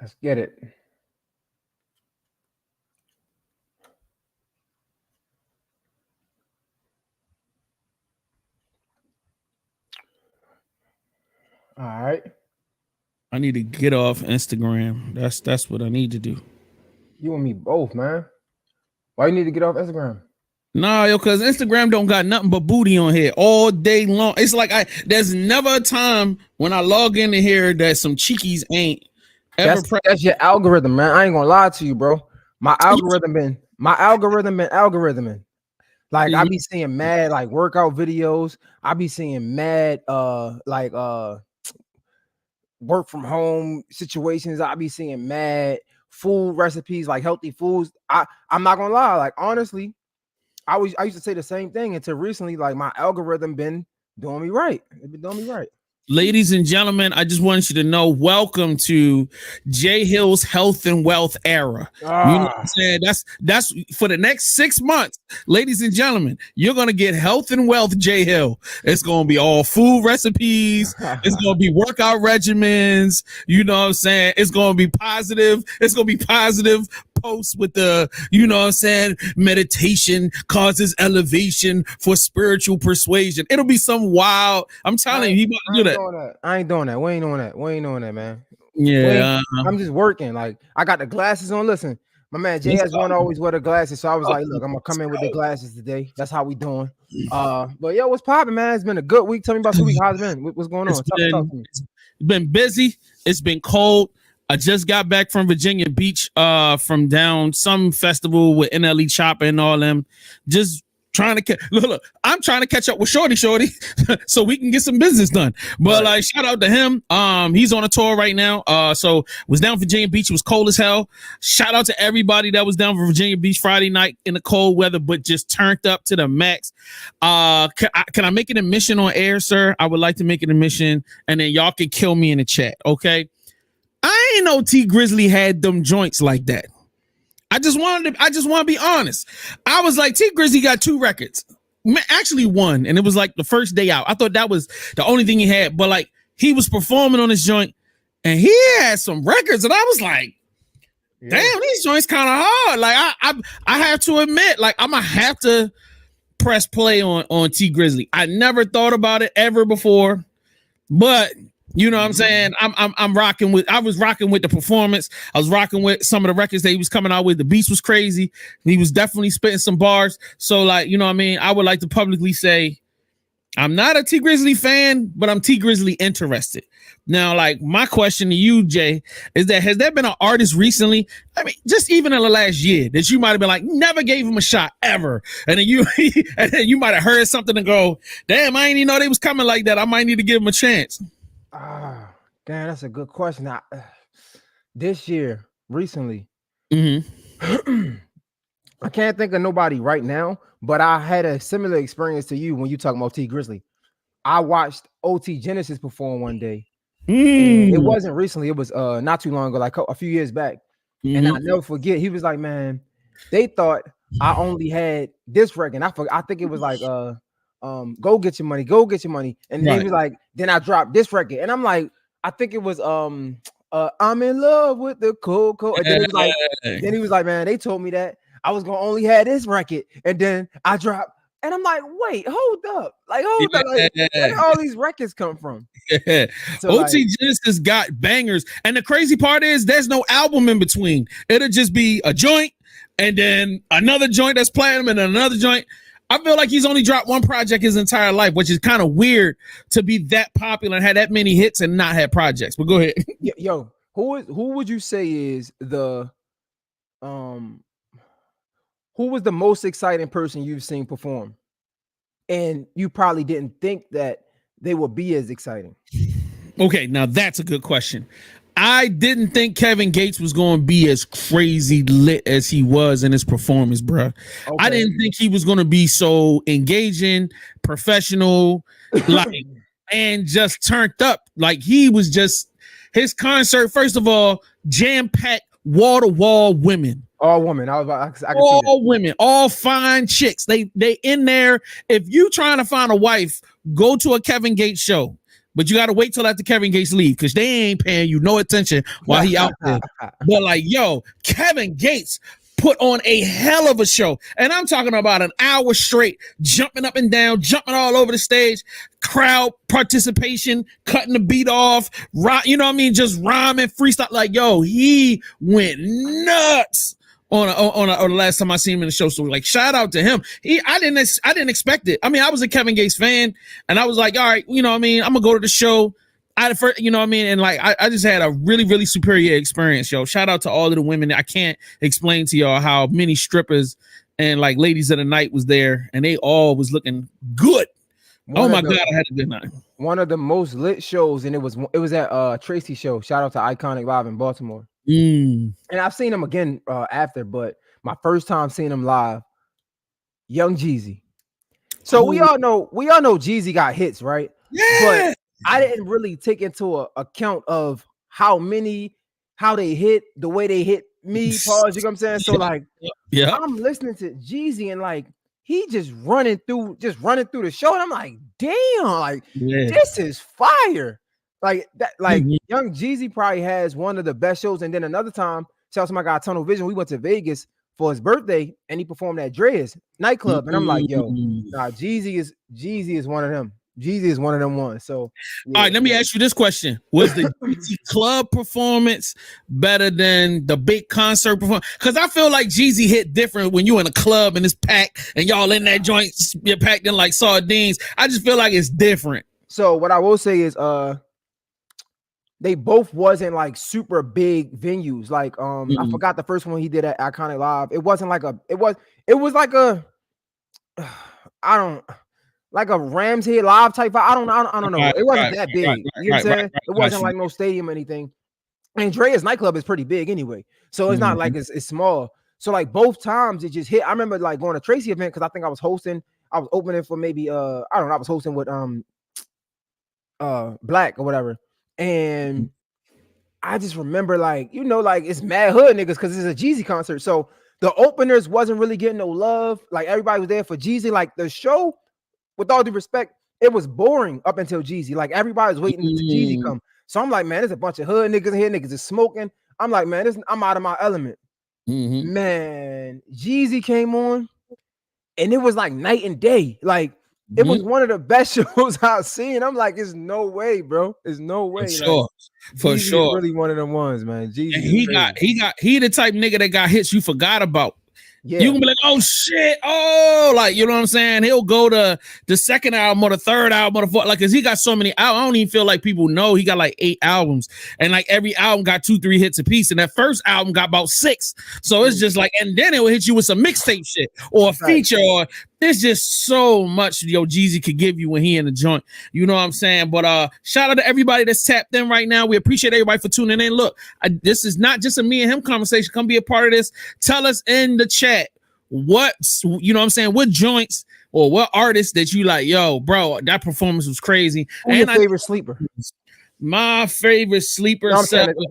Let's get it. All right. I need to get off Instagram. That's what I need to do. You and me both, man. Why you need to get off Instagram? Nah, yo, cause Instagram don't got nothing but booty on here all day long. It's like there's never a time when I log into here that some cheekies ain't ever. That's your algorithm, man. I ain't gonna lie to you, bro. My algorithm been algorithming. Like I be seeing mad like workout videos. I be seeing mad work from home situations. I be seeing mad food recipes, like healthy foods. I'm not gonna lie, like honestly, I used to say the same thing until recently. Like my algorithm been doing me right. It's been doing me right. Ladies and gentlemen, I just want you to know, welcome to J Hill's health and wealth era. You know what I'm saying? That's for the next 6 months. Ladies and gentlemen, you're going to get health and wealth J Hill. It's going to be all food recipes. It's going to be workout regimens. You know what I'm saying? It's going to be positive. It's going to be positive posts with the, you know what I'm saying, meditation causes elevation for spiritual persuasion. It'll be some wild. I'm telling you, he about to do that. I ain't doing that. We ain't doing that, man. Yeah. I'm just working. Like I got the glasses on. Listen, my man Jay has one always wear the glasses. So I was like, look, I'm gonna come in with the glasses today. That's how we doing. But yo, what's popping, man? It's been a good week. Tell me about the week. How's it been? What's going on? Talk to me. It's been busy. It's been cold. I just got back from Virginia Beach, from down some festival with NLE Chopper and all them. Just trying to look. I'm trying to catch up with Shorty, so we can get some business done. But like, shout out to him. He's on a tour right now. So was down Virginia Beach. It was cold as hell. Shout out to everybody that was down for Virginia Beach Friday night in the cold weather, but just turned up to the max. Can I make an admission on air, sir? I would like to make an admission, and then y'all can kill me in the chat, okay? I ain't know T Grizzly had them joints like that. I just want to be honest. I was like, T Grizzly got 2 records. Actually 1, and it was like the first day out. I thought that was the only thing he had, but like he was performing on his joint and he had some records, and I was like, damn, these joints kind of hard. Like I have to admit, like I'm gonna have to press play on T Grizzly. I never thought about it ever before, but you know what I'm saying? I was rocking with the performance. I was rocking with some of the records that he was coming out with. The beats was crazy. He was definitely spitting some bars. So like, you know what I mean? I would like to publicly say I'm not a T Grizzly fan, but I'm T Grizzly interested. Now, like my question to you, Jay, is that has there been an artist recently? I mean, just even in the last year that you might have been like, never gave him a shot ever. And then you might have heard something and go, damn, I didn't even know they was coming like that. I might need to give him a chance. Damn, that's a good question. This year, recently, I can't think of nobody right now, but I had a similar experience to you when you talk about T Grizzly. I watched OT Genesis perform one day. It wasn't recently, it was not too long ago, like a few years back. And I'll never forget, he was like, man, they thought I only had this record. I think it was like go get your money. And then he was like, then I dropped this record. And I'm like, I think it was I'm in love with the cocoa. And then he was like, man, they told me that I was gonna only have this record. And then I dropped, and I'm like, wait, hold up. Like, where did all these records come from? So OT Genesis got bangers. And the crazy part is there's no album in between. It'll just be a joint and then another joint that's platinum and another joint. I feel like he's only dropped 1 project his entire life, which is kind of weird to be that popular and had that many hits and not have projects. But go ahead. Yo, who would you say is the who was the most exciting person you've seen perform? And you probably didn't think that they would be as exciting. Okay, now that's a good question. I didn't think Kevin Gates was going to be as crazy lit as he was in his performance, bro. Okay. I didn't think he was going to be so engaging, professional, like, and just turned up. Like he was just his concert. First of all, jam-packed, wall-to-wall women. All women. I can all women, all fine chicks. They in there. If you trying to find a wife, go to a Kevin Gates show. but you got to wait till after Kevin Gates leave because they ain't paying you no attention while he out there. But like, yo, Kevin Gates put on a hell of a show. And I'm talking about an hour straight, jumping up and down, jumping all over the stage, crowd participation, cutting the beat off, you know what I mean? Just rhyming, freestyle. Like, yo, he went nuts on the last time I seen him in the show. So like, shout out to him. I didn't expect it. I mean, I was a Kevin Gates fan and I was like, all right, you know what I mean? I'm gonna go to the show. You know what I mean? And like, I just had a really, really superior experience, yo. Shout out to all of the women. I can't explain to y'all how many strippers and like ladies of the night was there and they all was looking good. Oh my God, I had a good night. One of the most lit shows, and it was at Tracy show. Shout out to Iconic Live in Baltimore. And I've seen him again after, but my first time seeing him live, Young Jeezy. So we all know Jeezy got hits, right? Yeah. But I didn't really take into account of how they hit, the way they hit me, pause, you know what I'm saying? So like, I'm listening to Jeezy and like, he just running through the show. And I'm like, damn, like this is fire. Like that, like Young Jeezy probably has one of the best shows. And then another time, shout out to my guy Tunnel Vision, we went to Vegas for his birthday and he performed at Dre's nightclub. And I'm like, yo, nah, Jeezy is one of them. Jeezy is one of them ones. So all right, let me ask you this question. Was the Jeezy club performance better than the big concert performance? Because I feel like Jeezy hit different when you in a club and it's packed and y'all in that joint, you're packed in like sardines. I just feel like it's different. So what I will say is they both wasn't like super big venues. Like I forgot the first one he did at Iconic Live. It wasn't like it was like a like a Rams Head Live type. I don't know. It wasn't that big. You know what I'm saying? It wasn't like no stadium or anything. And Dre's nightclub is pretty big anyway. So it's not like it's small. So like both times it just hit. I remember like going to Tracy event because I think I was opening for maybe I don't know, I was hosting with Black or whatever. And I just remember like, you know, like it's mad hood niggas because it's a Jeezy concert. So the openers wasn't really getting no love. Like everybody was there for Jeezy. Like the show, with all due respect, it was boring up until Jeezy. Like everybody was waiting to Jeezy come. So I'm like, man, there's a bunch of hood niggas in here. Niggas is smoking. I'm like, man, I'm out of my element. Man, Jeezy came on, and it was like night and day. Like it was one of the best shows I've seen. I'm like, there's no way, bro. There's no way. For sure. Is really one of them ones, man. Jeezy. He the type nigga that got hits you forgot about. Yeah. You can be like, oh shit, oh, like, you know what I'm saying? He'll go to the second album or the third album or the fourth, like, cause he got so many. I don't even feel like people know he got like 8 albums, and like every album got 2-3 hits a piece, and that first album got about 6. So it's just like, and then it will hit you with some mixtape shit or a feature, or there's just so much Jeezy could give you when he in the joint. You know what I'm saying? But shout out to everybody that's tapped in right now. We appreciate everybody for tuning in. Look, this is not just a me and him conversation. Come be a part of this. Tell us in the chat what, you know what I'm saying, what joints or what artists that you like. Yo, bro, that performance was crazy. Who's your favorite sleeper? My favorite sleeper. No,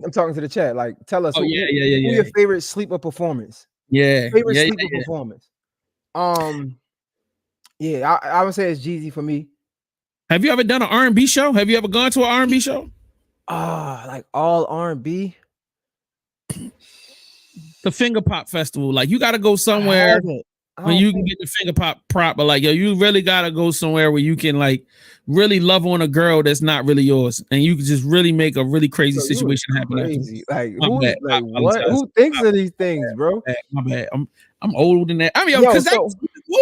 I'm talking to the chat. Like, tell us who your favorite sleeper performance. Favorite sleeper performance. Yeah, I would say it's Jeezy for me. Have you ever done an R&B show? Have you ever gone to an R&B show? Like all R&B. The Finger Pop Festival. Like, you got to go somewhere when you can get the Finger Pop prop. But like, yo, you really got to go somewhere where you can like really love on a girl that's not really yours, and you can just really make a really crazy situation happen. Crazy. Like, who thinks of these things, bro? My bad. I'm older than that. I mean, because that's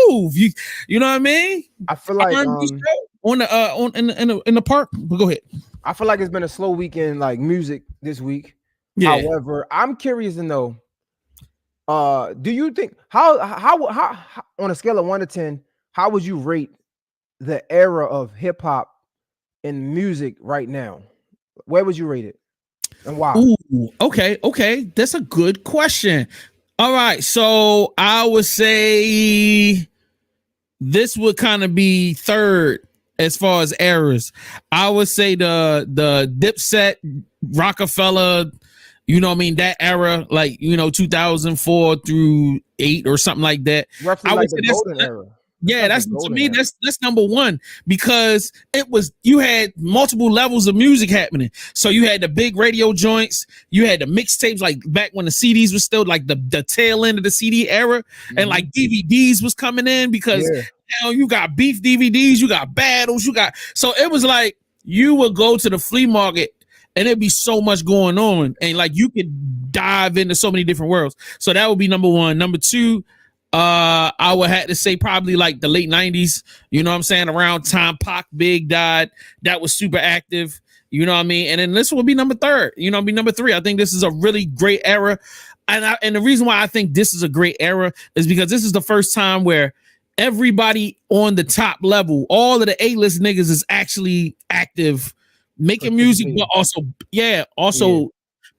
move. You know what I mean? I feel like on the park. But go ahead. I feel like it's been a slow weekend, like music this week. Yeah. However, I'm curious to know. Do you think how on a scale of 1 to 10, how would you rate the era of hip hop and music right now? Where would you rate it, and why? Ooh, okay, that's a good question. All right, so I would say this would kind of be third as far as eras. I would say the Dipset, Rockefeller, you know what I mean, that era, like, you know, 2004 through 8 or something like that. Roughly like the golden era. Yeah, like that's the to golden me. era. That's number one because it was you had multiple levels of music happening. So you had the big radio joints, you had the mixtapes, like back when the CDs was still like the tail end of the CD era, and like DVDs was coming in because Yeah. now you got beef DVDs, you got battles, you got so it was like you would go to the flea market and it'd be so much going on, and like you could dive into so many different worlds. So that would be number one. Number two. I would have to say probably like the late 90s, you know what I'm saying? Around time Pac Big died, that was super active, you know what I mean? And then this will be number third, you know, be number three. I think this is a really great era. And the reason why I think this is a great era is because this is the first time where everybody on the top level, all of the A-list niggas is actually active, making music, but also,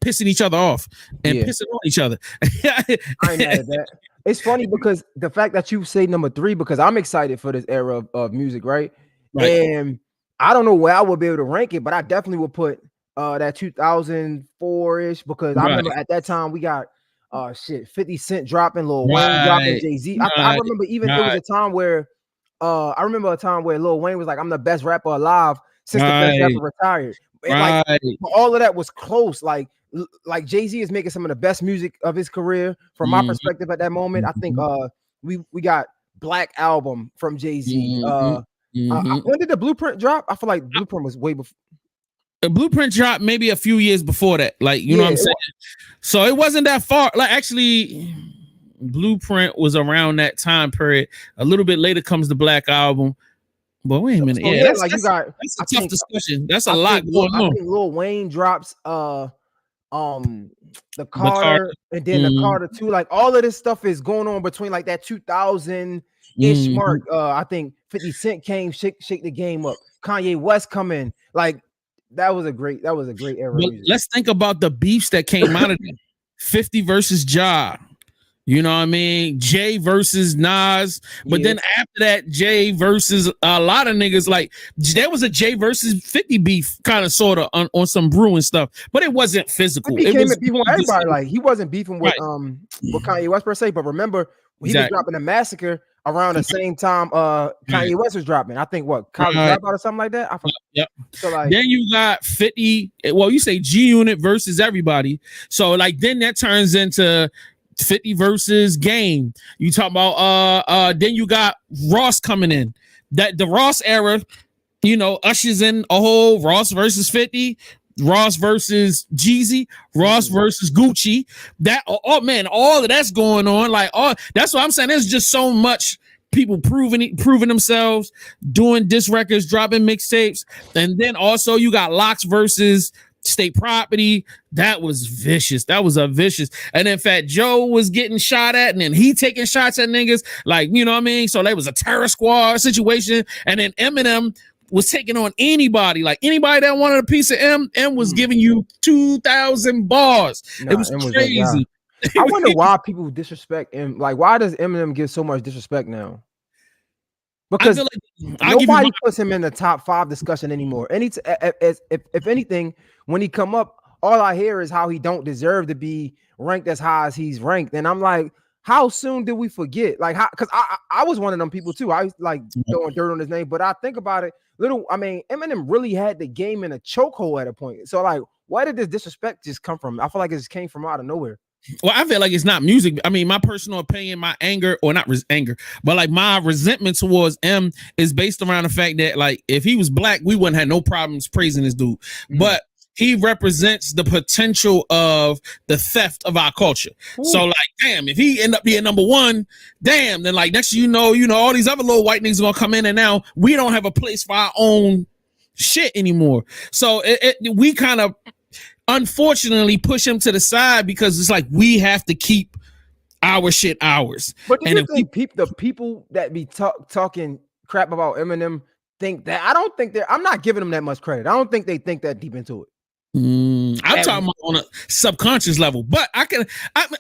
pissing each other off and pissing on each other. I ain't mad at that. It's funny because the fact that you say number three, because I'm excited for this era of music, right? And I don't know where I would be able to rank it, but I definitely would put that 2004-ish because I remember at that time we got 50 Cent dropping, Lil Wayne dropping, Jay-Z. I remember even it was a time where Lil Wayne was like, I'm the best rapper alive since the best rapper retired. And like all of that was close. Like Jay-Z is making some of the best music of his career from my perspective at that moment. I think we got Black Album from Jay-Z. When did the Blueprint drop? I feel like Blueprint was way before. The Blueprint dropped maybe a few years before that. Like, you know what I'm saying? So it wasn't that far. Like actually Blueprint was around that time period. A little bit later comes the Black Album. But wait a minute. That's a tough discussion. That's a lot going on. I think Lil Wayne drops the Carter and then the Carter 2. Like all of this stuff is going on between like that 2000-ish mark. I think 50 Cent came, shake the game up. Kanye West come in. Like that was a great era. But let's think about the beefs that came out of it. 50 versus Ja. You know what I mean? Jay versus Nas. But then after that, Jay versus a lot of niggas. Like there was a Jay versus 50 beef kind of sort of on some brewing stuff, but it wasn't physical. He came and beefing with everybody. Like he wasn't beefing with Kanye West per se, but remember he was dropping a Massacre around the same time Kanye West was dropping. I think College Dropout or something like that. I forgot. Yep. So like then you got 50. Well, you say G Unit versus everybody. So like then that turns into 50 versus Game. You talk about then you got Ross coming in. That the Ross era, you know, ushers in a whole Ross versus 50, Ross versus Jeezy, Ross versus Gucci. That man, all of that's going on. Like that's what I'm saying. There's just so much people proving themselves, doing diss records, dropping mixtapes, and then also you got Locks versus State Property. That was vicious. That was a vicious. And in fact, Joe was getting shot at, and then he taking shots at niggas. Like, you know what I mean? So there was a terror squad situation, and then Eminem was taking on anybody. Like anybody that wanted a piece of M was giving you 2,000 bars. It was crazy. I wonder why people disrespect him. Like, why does Eminem get so much disrespect now? Because nobody puts him in the top 5 discussion anymore. If anything, when he come up, all I hear is how he don't deserve to be ranked as high as he's ranked. And I'm like, how soon did we forget? Like, because I was one of them people too. I was like throwing dirt on his name, but I think about it. Eminem really had the game in a chokehold at a point. So like, why did this disrespect just come from? I feel like it just came from out of nowhere. Well, I feel like it's not music. I mean, my personal opinion, my anger, or not anger, but like my resentment towards M is based around the fact that like if he was black, we wouldn't have no problems praising this dude. But he represents the potential of the theft of our culture. Ooh. So like, damn, if he end up being number one, damn, then like next you know, all these other little white niggas are gonna come in, and now we don't have a place for our own shit anymore. So we kind of unfortunately push him to the side because it's like we have to keep our shit ours. But do you think the people that be talking crap about Eminem think that? I don't think I'm not giving them that much credit. I don't think they think that deep into it. I'm talking about on a subconscious level, but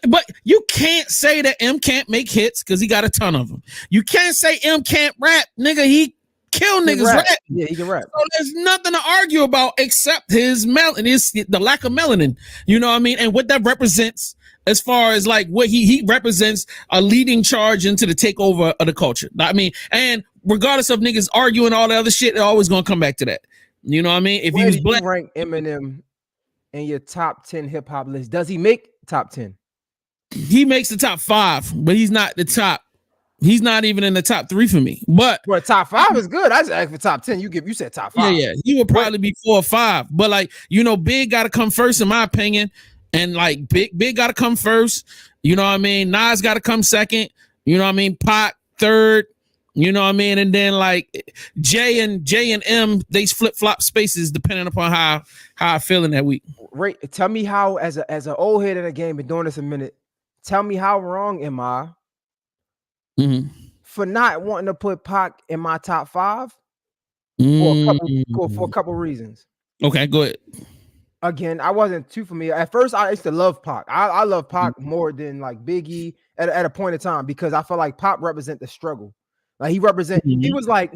but you can't say that M can't make hits because he got a ton of them. You can't say M can't rap, nigga. kill He can niggas rap. rapping. Yeah, he can rap. So there's nothing to argue about except his the lack of melanin. You know what I mean? And what that represents as far as like what he represents a leading charge into the takeover of the culture. I mean, and regardless of niggas arguing all the other shit, they're always gonna come back to that. You know what I mean? If Where he was do black, you rank Eminem in your top 10 hip hop list? Does he make top 10? he makes the top 5, but he's not the top. He's not even in the top 3 for me. But Well, top 5 is good. I just asked for top 10. You said top 5. yeah, he would probably be 4 or 5. But like, you know, Big got to come first, in my opinion. And like, Big got to come first. You know what I mean? Nas got to come second. You know what I mean? Pac third. You know what I mean? And then like J and M, they flip flop spaces depending upon how I feel in that week. Right. Tell me how, as an old head in the game, been doing this a minute. Tell me how wrong am I for not wanting to put Pac in my top 5 for a couple reasons. Okay, go ahead. Again, I wasn't too familiar. At first, I used to love Pac. I love Pac more than like Biggie at a point in time because I feel like Pac represent the struggle. Like he was like,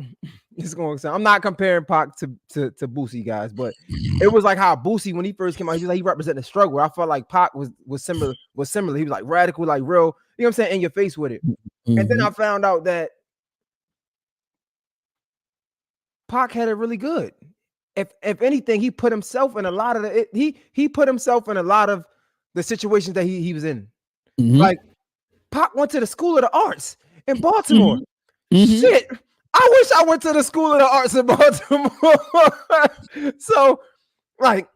it's going to sound, I'm not comparing Pac to Boosie, guys, but it was like how Boosie, when he first came out, he represented the struggle. I felt like Pac was similar. He was like radical, like real, you know what I'm saying, in your face with it. And then I found out that Pac had it really good. If anything, he put himself in a lot of he put himself in a lot of the situations that he was in. Like Pac went to the School of the Arts in Baltimore. Shit, I wish I went to the School of the Arts in Baltimore. So, like,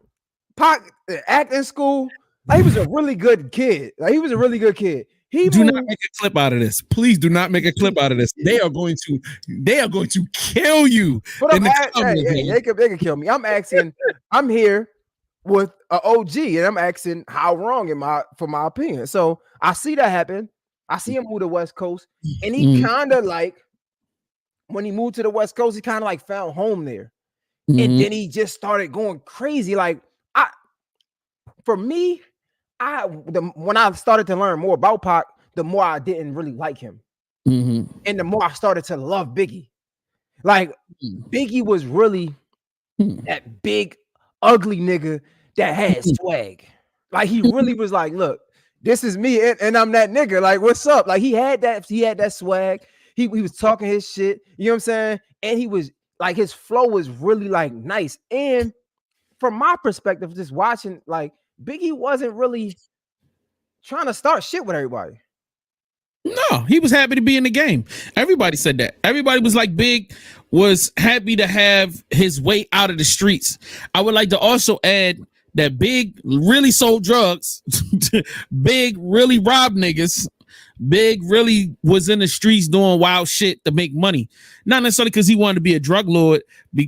Pac acting school, like, he was a really good kid. Do not make a clip out of this. Please do not make a clip out of this. They are going to kill you. But they can kill me. I'm here with an OG, and I'm asking how wrong am I for my opinion. So I see that happen. I see him move to the West Coast, and he kind of like, when he moved to the West Coast, he kind of like found home there. And then he just started going crazy. Like, when I started to learn more about Pac, the more I didn't really like him. And the more I started to love Biggie. Like, Biggie was really that big, ugly nigga that had swag. Like, he really was like, look, this is me, and I'm that nigga. Like, what's up? Like, he had that swag. He was talking his shit, you know what I'm saying? And he was like, his flow was really like nice. And from my perspective, just watching, like, Biggie wasn't really trying to start shit with everybody. No, he was happy to be in the game. Everybody said that. Everybody was like, Big was happy to have his way out of the streets. I would like to also add that Big really sold drugs. Big really robbed niggas. Big really was in the streets doing wild shit to make money. Not necessarily because he wanted to be a drug lord,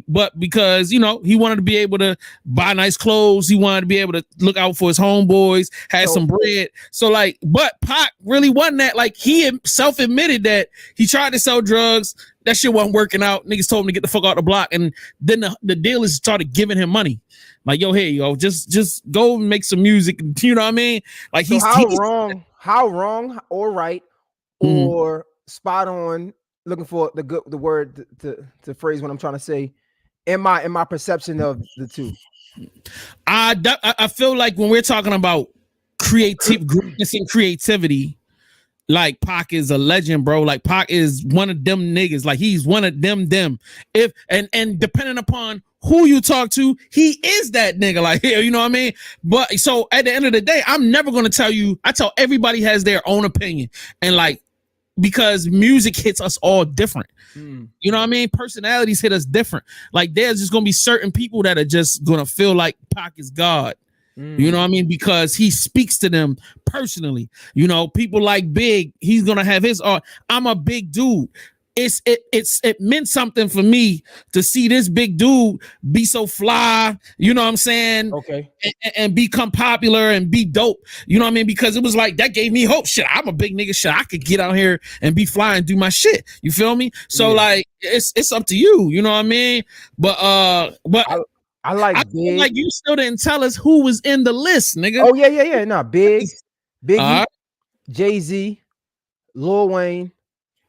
but because, you know, he wanted to be able to buy nice clothes. He wanted to be able to look out for his homeboys, had some bread. So like, but Pac really wasn't that. Like, he self-admitted that he tried to sell drugs. That shit wasn't working out. Niggas told him to get the fuck out the block. And then the dealers started giving him money. Like, yo, hey, yo, just go and make some music. You know what I mean? Like, so how wrong or right or spot on, looking for the word to phrase what I'm trying to say, in my perception of the two. I feel like when we're talking about greatness and creativity, like, Pac is a legend, bro. Like, Pac is one of them niggas. Like, he's one of them. If and depending upon who you talk to, he is that nigga. Like, you know what I mean? But so at the end of the day, I'm never gonna tell you. I tell everybody has their own opinion, and like, because music hits us all different. You know what I mean? Personalities hit us different. Like, there's just gonna be certain people that are just gonna feel like Pac is God. You know what I mean? Because he speaks to them personally. You know, people like Big, he's gonna have his art. I'm a big dude. It meant something for me to see this big dude be so fly, you know what I'm saying? Okay. And become popular and be dope. You know what I mean? Because it was like, that gave me hope. Shit, I'm a big nigga. Shit, I could get out here and be fly and do my shit. You feel me? So like, it's up to you. You know what I mean? But I like Big. Like, you still didn't tell us who was in the list, nigga. Oh yeah. No, Biggie, Jay-Z, Lil Wayne,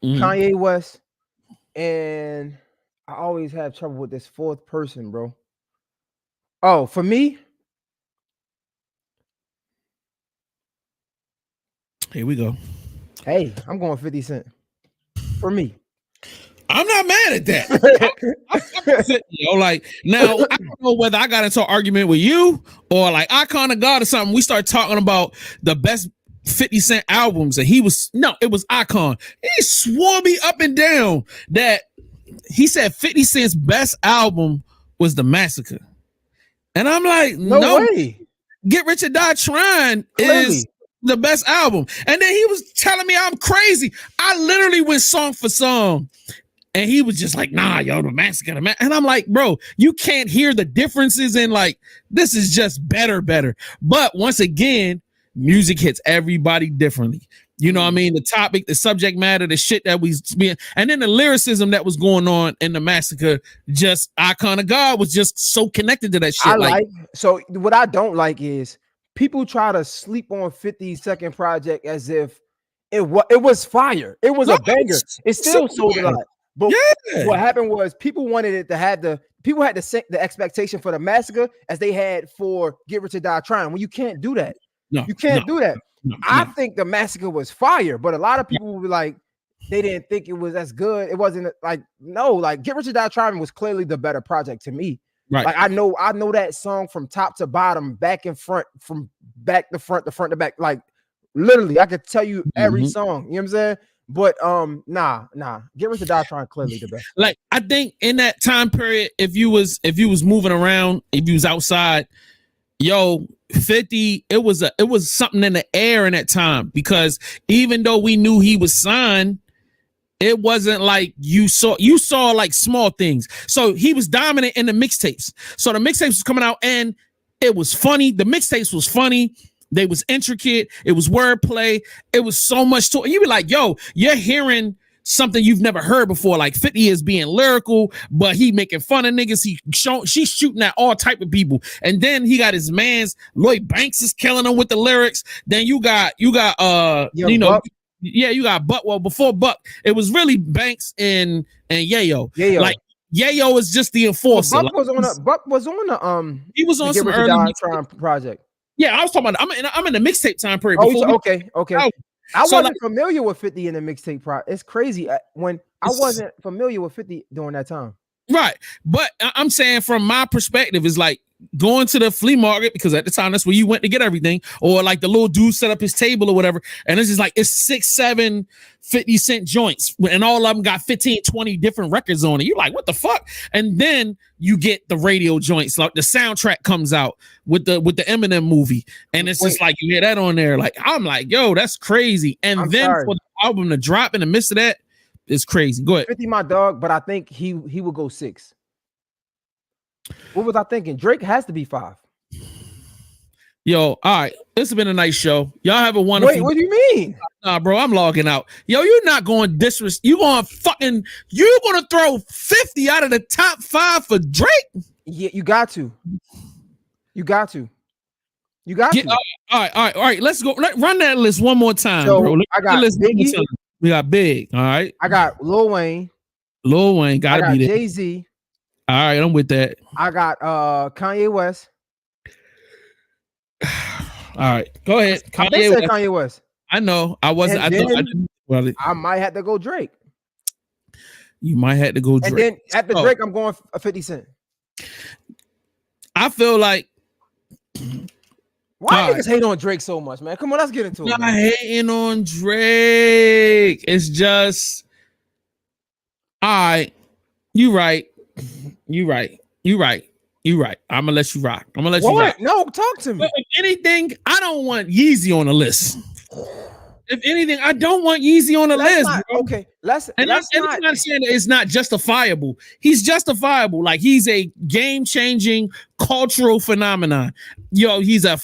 Kanye West, and I always have trouble with this fourth person, bro. Oh, for me, Here we go. hey, I'm going 50 Cent. For me. I'm not mad at that. Like now, I don't know whether I got into an argument with you or like Icon of God or something. We start talking about the best 50 Cent albums, and it was Icon. He swore me up and down that he said 50 Cent's best album was The Massacre. And I'm like, no way. Get Rich or Die Trying Clearly. is the best album. And then he was telling me I'm crazy. I literally went song for song. And he was just like, nah, yo, The Massacre. And I'm like, bro, you can't hear the differences in like, this is just better. But once again, music hits everybody differently. You know what I mean? The topic, the subject matter, the shit that we being, and then the lyricism that was going on in The Massacre, just Icon of God was just so connected to that shit. So what I don't like is people try to sleep on 50-second project as if it was fire. It was a banger. It still sold a lot. But what happened was people wanted it to have people had to set the expectation for The Massacre as they had for Get Rich or Die Trying. When you can't do that. You can't do that. I think The Massacre was fire, but a lot of people will be like, they didn't think it was as good. It wasn't like, no, like Get Rich or Die Trying was clearly the better project to me. Right. Like I know that song from top to bottom, back and front, from back to front, the front to back. Like literally, I could tell you every song. You know what I'm saying? But nah. Get Rich or Die Trying clearly the best. Like I think in that time period, if you was moving around, if you was outside, yo, 50, it was something in the air in that time, because even though we knew he was signed, it wasn't like you saw like small things. So he was dominant in the mixtapes. So the mixtapes was coming out and it was funny. The mixtapes was funny. They was intricate. It was wordplay. It was so much to it. You be like, yo, you're hearing something you've never heard before. Like 50 is being lyrical, but he making fun of niggas. She's shooting at all type of people. And then he got his mans. Lloyd Banks is killing him with the lyrics. Then you got you got Buck. Well, before Buck, it was really Banks and Yayo. Like Yayo is just the enforcer. Buck was on the he was on some early project. Yeah, I was talking about. I'm in the mixtape time period. Okay. I wasn't familiar with 50 in the mixtape pro. It's crazy when I wasn't familiar with 50 during that time. Right. But I'm saying from my perspective is like going to the flea market, because at the time that's where you went to get everything, or like the little dude set up his table or whatever. And it's just like, it's 6-7 50 Cent joints and all of them got 15, 20 different records on it. You're like, what the fuck? And then you get the radio joints, like the soundtrack comes out with the Eminem movie. And it's just like, you hear that on there. Like, I'm like, yo, that's crazy. And for the album to drop in the midst of that, it's crazy. Go ahead. 50 my dog, but I think he will go 6. What was I thinking? Drake has to be 5. Yo, all right. This has been a nice show. Y'all have a wonderful. Wait, what do you mean? Nah, bro, I'm logging out. Yo, you're not going you're going to throw 50 out of the top 5 for Drake? Yeah, you got to. All right. Let's go. Run that list one more time, so bro. I got Biggie. We got Big. All right. I got Lil Wayne. Gotta be there. Jay-Z. All right, I'm with that. I got Kanye West. All right, go ahead. Kanye West. I know. I wasn't. I might have to go Drake. You might have to go Drake. And then after Drake, I'm going 50 Cent. I feel like. Why niggas hate on Drake so much, man? Come on, let's get into it. I'm not hating on Drake. It's just. All right. You right. I'm gonna let you rock. You rock. No, talk to me. But if anything, I don't want Yeezy on the list. If anything, I don't want Yeezy on the list. Okay, I'm not saying that it's not justifiable. He's justifiable. Like, he's a game-changing cultural phenomenon. Yo, he's a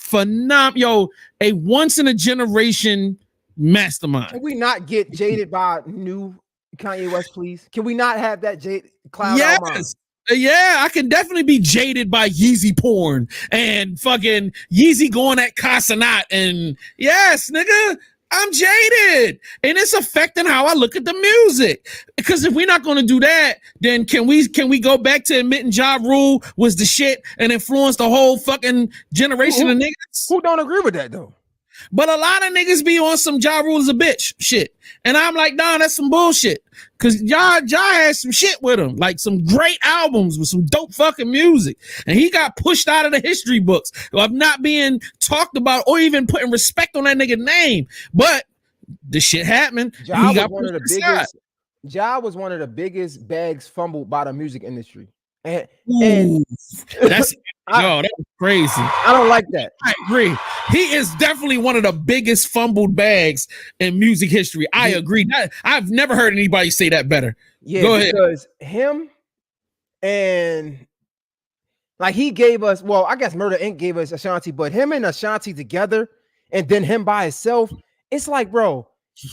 a once-in-a-generation mastermind. Can we not get jaded by new Kanye West, please? Can we not have that jade cloud out mind? Yeah, I can definitely be jaded by Yeezy porn and fucking Yeezy going at Casanat and yes, nigga. I'm jaded, and it's affecting how I look at the music. Because if we're not going to do that, then can we go back to admitting Ja Rule was the shit and influenced the whole fucking generation of niggas? Who don't agree with that though? But a lot of niggas be on some Ja Rule is a bitch shit, and I'm like, nah, that's some bullshit. Because Ja has some shit with him, like some great albums with some dope fucking music, and he got pushed out of the history books of not being talked about or even putting respect on that nigga name. But the shit happened. Ja was one of the biggest. Ja was one of the biggest bags fumbled by the music industry, and that's that was crazy. I don't like that. I agree. He is definitely one of the biggest fumbled bags in music history. I agree. I've never heard anybody say that better. Yeah, go ahead. Because him and like he gave us, well, I guess Murder Inc. gave us Ashanti, but him and Ashanti together, and then him by himself, it's like, bro,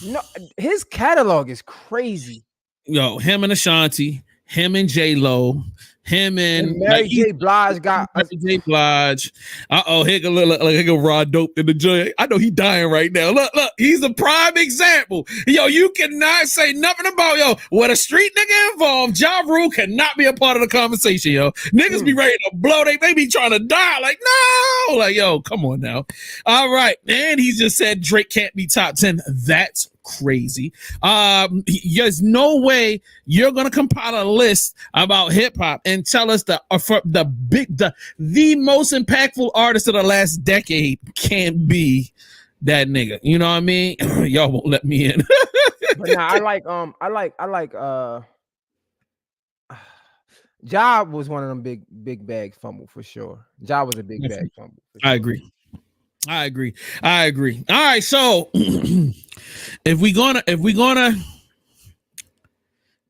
no, his catalog is crazy. Yo, him and Ashanti, him and J-Lo, him and Mary J. Blige got J. Blige. Here go Raw Dope in the joint. I know he dying right now. Look, he's a prime example. Yo, you cannot say nothing about when a street nigga involved. Ja Rule cannot be a part of the conversation, yo. Niggas be ready to blow. They be trying to die. Like, no, like, yo, come on now. All right, and he just said Drake can't be top 10. That's crazy. There's no way you're gonna compile a list about hip hop and tell us the most impactful artist of the last decade can't be that nigga. You know what I mean? Y'all won't let me in. But nah, I like Ja was one of them big bag fumble for sure. Ja was a big bag fumble. Sure. I agree. All right, so if we gonna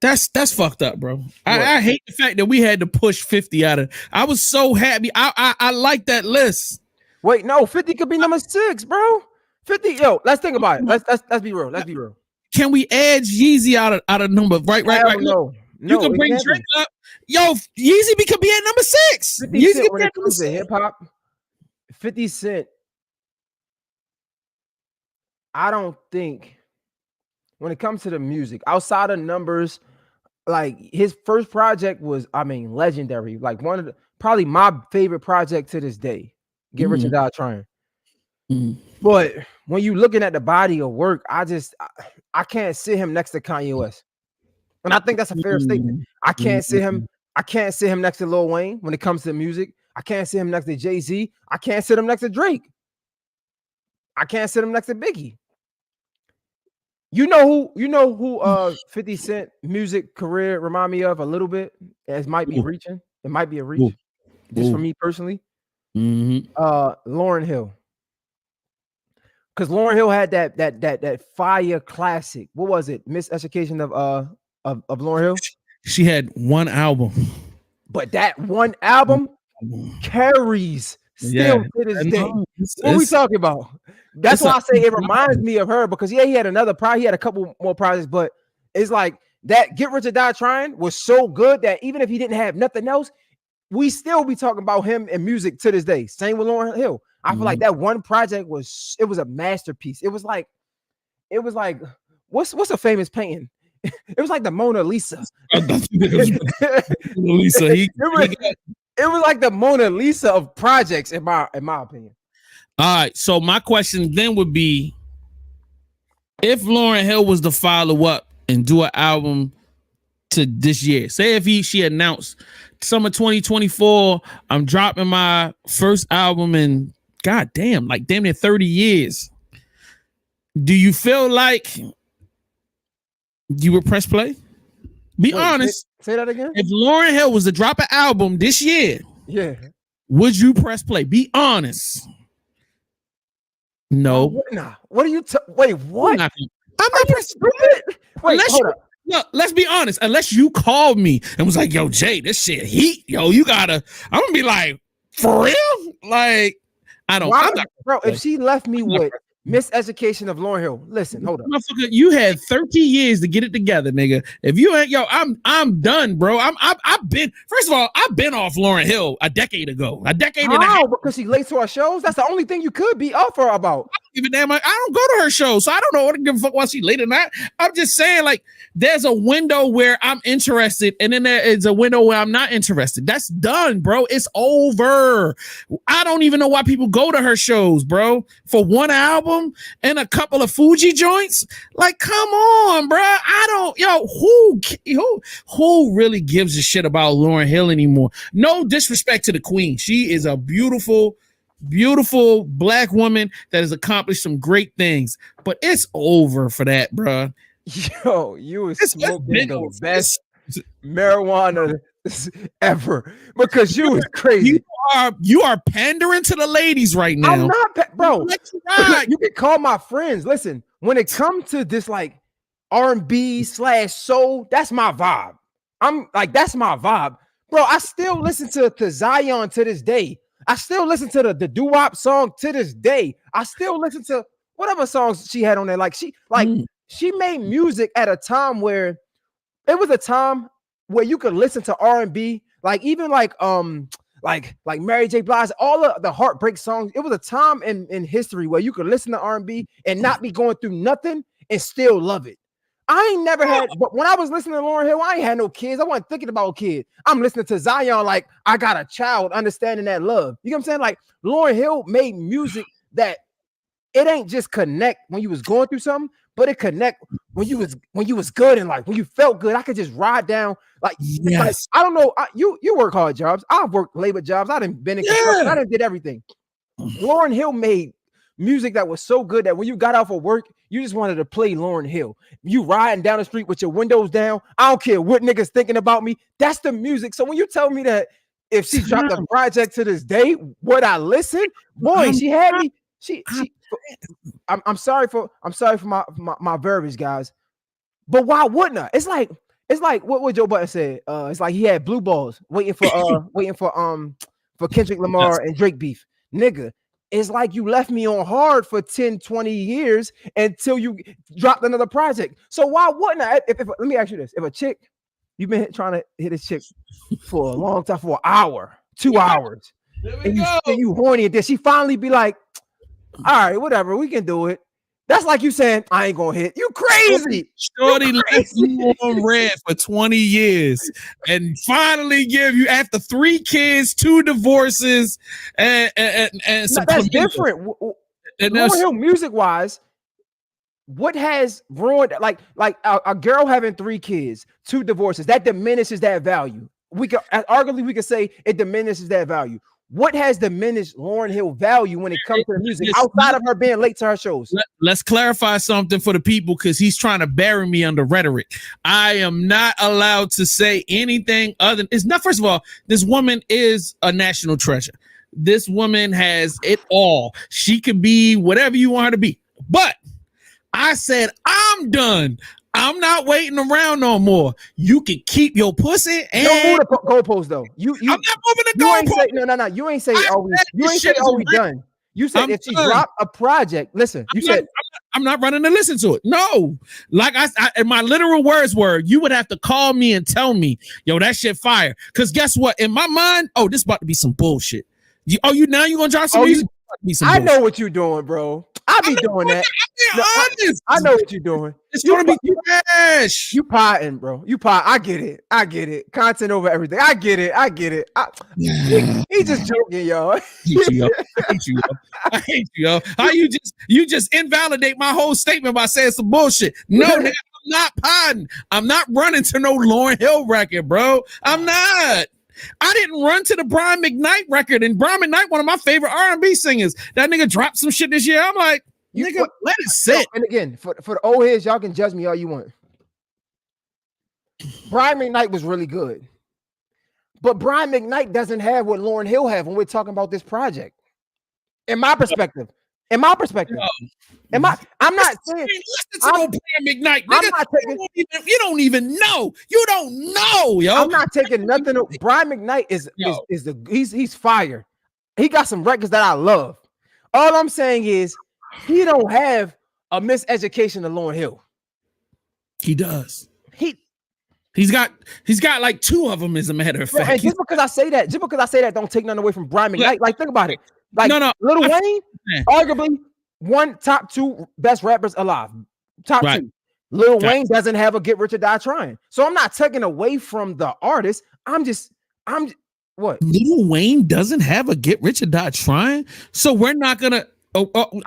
that's fucked up, bro. I hate the fact that we had to push 50 out of. I was so happy. I like that list. Wait, no, 50 could be number 6, bro. 50, yo, let's think about it. Let's be real. Let's be real. Can we add Yeezy out of number? Right. No, you can bring Drake up. Yo, Yeezy could be at number 6. 50 Yeezy Cent, when it comes to hip hop, 50 Cent. I don't think when it comes to the music, outside of numbers, like his first project was, legendary. Like one of probably my favorite project to this day. Get Rich or Die Trying. But when you looking at the body of work, I can't see him next to Kanye West. And I think that's a fair statement. I can't see him next to Lil Wayne when it comes to music. I can't see him next to Jay-Z. I can't sit him next to Drake. I can't sit him next to Biggie. You know who 50 Cent music career remind me of a little bit? It might be reaching. It might be a reach. Just for me personally. Lauryn Hill. Because Lauryn Hill had that fire classic. What was it? Miseducation of Lauryn Hill? She had one album. But that one album carries still to this day. What are we talking about? That's why I say it reminds me of her, because he had another project. He had a couple more projects, but it's like that Get Rich or Die Trying was so good that even if he didn't have nothing else, we still be talking about him in music to this day. Same with Lauryn Hill. I feel like that one project was a masterpiece. It was like what's a famous painting? It was like the Mona Lisa. It was like the Mona Lisa of projects, in my opinion. All right, so my question then would be, if Lauryn Hill was to follow up and do an album to this year, say if she announced summer 2024, I'm dropping my first album in damn near 30 years. Do you feel like you would press play? Be honest. Say that again. If Lauryn Hill was to drop an album this year, would you press play? Be honest. No. What are you? Wait, what? I'm not pressing play. Wait, hold up. No, let's be honest. Unless you called me and was like, "Yo, Jay, this shit heat. Yo, you gotta." I'm gonna be like, "For real?" Like, I don't. Bro, if she left me with Miseducation of Lauryn Hill, listen, hold up. You had 30 years to get it together, nigga. If you ain't, I'm done, bro. I've been. First of all, I've been off Lauryn Hill a decade ago. A decade and a half. Because she late to our shows. That's the only thing you could be off her about. give a damn. I don't go to her show, so I don't know what to give a fuck why she late or not. I'm just saying, like, there's a window where I'm interested, and then there is a window where I'm not interested. That's done, bro. It's over. I don't even know why people go to her shows, bro, for one album and a couple of Fuji joints. Like, come on, bro. I don't, who really gives a shit about Lauryn Hill anymore? No disrespect to the queen. She is a beautiful Black woman that has accomplished some great things, but it's over for that, bro. Yo, you was smoking the best marijuana ever because you was crazy. You are pandering to the ladies right now. I'm not, bro. You can call my friends. Listen, when it comes to this like R&B/soul, that's my vibe. I'm like, that's my vibe, bro. I still listen to Zion to this day. I still listen to the doo-wop song to this day. I still listen to whatever songs she had on there. Like she made music at a time where it was a time where you could listen to R&B, like even like Mary J. Blige, all of the heartbreak songs. It was a time in history where you could listen to R&B and not be going through nothing and still love it. I ain't never had, but when I was listening to Lauryn Hill, I ain't had no kids. I wasn't thinking about a kid. I'm listening to Zion like I got a child understanding that love. You know what I'm saying? Like Lauryn Hill made music that it ain't just connect when you was going through something, but it connect when you was good and like when you felt good. I could just ride down like, yes. Like I don't know. You work hard jobs. I've worked labor jobs. I done been in construction. I done did everything. Lauryn Hill made music that was so good that when you got out for work, you just wanted to play Lauryn Hill. You riding down the street with your windows down. I don't care what niggas thinking about me. That's the music. So when you tell me that if she dropped a project to this day, would I listen? Boy, she had me. I'm sorry for my verbiage, guys. But why wouldn't I? It's like what Joe Budden said. It's like he had blue balls waiting for Kendrick Lamar and Drake beef. Nigga, it's like you left me on hard for 10, 20 years until you dropped another project. So why wouldn't I? If let me ask you this. If a chick, you've been trying to hit a chick for a long time, for an hour, 2 hours, and you horny, and then she finally be like, all right, whatever, we can do it. That's like you saying, I ain't gonna hit. You crazy. Shorty left you on red for 20 years and finally give you, after 3 kids, 2 divorces, and some. That's different. Lauryn Hill, music-wise, what has ruined, like a girl having 3 kids, 2 divorces, that diminishes that value. Arguably we could say it diminishes that value. What has diminished Lauryn Hill value when it comes to the music outside of her being late to her shows? Let's clarify something for the people because he's trying to bury me under rhetoric. I am not allowed to say anything other than it's not. First of all, this woman is a national treasure. This woman has it all. She could be whatever you want her to be. But I said, I'm done. I'm not waiting around no more. You can keep your pussy and don't move the goalpost though. I'm not moving the goalpost. No. You ain't say we done. You said if she dropped a project, listen. I'm not running to listen to it. No, like I and my literal words were, you would have to call me and tell me, yo, that shit fire. Because guess what? In my mind, this about to be some bullshit. You gonna drop some music? I know what you're doing, bro. I be doing that. I know what you're doing. It's gonna be trash. You potting, bro. You pot. I get it. Content over everything. I get it. He just joking, y'all. I hate you, yo. How you just invalidate my whole statement by saying some bullshit. No, nigga, I'm not potting. I'm not running to no Lauryn Hill record, bro. I'm not. I didn't run to the Brian McKnight record, and Brian McKnight, one of my favorite R&B singers. That nigga dropped some shit this year. I'm like, nigga, let it sit. And again, for the old heads, y'all can judge me all you want. Brian McKnight was really good, but Brian McKnight doesn't have what Lauryn Hill have when we're talking about this project. In my perspective. I'm not saying I'm not taking. You don't even know. You don't know, yo. I'm not taking nothing. Brian McKnight he's fire. He got some records that I love. All I'm saying is he don't have a miseducation of Lauryn Hill. He does. He's got like 2 of them, as a matter of fact. And just because I say that, don't take nothing away from Brian McKnight. Like, think about it. Like, no. Lil Wayne, arguably one top 2 best rappers alive. Top Right. 2. Lil Wayne doesn't have a Get Rich or Die Trying. So I'm not taking away from the artist. I'm what? Lil Wayne doesn't have a Get Rich or Die Trying. So we're not gonna.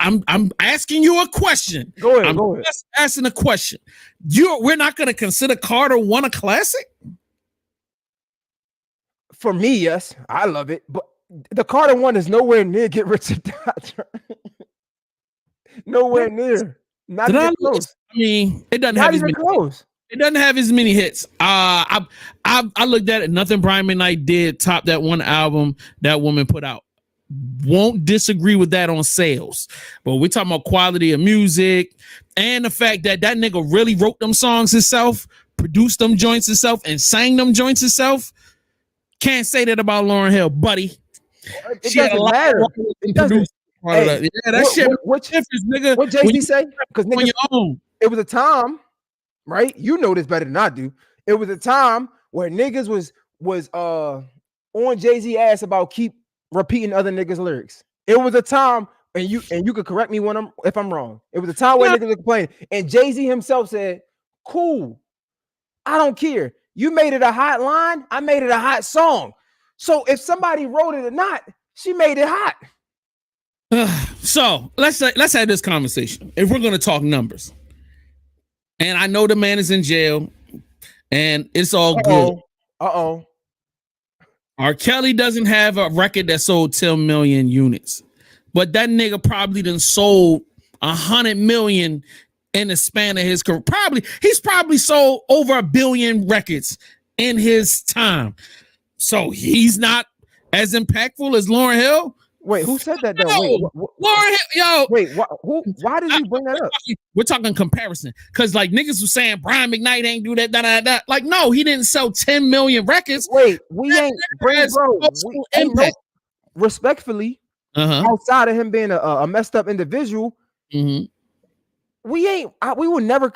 I'm asking you a question. Go ahead. I'm just asking a question. We're not gonna consider Carter 1 a classic? For me, yes, I love it, but the Carter 1 is nowhere near Get Rich or Die Trying. Nowhere near. Not even close. I mean, it doesn't Not have as even many close. It doesn't have as many hits. I looked at it. Nothing Brian McKnight did top that one album that woman put out. Won't disagree with that on sales, but we're talking about quality of music and the fact that nigga really wrote them songs himself, produced them joints himself, and sang them joints himself. Can't say that about Lauryn Hill, buddy. It doesn't matter. It doesn't. Hey, what nigga. What Jay-Z say? Because it was a time, right? You know this better than I do. It was a time where niggas was on Jay-Z ass about keep repeating other niggas' lyrics. It was a time, and you could correct me if I'm wrong. It was a time where niggas were complaining, and Jay-Z himself said, "Cool, I don't care. You made it a hot line. I made it a hot song. So if somebody wrote it or not, she made it hot." So let's have this conversation. If we're gonna talk numbers, and I know the man is in jail, and it's all good. R. Kelly doesn't have a record that sold 10 million units, but that nigga probably done sold 100 million in the span of his career. He's probably sold over 1 billion records in his time. So he's not as impactful as Lauryn Hill. Wait, who said that though? Lauryn Hill, yo. Wait, why did you bring that up? We're talking comparison. Because like niggas was saying Brian McKnight ain't do that, Like, no, he didn't sell 10 million records. Wait, we ain't respectfully, outside of him being a messed up individual, we will never.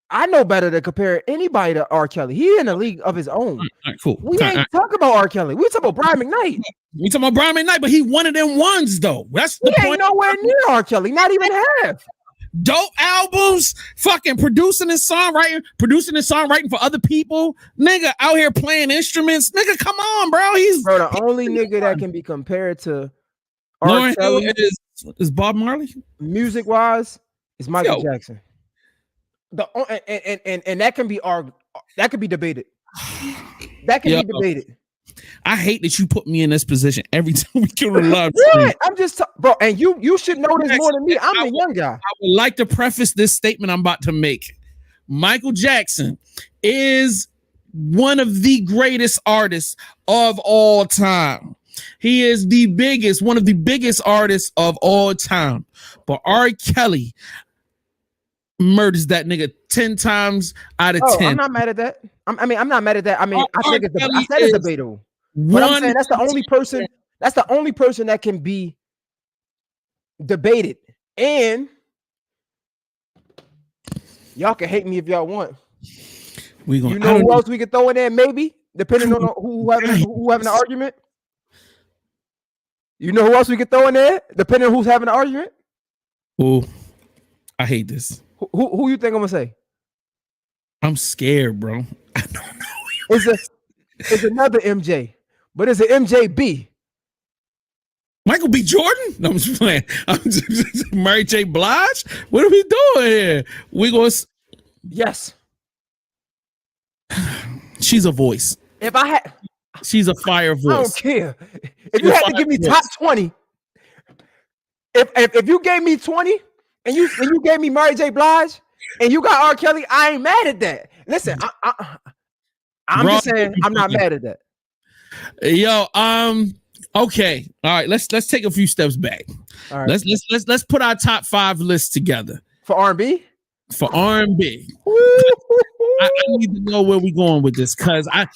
I know better to compare anybody to R. Kelly. He in a league of his own. All right, cool. We ain't talking about R. Kelly. We talking about Brian McKnight. We talking about Brian McKnight, but he one of them ones though. That's the point. Ain't nowhere near R. Kelly. Not even half. Dope albums, fucking producing and songwriting for other people. Nigga out here playing instruments. Nigga, come on, bro. The only nigga that can be compared to R. Kelly is Bob Marley. Music wise, is Michael Jackson. And that can be debated. That can be debated. I hate that you put me in this position every time we get on live. I'm just bro, and you should know this more than me. I'm the young guy. I would like to preface this statement I'm about to make. Michael Jackson is one of the greatest artists of all time. He is one of the biggest artists of all time. But R. Kelly murders that nigga 10 times out of 10. I'm not mad at that. I'm not mad at that. I think it's debatable. But I'm saying that's the only person. That's the only person that can be debated. And y'all can hate me if y'all want. You know who else we could throw in there? Maybe depending on who having an argument. You know who else we could throw in there? Depending on who's having an argument. Oh, I hate this. Who you think I'm gonna say? I'm scared, bro. I don't know. It's another MJ, but it's an MJB. Michael B. Jordan? No, I'm just playing. Mary J. Blige? What are we doing here? Yes. She's a voice. She's a fire voice. I don't care. If you had to give me top 20, if you gave me 20 and you gave me Mary J. Blige and you got R. Kelly, I ain't mad at that. Listen, I'm just saying I'm not mad at that. Yo, okay. All right, let's take a few steps back. All right. Let's put our top 5 list together. For R&B? For R&B. I need to know where we're going with this because I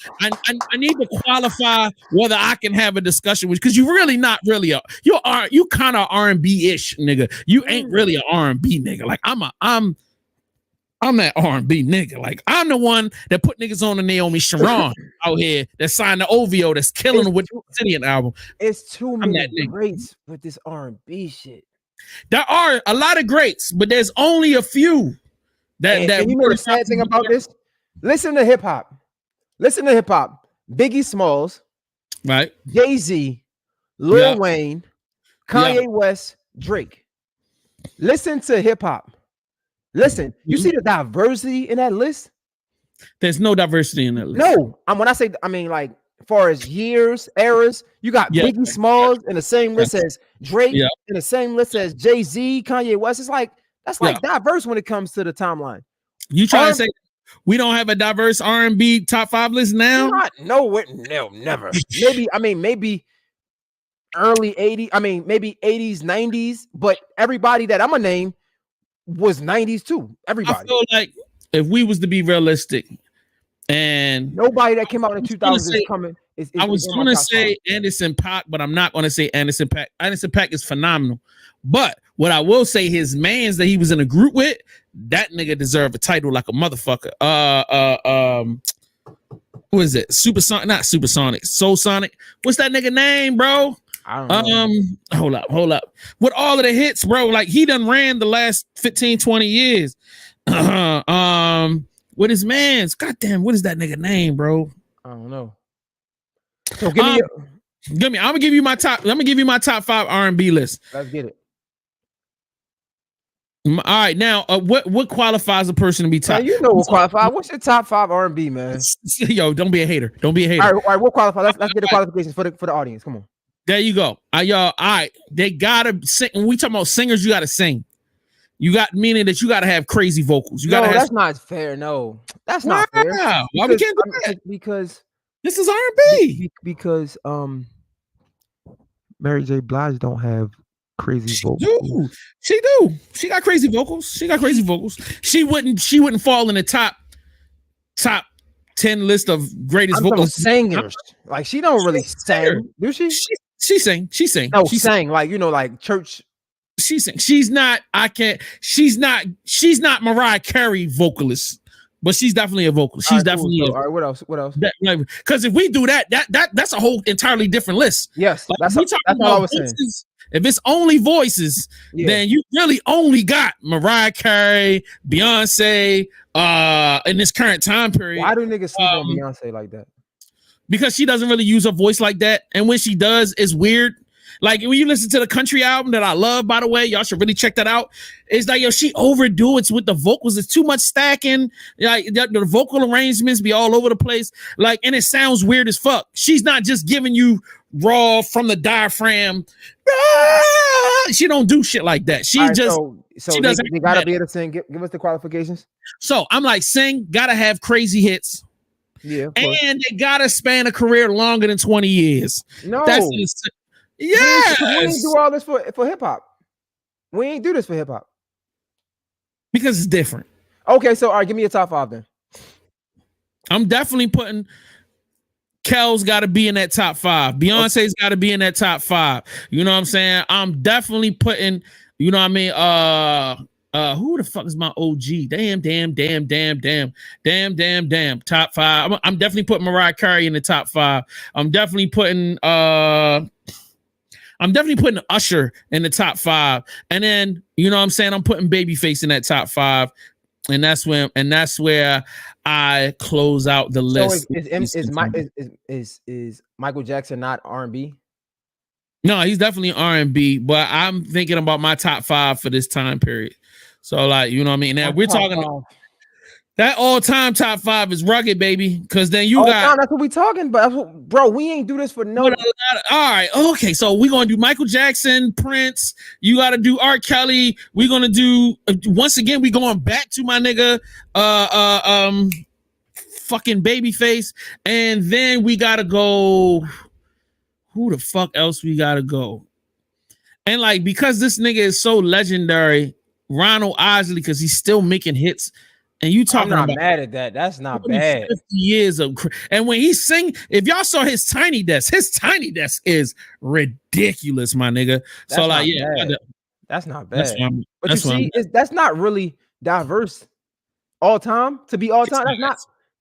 need to qualify whether I can have a discussion with, because you're really not really you kind of R&B-ish nigga. You ain't really an R&B nigga. Like I'm that R&B nigga. Like I'm the one that put niggas on the Naomi Sharon out here that signed the OVO that's killing with the Obsidian album. It's too many greats with this R&B shit. There are a lot of greats, but there's only a few that and you know the sad thing about this? Listen to hip hop. Listen to hip hop. Biggie Smalls, right? Jay-Z, Lil Wayne, Kanye West, Drake. Listen to hip hop. Listen, you see the diversity in that list? There's no diversity in that list. No, when I say, I mean, like, as far as years, eras, you got Biggie Smalls in the same list as Drake, in the same list as Jay-Z, Kanye West. It's like, that's like diverse when it comes to the timeline. You trying to say we don't have a diverse R&B top 5 list now? No, never. Maybe early 80s, maybe 80s, 90s, but everybody that I'm gonna name was 90s too. Everybody. I feel like if we was to be realistic, and nobody that came out in 2000 is coming. I was gonna say Anderson .Paak, but I'm not gonna say Anderson .Paak. Anderson .Paak is phenomenal. But what I will say, his mans that he was in a group with, that nigga deserved a title like a motherfucker. What is it? Supersonic, not Supersonic, Soul Sonic. What's that nigga name, bro? I don't know. Hold up. With all of the hits, bro, like he done ran the last 15, 20 years. With his mans. Goddamn, what is that nigga name, bro? I don't know. So give me I'm gonna give you my top 5 R&B list. Let's get it. All right, now what qualifies a person to be top? Man, you know what qualifies. What's your top 5 R&B, man? Yo, don't be a hater. Don't be a hater. All right, what qualifies? Let's get the qualifications for the audience. Come on. There you go. Y'all, all right. They gotta sing. When we talking about singers, you gotta sing. You got meaning that you gotta have crazy vocals. That's not fair. No, that's not fair. Why we can't do that? Because this is R&B. Because Mary J. Blige don't have crazy vocals. She do. She got crazy vocals. She wouldn't fall in the top 10 list of greatest vocals. Singers. Like she don't really sing, do she? She sing. No, she sang like like church. She sing. She's not Mariah Carey vocalist, but she's definitely a vocalist. She's definitely all right. What else? Because if we do that's a whole entirely different list. Yes, that's all I was saying. If it's only voices, then you really only got Mariah Carey, Beyonce, in this current time period. Why do niggas sleep on Beyonce like that? Because she doesn't really use her voice like that, and when she does, it's weird. Like when you listen to the country album that I love, by the way, y'all should really check that out. It's like, yo, she overdo it with the vocals. It's too much stacking. Like the vocal arrangements be all over the place. Like, and it sounds weird as fuck. She's not just giving you raw from the diaphragm. She don't do shit like that. She right, just so she doesn't. They gotta be able to sing. Give us the qualifications. So I'm like, sing, gotta have crazy hits. Yeah, and they gotta span a career longer than 20 years. No, yes. We ain't do all this for hip hop. We ain't do this for hip hop because it's different. Okay, so all right, give me a top 5 then. I'm definitely putting Kel's got to be in that top 5. Beyonce's got to be in that top 5. You know what I'm saying? I'm definitely putting, you know what I mean? Who the fuck is my OG? Damn. Top 5. I'm definitely putting Mariah Carey in the top 5. I'm definitely putting Usher in the top 5. And then, you know what I'm saying? I'm putting Babyface in that top 5. And that's where I close out the list. So is Michael Jackson not R&B? No, he's definitely R&B, but I'm thinking about my top 5 for this time period. So, like, you know what I mean? Now we're talking about that all-time top 5 is rugged, baby. Because then you got that's what we talking about, bro. We ain't do this for no. All right, okay. So we're gonna do Michael Jackson, Prince. You got to do R. Kelly. We're gonna do once again. We going back to my nigga, fucking Babyface, and then we gotta go. Who the fuck else we gotta go? And like because this nigga is so legendary, Ronald Isley, because he's still making hits. And you talking I'm not about mad at that. That's not bad. 50 years of, and when he sing, if y'all saw his tiny desk is ridiculous, my nigga. That's so like, that's not bad. But that's you see, that's not really diverse. All time to be all time.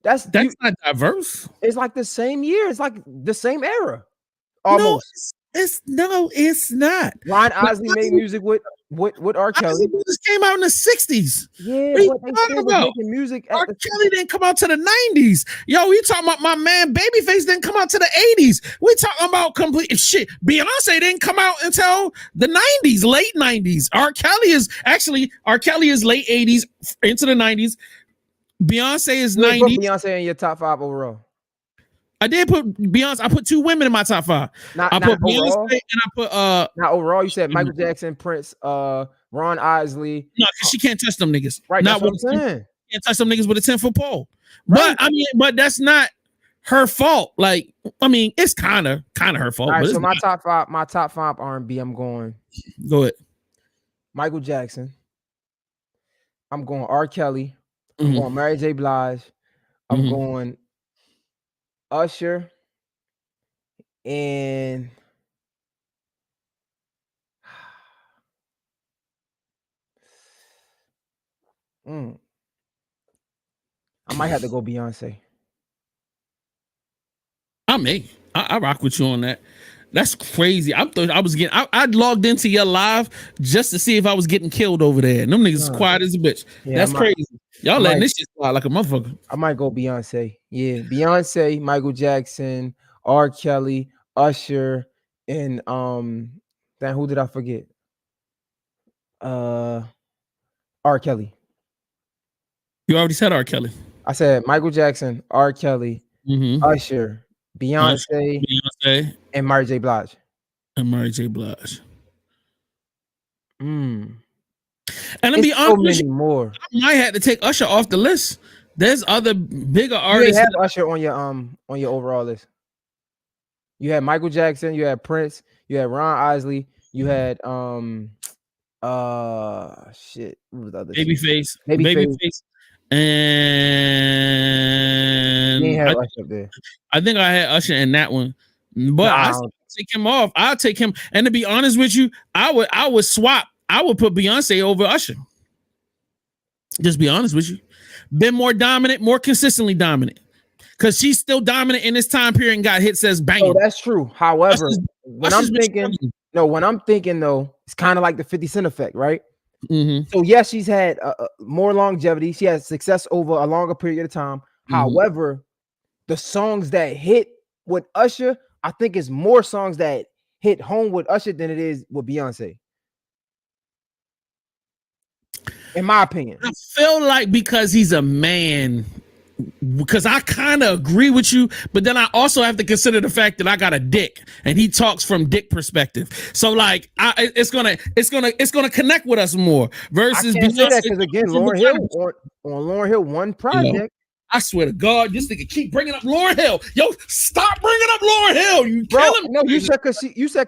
That's not diverse. It's like the same year. It's like the same era. Almost. It's not. Ron But Isley made music with R. Kelly. This came out in the 60s. Yeah, What are you but they talking still was about? making music R. at the Kelly didn't come out to the 90s. Yo, we talking about my man Babyface didn't come out to the 80s. We talking about complete shit. Beyonce didn't come out until the 90s, late 90s. R. Kelly is late 80s into the 90s. Beyonce is You ain't put 90s. Beyonce in your top 5 overall. I did put Beyonce. I put 2 women in my top 5. I put overall. Beyonce and I put Not overall. You said Michael Jackson, Prince, Ron Isley. no, because she can't touch them niggas. Right, Not that's what I'm saying. Can't touch them niggas with a 10-foot pole. Right. But that's not her fault. Like, I mean, it's kind of her fault. All right, but so my top five R&B. I'm going go ahead. Michael Jackson. I'm going R. Kelly. I'm Mm-hmm. going Mary J. Blige. I'm going Usher. And I might have to go Beyonce. I rock with you on that. That's crazy. I thought I was getting. I logged into your live just to see if I was getting killed over there. And them niggas is quiet as a bitch. Yeah, that's crazy. Y'all letting this shit slide like a motherfucker. I might go Beyonce. Yeah, Beyonce, Michael Jackson, R. Kelly, Usher, and then who did I forget? R. Kelly. You already said R. Kelly. I said Michael Jackson, R. Kelly, Usher, Beyonce, and Mary J. Blige. And to be honest, more. I might have to take Usher off the list. There's other bigger artists. You have Usher on your overall list. You had Michael Jackson, you had Prince, you had Ron Isley, you had shit. What was the other Babyface. And you had Usher up there. I think I had Usher in that one. But I take him off. I'll take him. And to be honest with you, I would swap. I would put Beyonce over Usher. Just be honest with you. Been more dominant, more consistently dominant. Because she's still dominant in this time period and got hits as banging. Oh, that's true. However, when I'm thinking though, it's kind of like the 50 Cent effect, right? So yes, she's had more longevity. She has success over a longer period of time. However, the songs that hit with Usher, I think it's more songs that hit home with Usher than it is with Beyonce. In my opinion. I feel like because he's a man, because I kind of agree with you, but then I also have to consider the fact that I got a dick and he talks from dick perspective. So like it's gonna connect with us more versus I can't say that because again, Lauryn Hill on Lauryn Hill one project. You know, I swear to God, this nigga keep bringing up Lauryn Hill. Yo, stop bringing up Lauryn Hill. You killing me. No, you said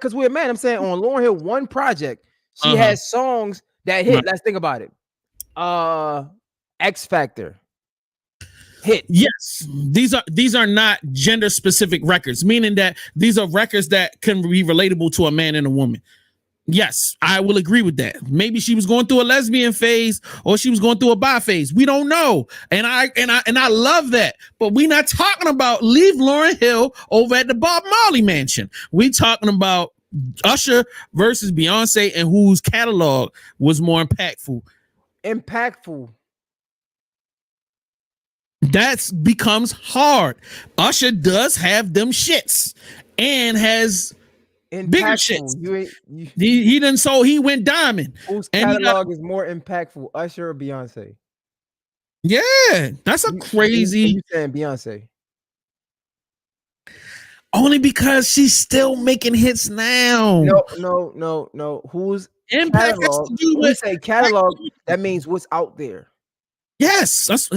because we're a man. I'm saying on Lauryn Hill one project, she has songs that hit. Right. Let's think about it. X Factor. Hit. Yes, these are not gender specific records, meaning that these are records that can be relatable to a man and a woman. Yes, I will agree with that. Maybe she was going through a lesbian phase or she was going through a bi phase. We don't know. And I love that. But we're not talking about leave Lauryn Hill over at the Bob Marley mansion. We talking about Usher versus Beyonce and whose catalog was more impactful. That becomes hard. Usher does have them shits and has bigger shits. He done so he went diamond. Whose catalog is more impactful, Usher or Beyonce? Yeah, that's a crazy. You saying Beyonce? Only because she's still making hits now. No. Whose impact catalog? When we say catalog, that means what's out there. Yes, whose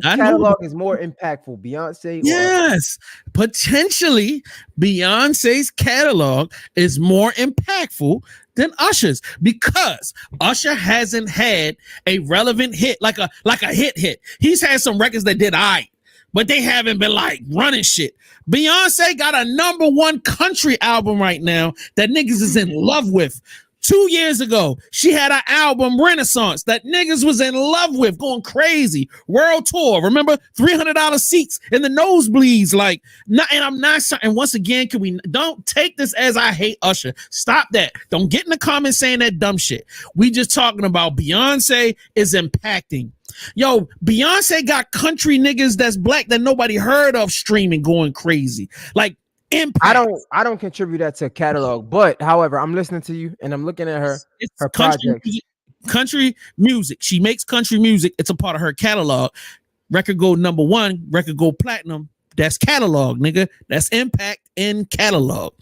catalog is more impactful, Beyonce? Yes, potentially Beyonce's catalog is more impactful than Usher's because Usher hasn't had a relevant hit like a hit. He's had some records that did but they haven't been like running shit. Beyonce got a #1 country album right now that niggas is in love with. 2 years ago, she had an album Renaissance that niggas was in love with, going crazy. World tour. Remember, $300 seats in the nosebleeds. Like, and I'm not. And once again, can we don't take this as I hate Usher? Stop that. Don't get in the comments saying that dumb shit. We just talking about Beyonce is impacting. Yo, Beyonce got country niggas that's black that nobody heard of streaming, going crazy. Like. Impact. I don't contribute that to Catalogue, but however, I'm listening to you and I'm looking at her project. Country music. She makes country music. It's a part of her catalog. Record go #1, record go platinum. That's Catalogue, nigga. That's impact in Catalogue.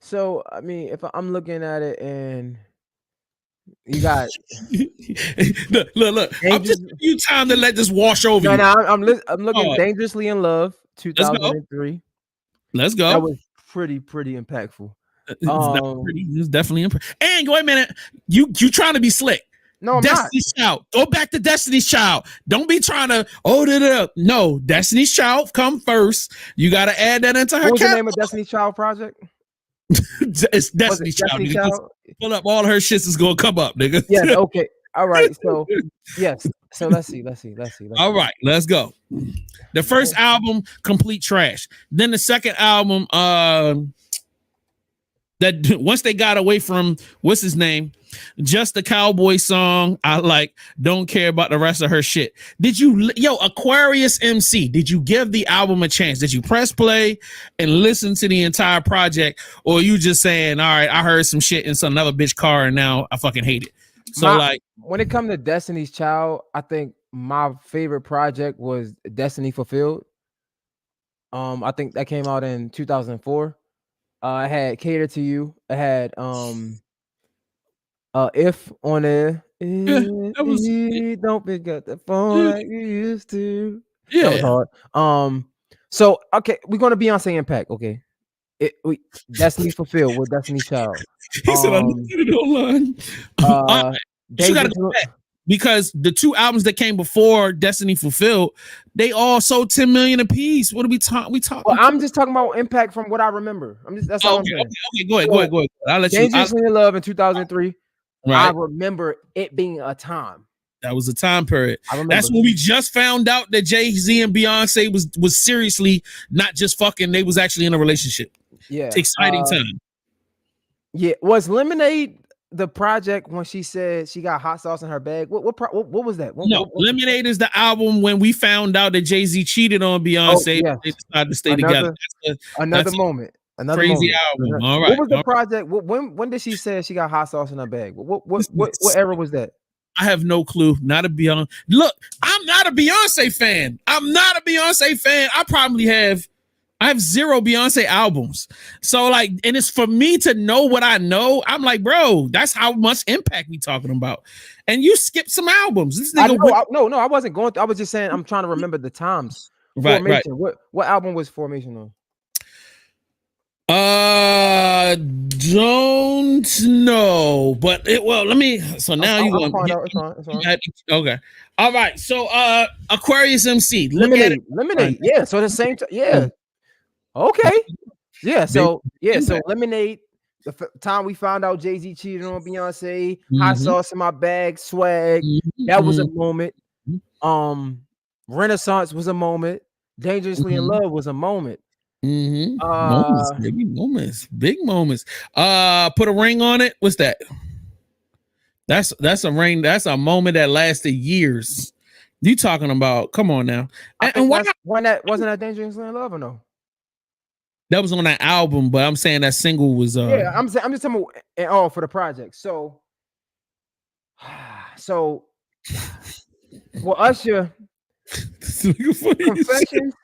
So I mean, if I'm looking at it and you got look. I'm just giving you time to let this wash over you. No, I'm looking Dangerously in Love, 2003. Let's go. That was pretty impactful. It's definitely impactful. And wait a minute, you trying to be slick? No, I'm Destiny's Child. Go back to Destiny's Child. Don't be trying to no. Destiny's Child come first. You got to add that into her. What was the name of Destiny's Child project? It's Destiny's Child. Pull up all her shits is gonna come up, nigga. Yes. Okay. All right. So yes. So let's see. All right, let's go. The first album, complete trash. Then the second album, that once they got away from what's his name, just the cowboy song, I like. Don't care about the rest of her shit. Did you, Aquarius MC? Did you give the album a chance? Did you press play and listen to the entire project, or are you just saying, all right, I heard some shit in some another bitch car and now I fucking hate it? So when it comes to Destiny's Child, I think my favorite project was Destiny Fulfilled. I think that came out in 2004. I had Cater to You. I had If on there. Don't pick up the phone like you used to. Yeah. That was hard. So okay, we're gonna Beyonce impact. Okay. Destiny's Fulfilled with Destiny's Child. He said I looked at it online. You gotta go back, because the two albums that came before Destiny Fulfilled, they all sold 10 million apiece. What are we talking? Well, I'm just talking about impact from what I remember. That's all I'm saying. Okay, go ahead. I'll let Dangerously in Love in 2003. Right. I remember it being a time. That was a time period. That's when we just found out that Jay-Z and Beyonce was seriously not just fucking, they was actually in a relationship. Yeah. Exciting time. Yeah. Was Lemonade the project when she said she got hot sauce in her bag? What was that? Lemonade is the album when we found out that Jay-Z cheated on Beyonce. Yeah. They decided to stay together. Another moment. Another crazy moment. album. All right. What was the project? When did she say she got hot sauce in her bag? What era was that? I have no clue. Not a Beyonce. Look, I'm not a Beyonce fan. I have 0 Beyonce albums. So like, and it's for me to know what I know. I'm like, bro, that's how much impact we talking about. And you skipped some albums. This nigga No, I wasn't going through. I was just saying I'm trying to remember the times. Right. What album was Formation on? Don't know, but let me. So now you going to okay. All right. So Aquarius MC, Lemonade. Yeah. So the same. Yeah. Okay. Yeah. So So Lemonade. The time we found out Jay-Z cheated on Beyonce, hot sauce in my bag, swag. That was a moment. Renaissance was a moment. Dangerously in Love was a moment. Big moments. Put a ring on it. What's that? That's a ring. That's a moment that lasted years. You talking about? Come on now. And why that wasn't that Dangerously in Love or no? That was on that album, but I'm saying that single was. Yeah, I'm just talking about for the project. So well, Usher. Confessions.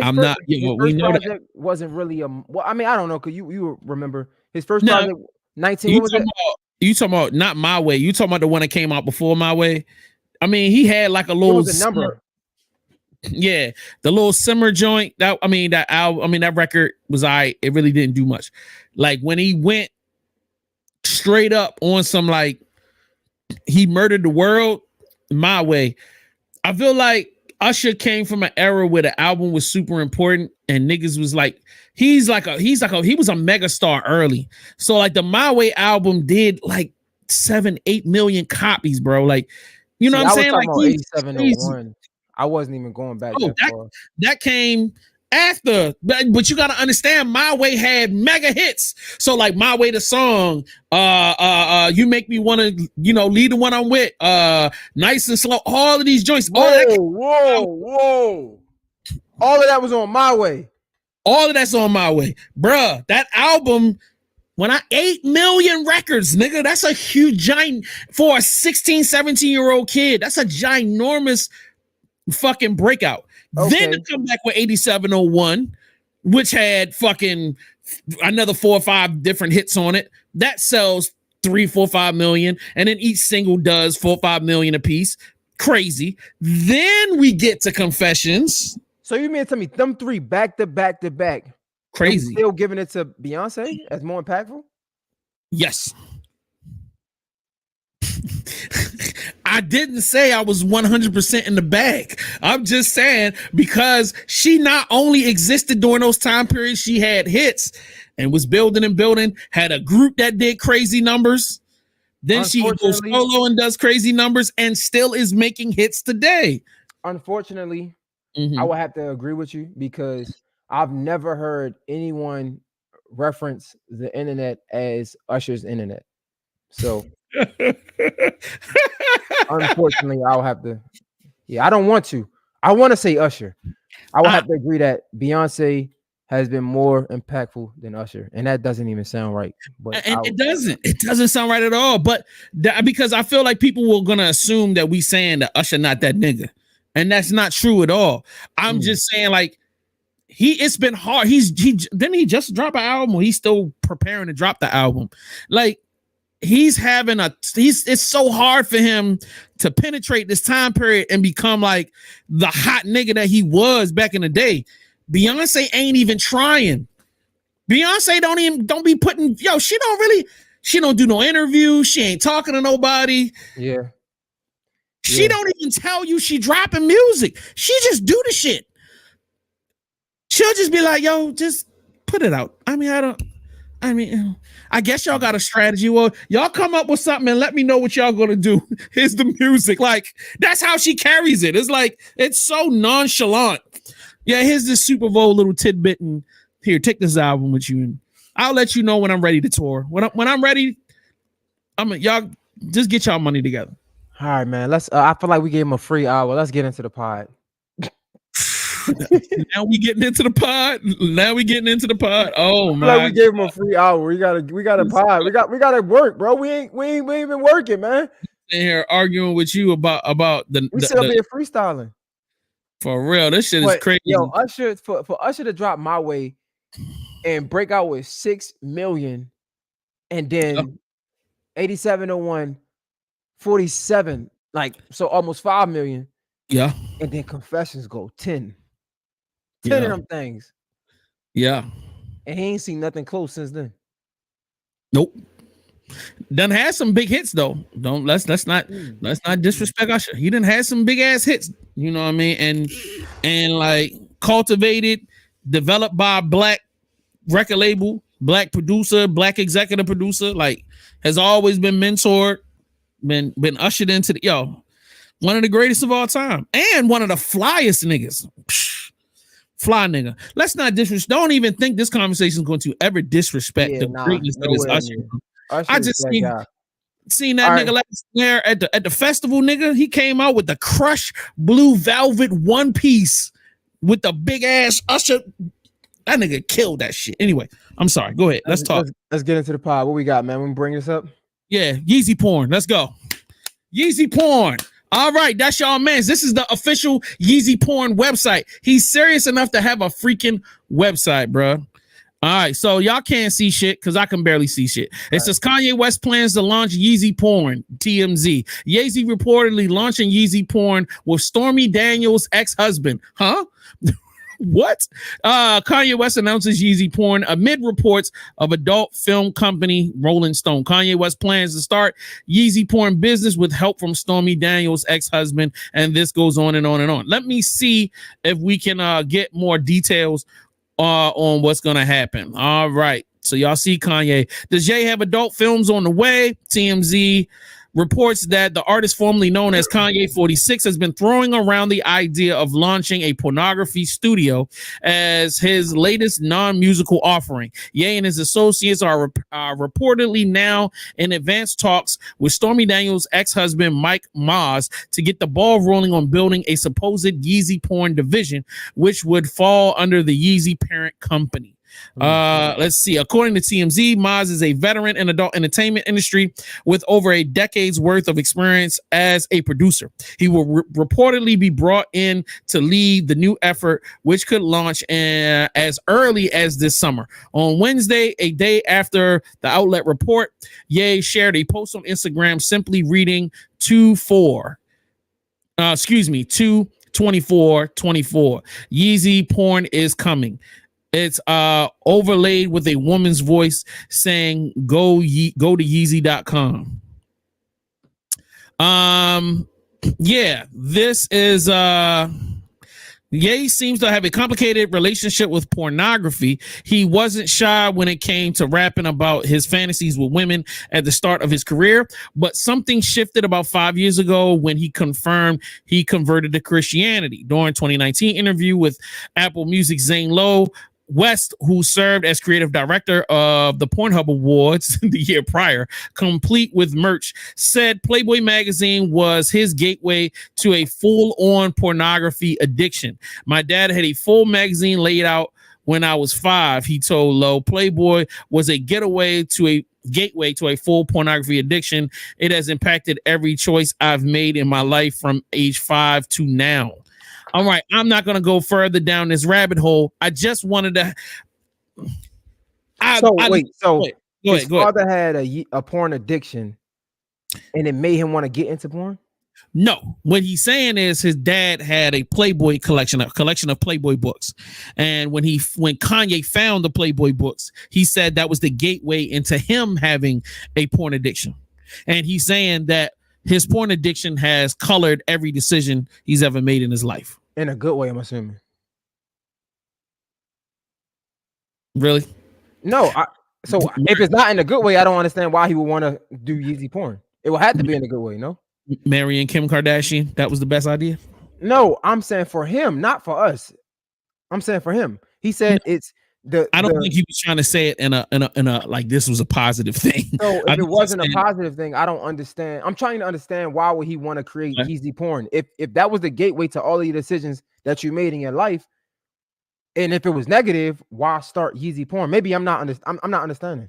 I'm not. We know project that wasn't really well. I mean, I don't know, because you remember his first project 19. What was it? You talking about not My Way? You talking about the one that came out before My Way? I mean, he had like a little number. Yeah, the little simmer joint. That album. That record was alright. It really didn't do much. Like when he went straight up on some like he murdered the world. My Way. I feel like Usher came from an era where the album was super important and niggas was like he was a mega star early. So like the My Way album did like 7-8 million copies, bro. Like, you know what I'm saying? I was Like talking he's about 8701. I wasn't even going back that far. That came after, but you got to understand, My Way had mega hits. So like My Way, the song, You Make Me Want to, lead the one I'm with, Nice and Slow, all of these joints. Whoa. All of that was on My Way. All of that's on My Way. Bruh, that album, 8 million records, nigga, that's a huge giant for a 16, 17-year-old kid. That's a ginormous fucking breakout. Okay. Then to come back with 8701, which had fucking another 4 or 5 different hits on it. That sells 3, 4, 5 million. And then each single does 4, 5 million a piece. Crazy. Then we get to Confessions. So you mean to tell me them 3 back to back to back? Crazy. Still giving it to Beyonce as more impactful? Yes. I didn't say I was 100% in the bag. I'm just saying because she not only existed during those time periods, she had hits and was building, had a group that did crazy numbers. Then she goes solo and does crazy numbers and still is making hits today. Unfortunately, I would have to agree with you because I've never heard anyone reference the internet as Usher's internet. So unfortunately, I'll have to. Yeah, I don't want to. I want to say Usher. I will have to agree that Beyonce has been more impactful than Usher, and that doesn't even sound right. But it doesn't sound right at all. But because I feel like people were gonna assume that we saying that Usher not that nigga, and that's not true at all. I'm just saying like it's been hard. Didn't he just drop an album, or he's still preparing to drop the album? Like it's so hard for him to penetrate this time period and become like the hot nigga that he was back in the day. Beyonce ain't even trying. Beyonce don't be putting, she don't do no interviews. She ain't talking to nobody. Yeah. She don't even tell you she dropping music. She just do the shit. She'll just be like, yo, just put it out. I guess y'all got a strategy. Well, y'all come up with something and let me know what y'all gonna do. Here's the music. Like, that's how she carries it. It's like, it's so nonchalant. Yeah, here's this Super Bowl little tidbit, and here, take this album with you, and I'll let you know when I'm ready to tour. When I'm ready, y'all just get y'all money together. All right, man. Let's. I feel like we gave him a free hour. Let's get into the pod. Now we getting into the pod. Oh my! Like we gave him a free hour. We got a pod. We got to work, bro. We ain't been working, man. In here arguing with you about the. We still be freestyling. For real, this shit is crazy. Yo, Usher for Usher to drop My Way and break out with 6 million, and then 8701, 47, like so almost 5 million. Yeah, and then Confessions go 10 of them things. Yeah, and he ain't seen nothing close since then. Nope. Done had some big hits though. Let's not disrespect Usher. He done had some big ass hits. You know what I mean? And like cultivated, developed by a black record label, black producer, black executive producer. Like has always been mentored, been ushered into one of the greatest of all time, and one of the flyest niggas. Fly nigga. Let's not disrespect. Don't even think this conversation is going to ever disrespect the greatness of this Usher. I just seen that nigga last year at the festival, nigga. He came out with the crushed blue velvet one piece with the big ass Usher. That nigga killed that shit. Anyway, I'm sorry. Go ahead. Let's talk. Let's get into the pod. What we got, man? We bring this up. Yeah, Yeezy Porn. Let's go. Yeezy Porn. All right, that's y'all man's. This is the official Yeezy Porn website. He's serious enough to have a freaking website, bro. All right, so y'all can't see shit because I can barely see shit. It says Kanye West plans to launch Yeezy Porn, TMZ. Yeezy reportedly launching Yeezy Porn with Stormy Daniels' ex-husband. Huh? What? Kanye West announces Yeezy Porn amid reports of adult film company Rolling Stone. Kanye West plans to start Yeezy Porn business with help from Stormy Daniels' ex-husband, and this goes on and on and on. Let me see if we can get more details on what's gonna happen. All right. So y'all see Kanye. Does Ye have adult films on the way? TMZ reports that the artist formerly known as Kanye 46 has been throwing around the idea of launching a pornography studio as his latest non-musical offering. Ye and his associates are reportedly now in advanced talks with Stormy Daniels' ex-husband Mike Moz to get the ball rolling on building a supposed Yeezy porn division, which would fall under the Yeezy parent company. Let's see. According to TMZ, Moz is a veteran in adult entertainment industry with over a decade's worth of experience as a producer. He will reportedly be brought in to lead the new effort, which could launch as early as this summer. On Wednesday, a day after the outlet report, Ye shared a post on Instagram simply reading 2/24/24. Yeezy porn is coming. It's overlaid with a woman's voice saying go to Yeezy.com. Yeah, this is Ye seems to have a complicated relationship with pornography. He wasn't shy when it came to rapping about his fantasies with women at the start of his career, but something shifted about 5 years ago when he confirmed he converted to Christianity. During 2019 interview with Apple Music, Zane Lowe West, who served as creative director of the Pornhub Awards the year prior, complete with merch, said Playboy magazine was his gateway to a full-on pornography addiction. My dad had a full magazine laid out when I was 5, he told Lowe. Playboy was a gateway to a full pornography addiction. It has impacted every choice I've made in my life from age 5 to now. All right, I'm not going to go further down this rabbit hole. I just wanted to. So go his ahead. father had a porn addiction, and it made him want to get into porn? No, what he's saying is his dad had a Playboy collection, a collection of Playboy books, and when Kanye found the Playboy books, he said that was the gateway into him having a porn addiction, and he's saying that his porn addiction has colored every decision he's ever made in his life. In a good way, I'm assuming. Really? No. So if it's not in a good way, I don't understand why he would want to do Yeezy porn. It would have to be in a good way, no? Marrying Kim Kardashian, that was the best idea? No, I'm saying for him, not for us. I'm saying for him. He said it's I don't think he was trying to say it in a like this was a positive thing. So if it wasn't a positive thing, I don't understand. I'm trying to understand why would he want to create Yeezy porn if that was the gateway to all of your decisions that you made in your life, and if it was negative, why start Yeezy porn? Maybe I'm not understanding.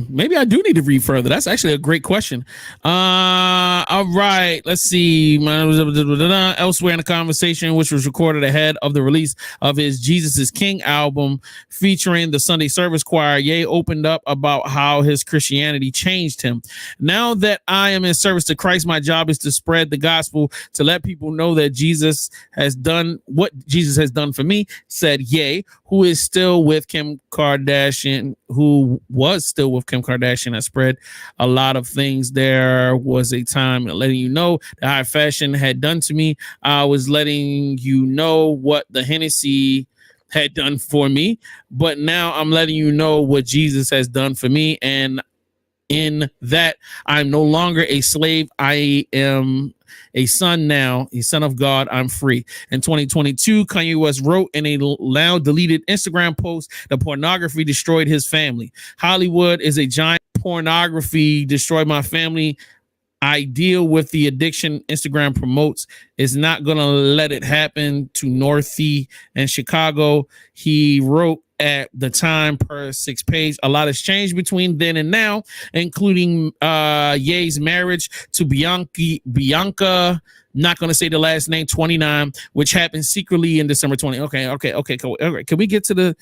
Maybe I do need to read further. That's actually a great question. All right, let's see. Elsewhere in the conversation, which was recorded ahead of the release of his Jesus is King album featuring the Sunday Service Choir, Ye opened up about how his Christianity changed him. Now that I am in service to Christ, my job is to spread the gospel, to let people know that Jesus has done what Jesus has done for me, said Ye, who is still with Kim Kardashian, who was still with Kim Kardashian. I spread a lot of things. There was a time letting you know that high fashion had done to me. I was letting you know what the Hennessy had done for me, but now I'm letting you know what Jesus has done for me, and in that I'm no longer a slave. I am a son now, a son of God. I'm free. In 2022, Kanye West wrote in a now deleted Instagram post that pornography destroyed his family. Hollywood is a giant pornography destroyed my family. I deal with the addiction Instagram promotes. Is not going to let it happen to Northie and Chicago. He wrote at the time per 6 page. A lot has changed between then and now, including Ye's marriage to Bianca, not going to say the last name, 29, which happened secretly in December 20. Okay. Cool. All right. Can we get to the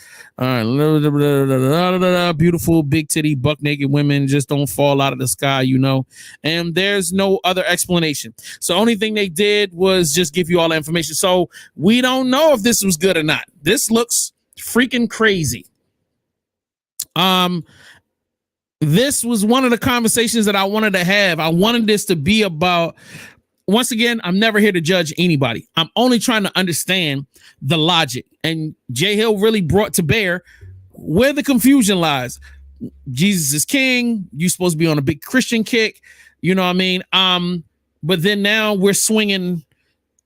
beautiful big titty buck naked women just don't fall out of the sky, you know? And there's no other explanation. So only thing they did was just give you all the information. So we don't know if this was good or not. This looks freaking crazy. This was one of the conversations that I wanted to have. I wanted this to be about once again, I'm never here to judge anybody. I'm only trying to understand the logic. And Jay Hill really brought to bear where the confusion lies. Jesus is king. You're supposed to be on a big Christian kick. You know what I mean? But then now we're swinging.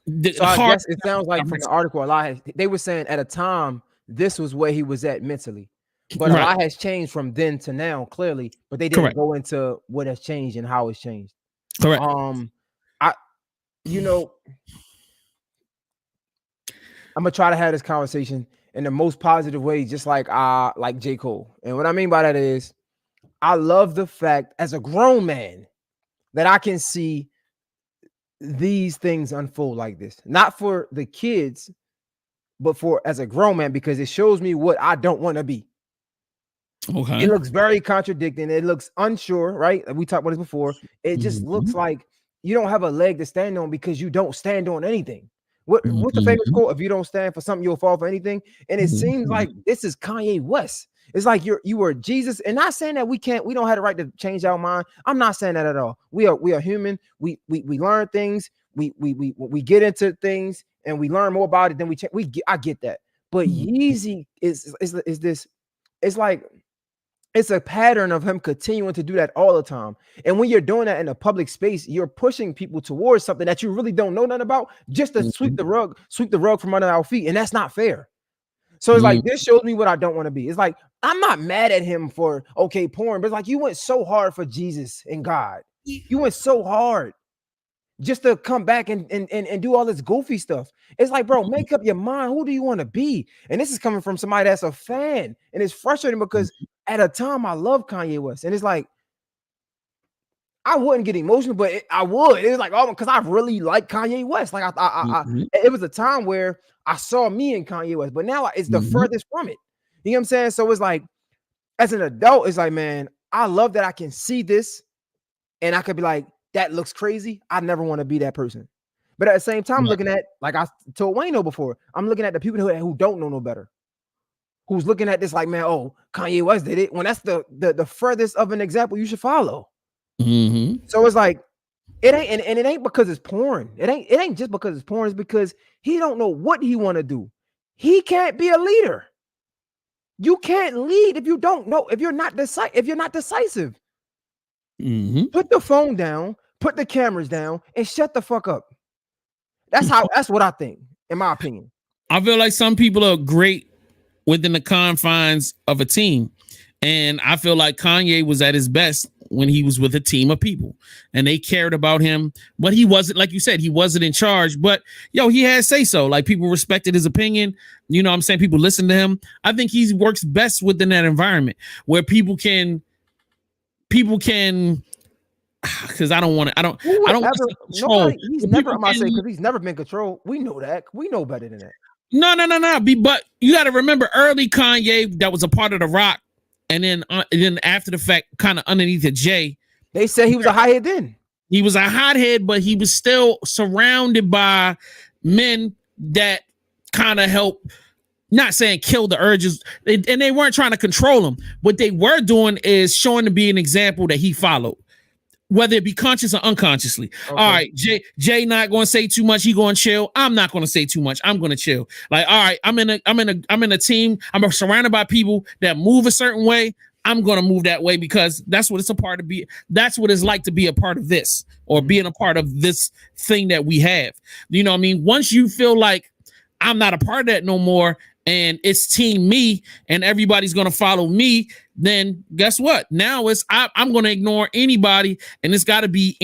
So I guess it sounds like from the article, they were saying at a time this was where he was at mentally, but a lot has changed from then to now, clearly. But they didn't go into what has changed and how it's changed. Correct. You know, I'm gonna try to have this conversation in the most positive way, just like J. Cole. And what I mean by that is, I love the fact as a grown man that I can see these things unfold like this, not for the kids, but for as a grown man, because it shows me what I don't want to be. Okay. It looks very contradicting. It looks unsure, right? We talked about this before. It just looks like you don't have a leg to stand on because you don't stand on anything. What's the famous quote? If you don't stand for something, you'll fall for anything. And it seems like this is Kanye West. It's like you were Jesus, and not saying that we don't have the right to change our mind. I'm not saying that at all. We are human. We learn things. We get into things and we learn more about it than we change. I get that, but Yeezy is this. It's like it's a pattern of him continuing to do that all the time. And when you're doing that in a public space, you're pushing people towards something that you really don't know nothing about, just to sweep the rug from under our feet, and that's not fair. So it's like, this shows me what I don't want to be. It's like, I'm not mad at him for, porn, but it's like, you went so hard for Jesus and God. You went so hard just to come back and do all this goofy stuff. It's like, bro, make up your mind. Who do you want to be? And this is coming from somebody that's a fan. And it's frustrating because at a time I love Kanye West. And it's like, I wouldn't get emotional, but I would. It's like, because I really like Kanye West. Like it was a time where I saw me in Kanye West, but now it's the furthest from it. You know what I'm saying? So it's like, as an adult, it's like, man, I love that I can see this and I could be like, that looks crazy. I never want to be that person. But at the same time, looking at, like I told Wayno before, I'm looking at the people who don't know no better. Who's looking at this like, man, Kanye West did it, when that's the furthest of an example you should follow. So it's like, it ain't, and it ain't because it's porn. It ain't just because it's porn. It's because he don't know what he want to do. He can't be a leader. You can't lead if you don't know, if you're not decisive. Put the phone down, put the cameras down, and shut the fuck up. That's what I think, in my opinion. I feel like some people are great within the confines of a team. And I feel like Kanye was at his best when he was with a team of people and they cared about him, but he wasn't, like you said, he wasn't in charge, but he had say so. Like, people respected his opinion. You know what I'm saying? People listen to him. I think he works best within that environment where people can, because I don't want to control. He's never, because he's never been controlled. We know that. We know better than that. No. But you got to remember, early Kanye, that was a part of the Rock. And then after the fact, kind of underneath the J, they said he was a hothead then. He was a hothead, but he was still surrounded by men that kind of helped, not saying kill the urges, and they weren't trying to control him. What they were doing is showing to be an example that he followed, whether it be conscious or unconsciously. Okay. All right, Jay not going to say too much. He going to chill. I'm not going to say too much. I'm going to chill. Like, all right, I'm in a team. I'm surrounded by people that move a certain way. I'm going to move that way because that's what it's a part of be. That's what it's like to be a part of this, or being a part of this thing that we have. You know what I mean? Once you feel like I'm not a part of that no more, and it's team me and everybody's going to follow me, then guess what? Now I'm going to ignore anybody, and it's got to be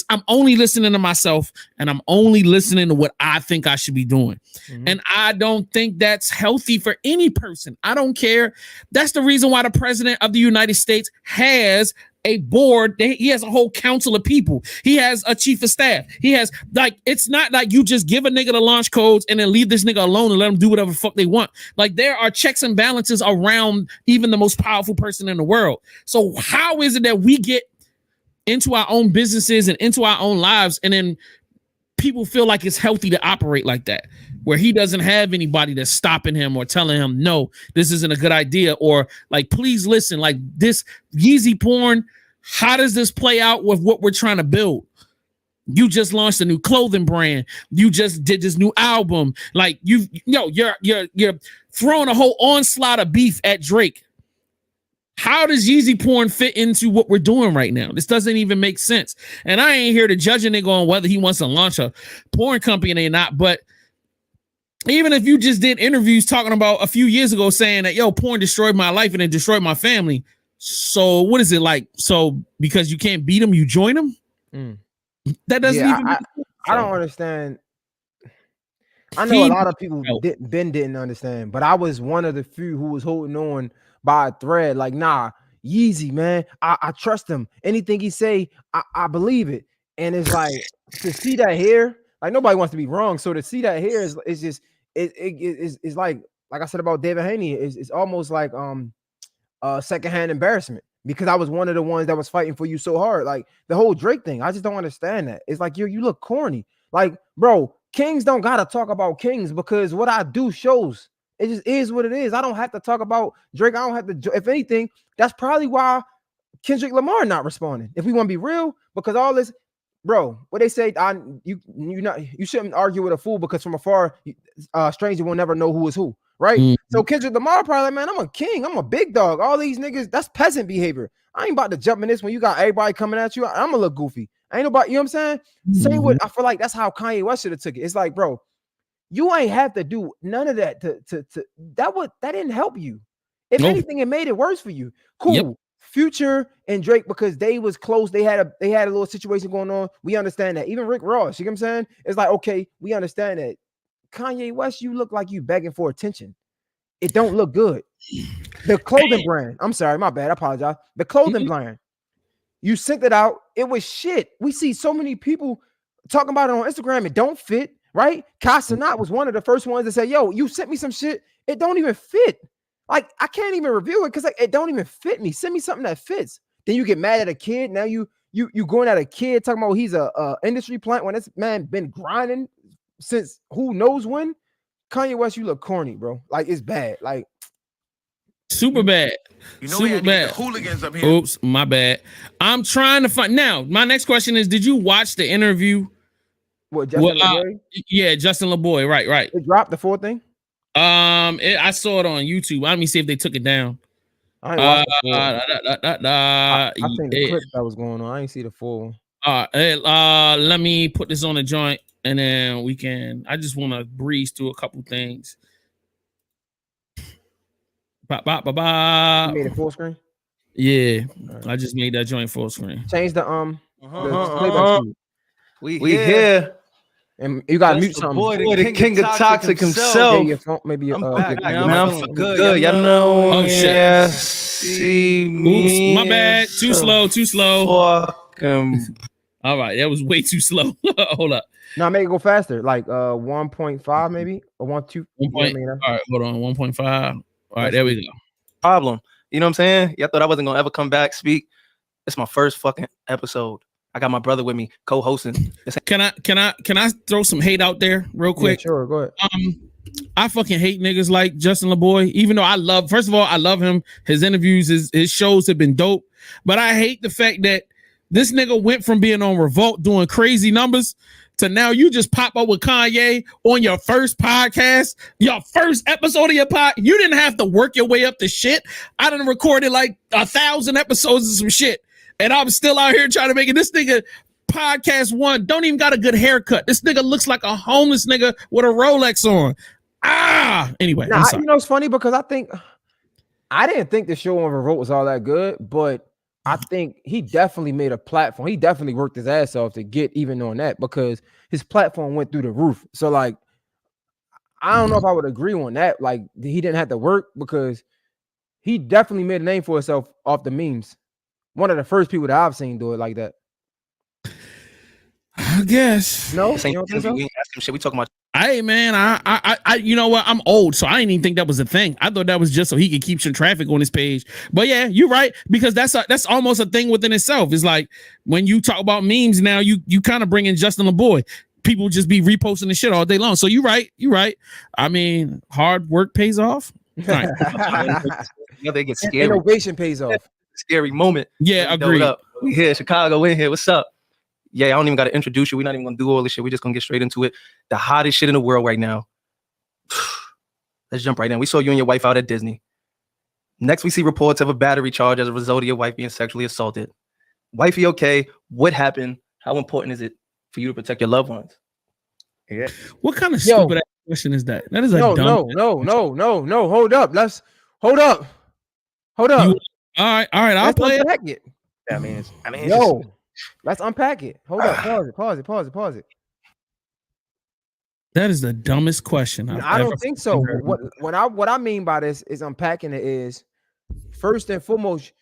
I'm only listening to myself, and I'm only listening to what I think I should be doing. And I don't think that's healthy for any person. I don't care. That's the reason why the president of the United States has a board. He has a whole council of people. He has a chief of staff. He has, like, it's not like you just give a nigga the launch codes and then leave this nigga alone and let him do whatever the fuck they want. Like, there are checks and balances around even the most powerful person in the world. So how is it that we get into our own businesses and into our own lives, and then people feel like it's healthy to operate like that, where he doesn't have anybody that's stopping him or telling him, no, this isn't a good idea, or like, please listen, like this Yeezy porn, how does this play out with what we're trying to build? You just launched a new clothing brand. You just did this new album. Like you're throwing a whole onslaught of beef at Drake. How does Yeezy porn fit into what we're doing right now? This doesn't even make sense. And I ain't here to judge a nigga on whether he wants to launch a porn company or not. But even if you just did interviews talking about a few years ago saying that, yo, porn destroyed my life and it destroyed my family. So what is it like? So because you can't beat them, you join them? That doesn't even make sense. I don't understand. I know a lot of people didn't understand, but I was one of the few who was holding on by a thread. Like, nah, Yeezy, man. I trust him. Anything he say, I believe it. And it's like to see that here, like nobody wants to be wrong. So to see that here is just it's like I said about David Haney, it's almost like secondhand embarrassment. Because I was one of the ones that was fighting for you so hard. Like the whole Drake thing, I just don't understand that. It's like you look corny. Like, bro, kings don't gotta talk about kings because what I do shows. It just is what it is. I don't have to talk about Drake. I don't have to. If anything, that's probably why Kendrick Lamar not responding. If we want to be real, because all this, bro, what they say, you shouldn't argue with a fool because from afar, stranger will never know who is who. Right. So Kendrick Lamar probably like, man, I'm a king. I'm a big dog. All these niggas, that's peasant behavior. I ain't about to jump in this when you got everybody coming at you. I'm gonna look goofy. I ain't nobody, you know what I'm saying? Same with, I feel like that's how Kanye West should have took it. It's like, bro, you ain't have to do none of that that didn't help you. If anything, it made it worse for you. Cool. Yep. Future and Drake, because they was close, they had a little situation going on. We understand that. Even Rick Ross, you know what I'm saying? It's like, okay, we understand that. Kanye West, you look like you begging for attention. It don't look good. The clothing brand, I'm sorry, my bad, I apologize. The clothing brand, you sent it out, it was shit. We see so many people talking about it on Instagram, it don't fit, right? Casanat was one of the first ones that said, yo, you sent me some shit, it don't even fit. Like, I can't even review it because like, it don't even fit me. Send me something that fits. Then you get mad at a kid, now you going at a kid talking about he's a industry plant when this man been grinding since who knows when. Kanye West, you look corny, bro. Like it's bad. Like super bad. You know, super bad. Hooligans up here. Oops, my bad. I'm trying to find now. My next question is: did you watch the interview? What Justin LeBoy? Yeah, Justin LeBoy. Right. It dropped the full thing. I saw it on YouTube. Let me see if they took it down. I think the clip that was going on. I didn't see the full one. Let me put this on a joint. And then we can. I just want to breeze through a couple things. You made it full screen. Yeah, right. I just made that joint full screen. Change the playback speed. We here, and you got to mute something. Boy, the king of toxic himself. Maybe I'm back, man. I'm feeling good. Y'all know. Oh shit! Yeah, see me. Oops, my bad. Too slow. Fucking. All right, that was way too slow. Hold up. Now make it go faster, like 1.5 maybe or 1.2. All right, hold on, 1.5. All right, there we go. Problem. You know what I'm saying? Y'all thought I wasn't gonna ever come back speak. It's my first fucking episode. I got my brother with me co-hosting. Can I throw some hate out there real quick? Yeah, sure, go ahead. I fucking hate niggas like Justin LeBoy. Even though first of all, I love him. His interviews, his shows have been dope. But I hate the fact that this nigga went from being on Revolt doing crazy numbers to now you just pop up with Kanye on your first podcast, your first episode of your pod. You didn't have to work your way up to shit. I done recorded like 1,000 episodes of some shit. And I'm still out here trying to make it. This nigga podcast one don't even got a good haircut. This nigga looks like a homeless nigga with a Rolex on. Anyway, you know, it's funny because I didn't think the show on Revolt was all that good, but I think he definitely made a platform. He definitely worked his ass off to get even on that because his platform went through the roof. So like, I don't know if I would agree on that. Like he didn't have to work because he definitely made a name for himself off the memes. One of the first people that I've seen do it like that. I guess. No, we talking about. Hey man, I you know what? I'm old, so I didn't even think that was a thing. I thought that was just so he could keep some traffic on his page. But yeah, you're right, because that's almost a thing within itself. It's like when you talk about memes now, you kind of bring in Justin LeBoy. People just be reposting the shit all day long. So you're right. I mean, hard work pays off. Right. They get scary. Innovation pays off. Scary moment. Yeah, agreed. We here, Chicago in here. What's up? Yeah, I don't even got to introduce you. We're not even gonna do all this shit. We're just gonna get straight into it. The hottest shit in the world right now. Let's jump right in. We saw you and your wife out at Disney. Next, we see reports of a battery charge as a result of your wife being sexually assaulted. Wifey, okay? What happened? How important is it for you to protect your loved ones? Yeah. What kind of stupid ass question is that? That is a No. Hold up. Hold up. All right. I'll play it. Unpack it. I mean, Let's unpack it. Hold up. Pause it. That is the dumbest question. I don't think so. What I mean by this is unpacking it is first and foremost,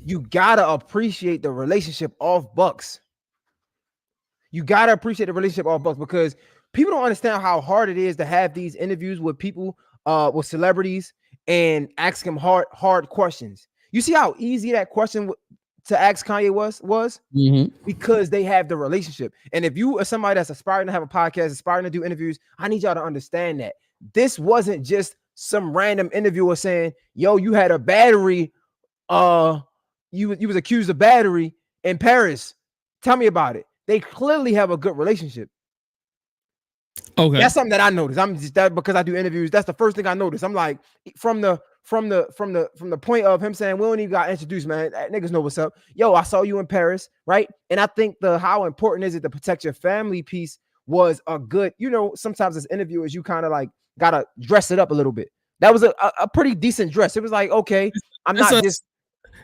you gotta appreciate the relationship of Bucks. You gotta appreciate the relationship of Bucks because people don't understand how hard it is to have these interviews with people, with celebrities, and ask them hard questions. You see how easy that question to ask Kanye was because they have the relationship. And if you are somebody that's aspiring to have a podcast, aspiring to do interviews, I need y'all to understand that this wasn't just some random interviewer saying, yo, you had a battery, you was accused of battery in Paris. Tell me about it. They clearly have a good relationship. Okay, that's something that I noticed. I'm just that because I do interviews. That's the first thing I noticed. I'm like, from the point of him saying we don't even got introduced, man. Niggas know what's up. Yo, I saw you in Paris, right? And I think how important is it to protect your family piece was a good. Sometimes as interviewers, you kind of like gotta dress it up a little bit. That was a pretty decent dress. It was like, okay,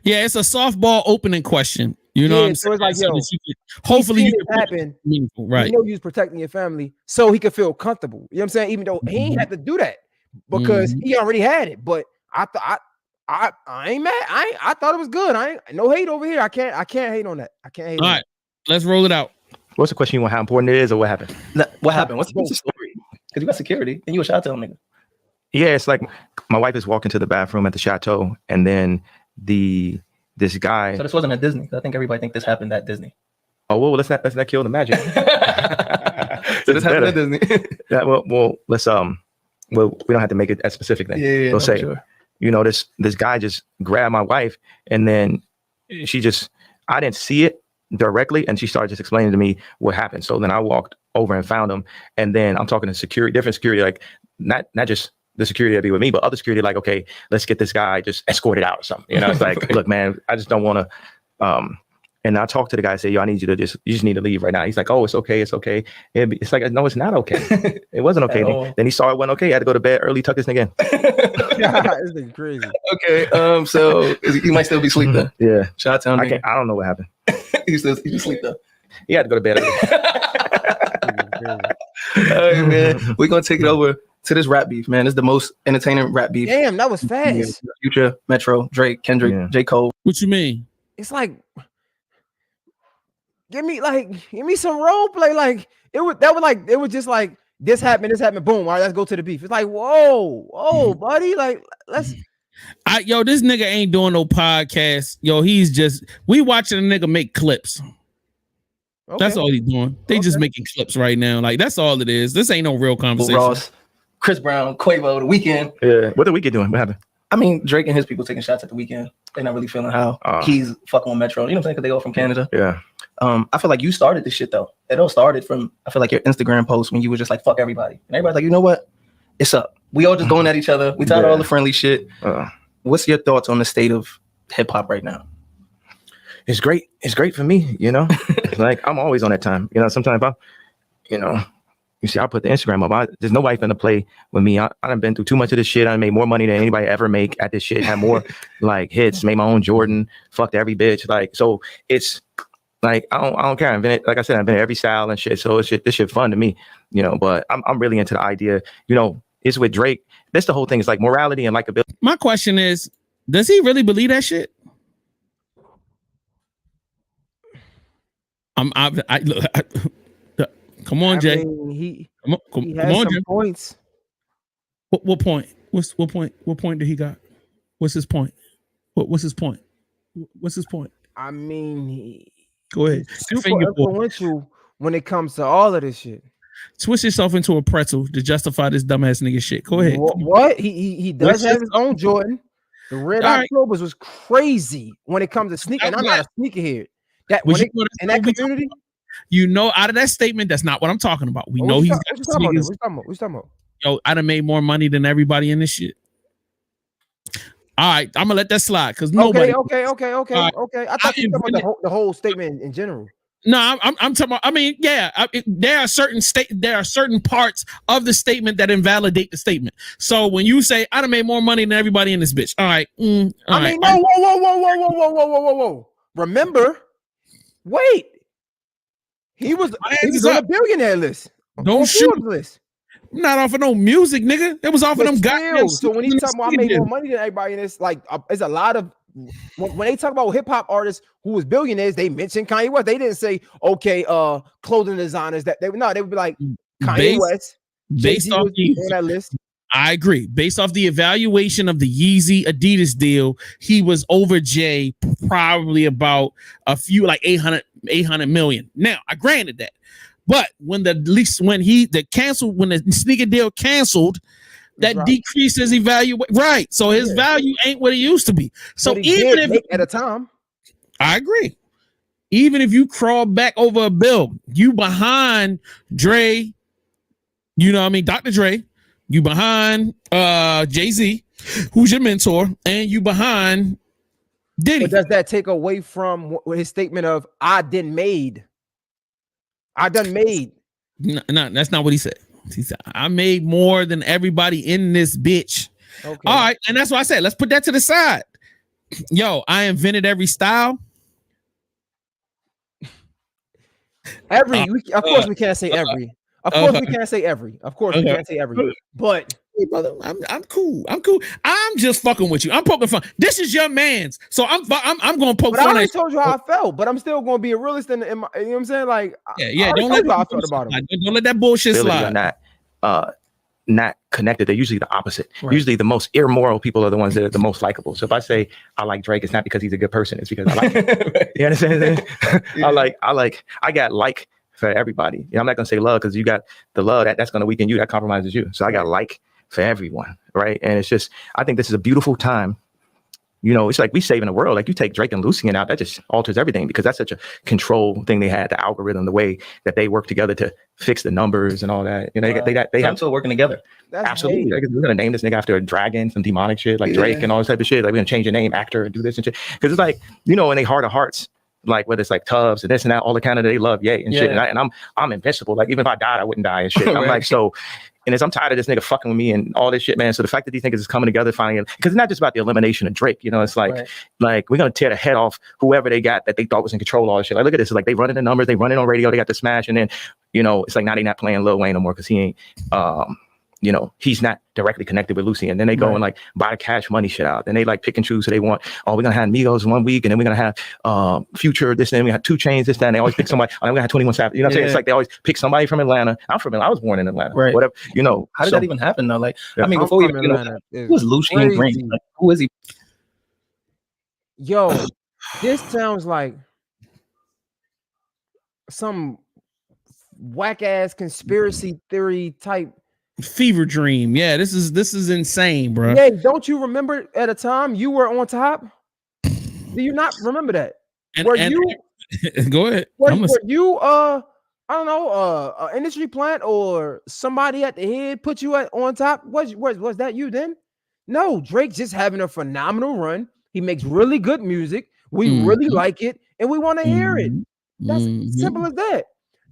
it's a softball opening question. You know what I'm saying? So it's like, yo, hopefully it happen. Right. You was protecting your family so he could feel comfortable. You know what I'm saying? Even though he ain't had to do that because he already had it. But I ain't mad. I thought it was good. I ain't no hate over here. I can't hate on that. I can't hate. All right, let's roll it out. What's the question you want? How important it is, or what happened? What happened? What's the story? Because you got security and you a Chateau nigga. Yeah, it's like my wife is walking to the bathroom at the Chateau, and then this guy. So this wasn't at Disney. I think everybody think this happened at Disney. Oh well, let's not kill the magic. So this happened at Disney. Yeah, well, let's we don't have to make it as specific then. Yeah, we'll say, sure. This guy just grabbed my wife, and then I didn't see it directly, and she started just explaining to me what happened. So then I walked over and found him, and then I'm talking to different security, like not just the security that be with me, but other security, like, okay, let's get this guy just escorted out or something. It's like, look, man, I just don't want to. And I talked to the guy, say, yo, I need you to you just need to leave right now. He's like, oh, it's okay. It's like, no, it's not okay. It wasn't okay. Then he saw it wasn't okay. He had to go to bed early, tuck this nigga in. This thing crazy. Okay, so he might still be asleep then. Yeah. Shout out to I don't know what happened. He just sleep though. He had to go to bed early. All right, man. We're gonna take it over to this rap beef, man. It's the most entertaining rap beef. Damn, that was fast. Yeah. Future, Metro, Drake, Kendrick, J. Cole. What you mean? It's like, give me some role play. Like it was just like this happened, boom. All right, let's go to the beef. It's like, whoa, buddy. Like, let's. This nigga ain't doing no podcast. Yo, we watching a nigga make clips. Okay. That's all he's doing. They just making clips right now. Like, that's all it is. This ain't no real conversation. Ross, Chris Brown, Quavo, The Weeknd. Yeah. What The Weeknd doing? What happened? I mean, Drake and his people taking shots at The Weeknd. They're not really feeling how he's fucking with Metro. You know what I'm saying? Because they all from Canada. Yeah. I feel like you started this shit though. It all started from, I feel like, your Instagram post when you were just like, fuck everybody. And everybody's like, you know what? It's up. We all just going at each other. We tired of all the friendly shit. What's your thoughts on the state of hip hop right now? It's great. It's great for me, Like, I'm always on that time. Sometimes you see, I put the Instagram up. There's nobody finna play with me. I done been through too much of this shit. I made more money than anybody ever make at this shit. Had more like hits, made my own Jordan, fucked every bitch. Like, so it's like, I don't care. I invented, like I said, I invented every style and shit. So this shit fun to me, but I'm really into the idea, it's with Drake. That's the whole thing. It's like morality and likability. My question is, does he really believe that shit? Come on, Jay. He come on, Jay. Points. What point? What point? What point did he got? What's his point? What's his point? What's his point? I mean, go ahead. Super influential when it comes to all of this shit. Twist yourself into a pretzel to justify this dumbass nigga shit. Go ahead. What? He does have his own Jordan. The Red Octobers was crazy when it comes to sneaker, and I'm not a sneakerhead. That when in that community. You know, out of that statement, that's not what I'm talking about. We know he's got What you talking about? What you talking about? Yo, I done made more money than everybody in this shit. All right, I'm gonna let that slide because nobody. Okay. I thought you were talking about the whole statement in general. No, I'm talking about. I mean, yeah, there are certain parts of the statement that invalidate the statement. So when you say I done made more money than everybody in this bitch, all right. No, whoa. Remember, wait, he was on a billionaire list. Don't shoot. List. I'm not off of no music, nigga. It was off of them guys. So when he talk about I made more money than everybody in this, like, there's a lot of when they talk about hip hop artists who was billionaires, they mentioned Kanye West. They didn't say clothing designers that they would be like Kanye West. Based off on that list. I agree. Based off the evaluation of the Yeezy Adidas deal, he was over Jay probably about a few, like 800 million. Now, I granted that. But when the sneaker deal canceled, that decreased his evaluation. Right. So his value ain't what it used to be. So even if at a time, I agree. Even if you crawl back over a bill, you behind Dre, you know what I mean? Dr. Dre, you behind Jay-Z, who's your mentor, and you behind Diddy. But does that take away from his statement of I done made? No, that's not what he said. He said, I made more than everybody in this bitch. Okay. All right. And that's what I said. Let's put that to the side. Yo, I invented every style. Of course we can't say every. Of course we can't say every. We can't say every. But hey, brother, I'm cool. I'm just fucking with you. I'm poking fun. This is your man's. So I'm gonna poke fun. I already told you how I felt, but I'm still gonna be a realist in my, you know what I'm saying? Like, yeah. Don't let how I felt about him. Don't let that bullshit slide. Not connected. They're usually the opposite. Right. Usually the most immoral people are the ones that are the most likable. So if I say I like Drake, it's not because he's a good person. It's because I like him. You understand? Yeah. I got like for everybody. You know, I'm not gonna say love because you got the love that's gonna weaken you. That compromises you. So I got like for everyone, right? And it's just, I think this is a beautiful time. You know, it's like we saving the world. Like you take Drake and Lucian out, that just alters everything because that's such a control thing they had, the algorithm, the way that they work together to fix the numbers and all that. You know, they have still working together. That's absolutely. Like, we're gonna name this nigga after a dragon, some demonic shit, like Drake and all this type of shit. Like we're gonna change the name, actor, and do this and shit. Because it's like, you know, in their heart of hearts, like whether it's like Tubbs and this and that, all the Canada, they love Ye and shit. And I'm invincible. Like even if I died, I wouldn't die and shit. I'm like, so. And I'm tired of this nigga fucking with me and all this shit, man. So the fact that these niggas is coming together finally, because it's not just about the elimination of Drake, you know, it's like we're gonna tear the head off whoever they got that they thought was in control of all this shit. Like look at this, it's like they running the numbers, they running on radio, they got the smash, and then you know, it's like now they not playing Lil Wayne no more because he ain't you know, he's not directly connected with Lucy. And then they go and like buy the Cash Money shit out. And they like pick and choose who they want. Oh, we're gonna have Migos 1 week, and then we're gonna have Future this, and then we have 2 Chainz this, that, and they always pick somebody. Oh, we're gonna have 21 Savage. You know what I'm saying? It's like they always pick somebody from Atlanta. I'm from Atlanta. I was born in Atlanta. Right. Whatever. You know. How did that even happen though? Like, I mean, before you know, who's Lucian Green? Like, who is he? Yo, this sounds like some whack ass conspiracy theory type fever dream. Yeah, this is insane, bro. Yeah, don't you remember at a time you were on top? Do you not remember that? Go ahead. Were you I don't know, industry plant or somebody at the head put you on top? Was that you then? No, Drake's just having a phenomenal run. He makes really good music. We really like it, and we want to hear it. That's simple as that.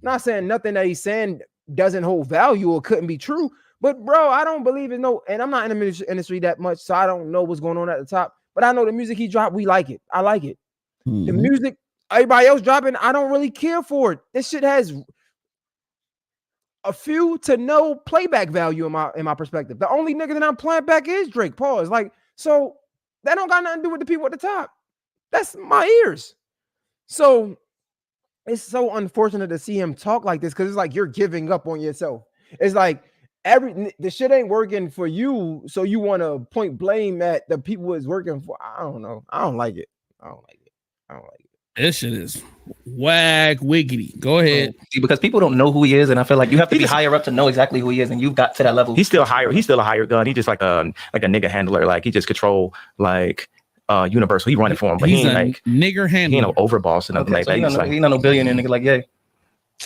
Not saying nothing that he's saying doesn't hold value or couldn't be true, but bro, I don't believe in and I'm not in the industry that much, so I don't know what's going on at the top. But I know the music he dropped, we like it. I like it. The music everybody else dropping, I don't really care for it. This shit has a few to no playback value in my perspective. The only nigga that I'm playing back is Drake. Pause. Like, so that don't got nothing to do with the people at the top. That's my ears. So it's so unfortunate to see him talk like this because it's like you're giving up on yourself. It's like the shit ain't working for you, so you want to point blame at the people it's working for. I don't know. I don't like it. This shit is wag wiggity. Go ahead. See, because people don't know who he is, and I feel like you have to be higher up to know exactly who he is, and you've got to that level. He's still a higher gun. He's just like a nigga handler. Like he just control like Universal. He running for him, but he ain't like nigger handler. He ain't no overboss and nothing like that. He not no billionaire nigga like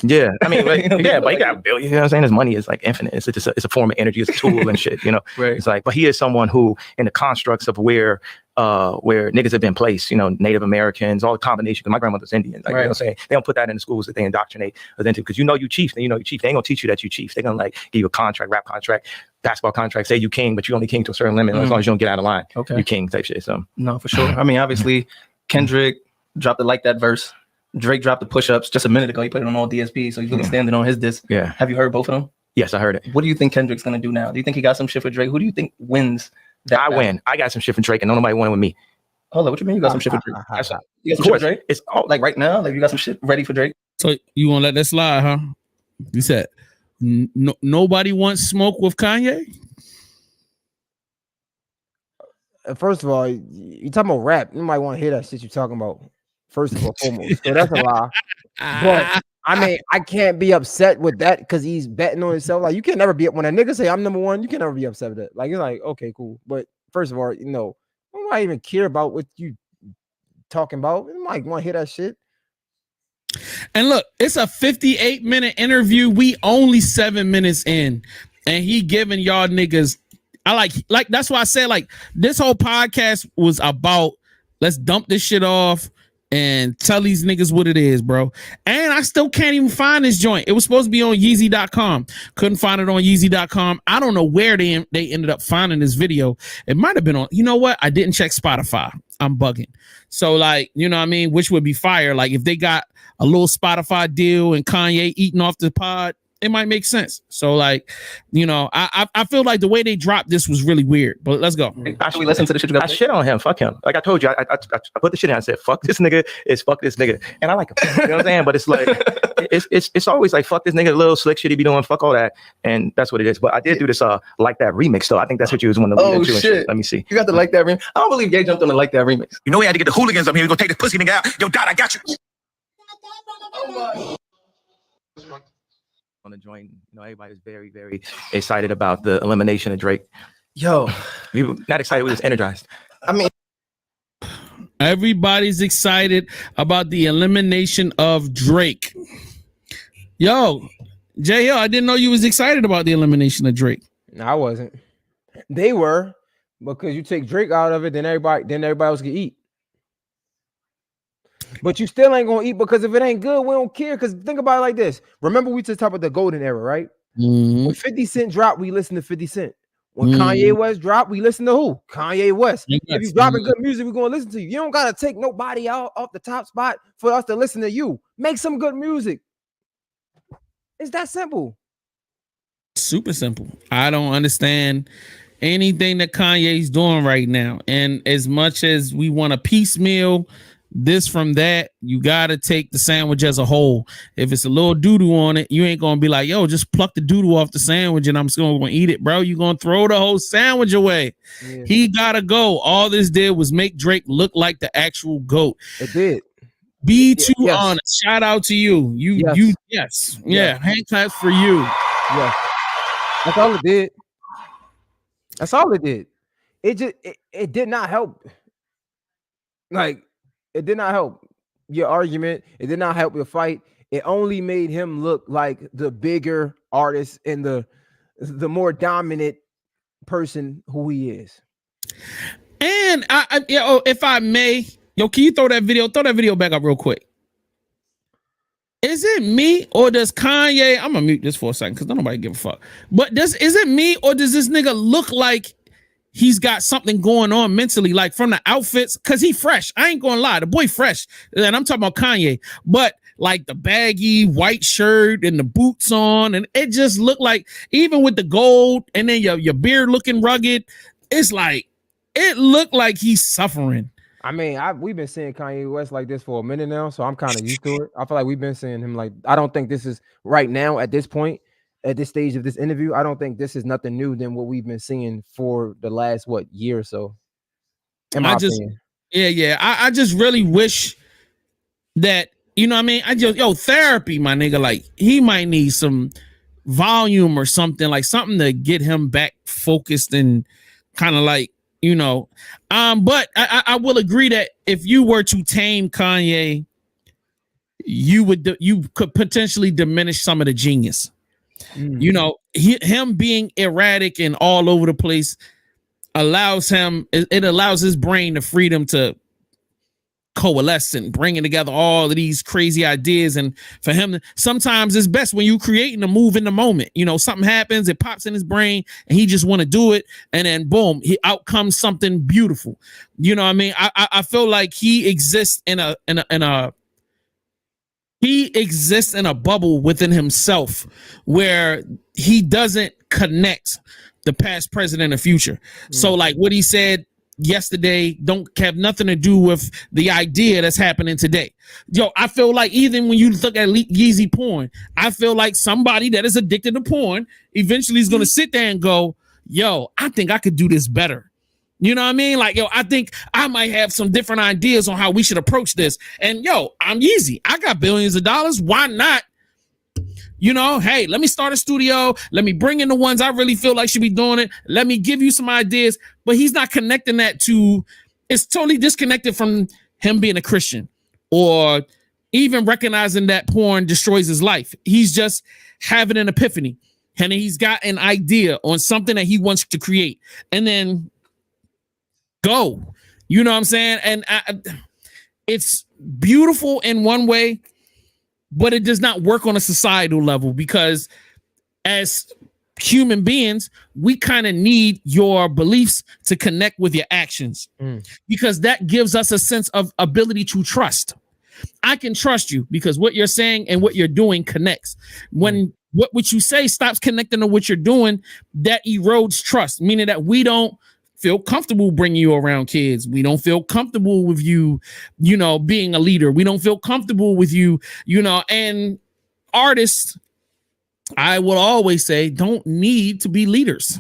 Yeah, I mean, like, yeah, but he got billions. You know what I'm saying? His money is like infinite. It's just it's a form of energy. It's a tool and shit. You know, Right. It's like, but he is someone who, in the constructs of where niggas have been placed, you know, Native Americans, all the combination. Because my grandmother's Indian. Like, you know what I'm saying? They don't put that in the schools that they indoctrinate us into. Because you chief, then you know you chief. They ain't gonna teach you that you chief. They're gonna like give you a contract, rap contract, basketball contract, say you king, but you only king to a certain limit. As long as you don't get out of line, you king type shit. So no, for sure. I mean, obviously, Kendrick dropped the Like That verse. Drake dropped the push-ups just a minute ago. He put it on all DSP, so he's really standing on his disc. Yeah. Have you heard both of them? Yes, I heard it. What do you think Kendrick's gonna do now? Do you think he got some shit for Drake? Who do you think wins that? I win. I got some shit for Drake, and nobody won with me. Hold on, what you mean you got some shit for Drake? You got some shit for Drake? It's like right now, like you got some shit ready for Drake. So you want to let that slide, huh? You said nobody wants smoke with Kanye. First of all, you talking about rap. You might want to hear that shit you talking about. First of all, foremost, so that's a lie. But I mean, I can't be upset with that because he's betting on himself. Like, you can never be when a nigga say I'm number one. You can never be upset with that. Like, you're like, okay, cool. But first of all, you know, I don't even care about what you talking about. You might want to hear that shit. And look, it's a 58-minute interview. We only 7 minutes in, and he giving y'all niggas. I like that's why I said like this whole podcast was about let's dump this shit off and tell these niggas what it is, bro. And I still can't even find this joint. It was supposed to be on Yeezy.com. Couldn't find it on Yeezy.com. I don't know where they ended up finding this video. It might have been on, you know what? I didn't check Spotify. I'm bugging. So like, you know what I mean? Which would be fire. Like if they got a little Spotify deal and Kanye eating off the pod, it might make sense. So like, you know, I feel like the way they dropped this was really weird. But let's go. Should we listen to the shit you got? I shit on him. Fuck him. Like I told you, I put the shit in. I said, fuck this nigga. It's fuck this nigga. And I like him. You know what I'm saying? But it's like, it's always like, fuck this nigga, little slick shit he be doing. Fuck all that. And that's what it is. But I did do this Like That remix though. I think that's what you was wanting to lead into. Shit. And let me see. You got the Like That remix. I don't believe Ye jumped on the Like That remix. You know we had to get the hooligans up here. We gonna take this pussy nigga out. Yo, Dot, I got you. On the joint, you know, everybody was very, very excited about the elimination of Drake. Yo, we were not excited, we was energized. I mean, everybody's excited about the elimination of Drake. Yo, JL, I didn't know you was excited about the elimination of Drake. No, I wasn't. They were, because you take Drake out of it, then everybody else can eat. But you still ain't gonna eat because if it ain't good, we don't care. Because think about it like this. Remember, we just talked about the golden era, right? Mm-hmm. When 50 Cent dropped, we listen to 50 Cent. When Kanye West dropped, we listen to who? Kanye West. If you dropping good music, we're gonna listen to you. You don't gotta take nobody out off the top spot for us to listen to you. Make some good music. It's that simple. Super simple. I don't understand anything that Kanye's doing right now. And as much as we want to piecemeal this from that, you gotta take the sandwich as a whole. If it's a little doo-doo on it, you ain't gonna be like, yo, just pluck the doo-doo off the sandwich and I'm still gonna eat it, bro. You gonna throw the whole sandwich away. Yeah. He gotta go. All this did was make Drake look like the actual GOAT. It did. Be too honest. Shout out to you. Yeah. Hand claps for you. Yeah. That's all it did. That's all it did. It did not help. Like, it did not help your argument. It did not help your fight. It only made him look like the bigger artist and the more dominant person who he is. And if I may, can you throw that video back up real quick? Is it me or does Kanye? I'm gonna mute this for a second because nobody give a fuck. But is it me or does this nigga look like he's got something going on mentally, like from the outfits? Cause he fresh. I ain't gonna lie, the boy fresh. And I'm talking about Kanye, but like the baggy white shirt and the boots on, and it just looked like, even with the gold and then your beard looking rugged, it's like it looked like he's suffering. I mean, we've been seeing Kanye West like this for a minute now, so I'm kind of used to it. I feel like we've been seeing him like, I don't think this is right now at this point, at this stage of this interview. I don't think this is nothing new than what we've been seeing for the last year or so. I just really wish that, you know what I mean? Therapy, my nigga, like he might need some volume or something, like something to get him back focused and kind of like, you know, but I will agree that if you were to tame Kanye you could potentially diminish some of the genius. You know, him being erratic and all over the place allows his brain the freedom to coalesce and bringing together all of these crazy ideas. And for him, sometimes it's best when you creating a move in the moment. You know, something happens, it pops in his brain, and he just want to do it, and then boom, out comes something beautiful. You know what I mean? I feel like he exists in a bubble within himself where he doesn't connect the past, present, and the future. So like what he said yesterday don't have nothing to do with the idea that's happening today. Yo, I feel like even when you look at Yeezy porn, I feel like somebody that is addicted to porn eventually is going to sit there and go, yo, I think I could do this better. You know what I mean? Like, yo, I think I might have some different ideas on how we should approach this. And yo, I'm Yeezy. I got billions of dollars. Why not? You know, hey, let me start a studio. Let me bring in the ones I really feel like should be doing it. Let me give you some ideas. But he's not connecting that to, it's totally disconnected from him being a Christian or even recognizing that porn destroys his life. He's just having an epiphany. And he's got an idea on something that he wants to create. And then go. You know what I'm saying? And it's beautiful in one way, but it does not work on a societal level because as human beings, we kind of need your beliefs to connect with your actions because that gives us a sense of ability to trust. I can trust you because what you're saying and what you're doing connects. When what you say stops connecting to what you're doing, that erodes trust, meaning that we don't feel comfortable bringing you around kids. We don't feel comfortable with you, you know, being a leader. We don't feel comfortable with you, you know, and artists, I will always say, don't need to be leaders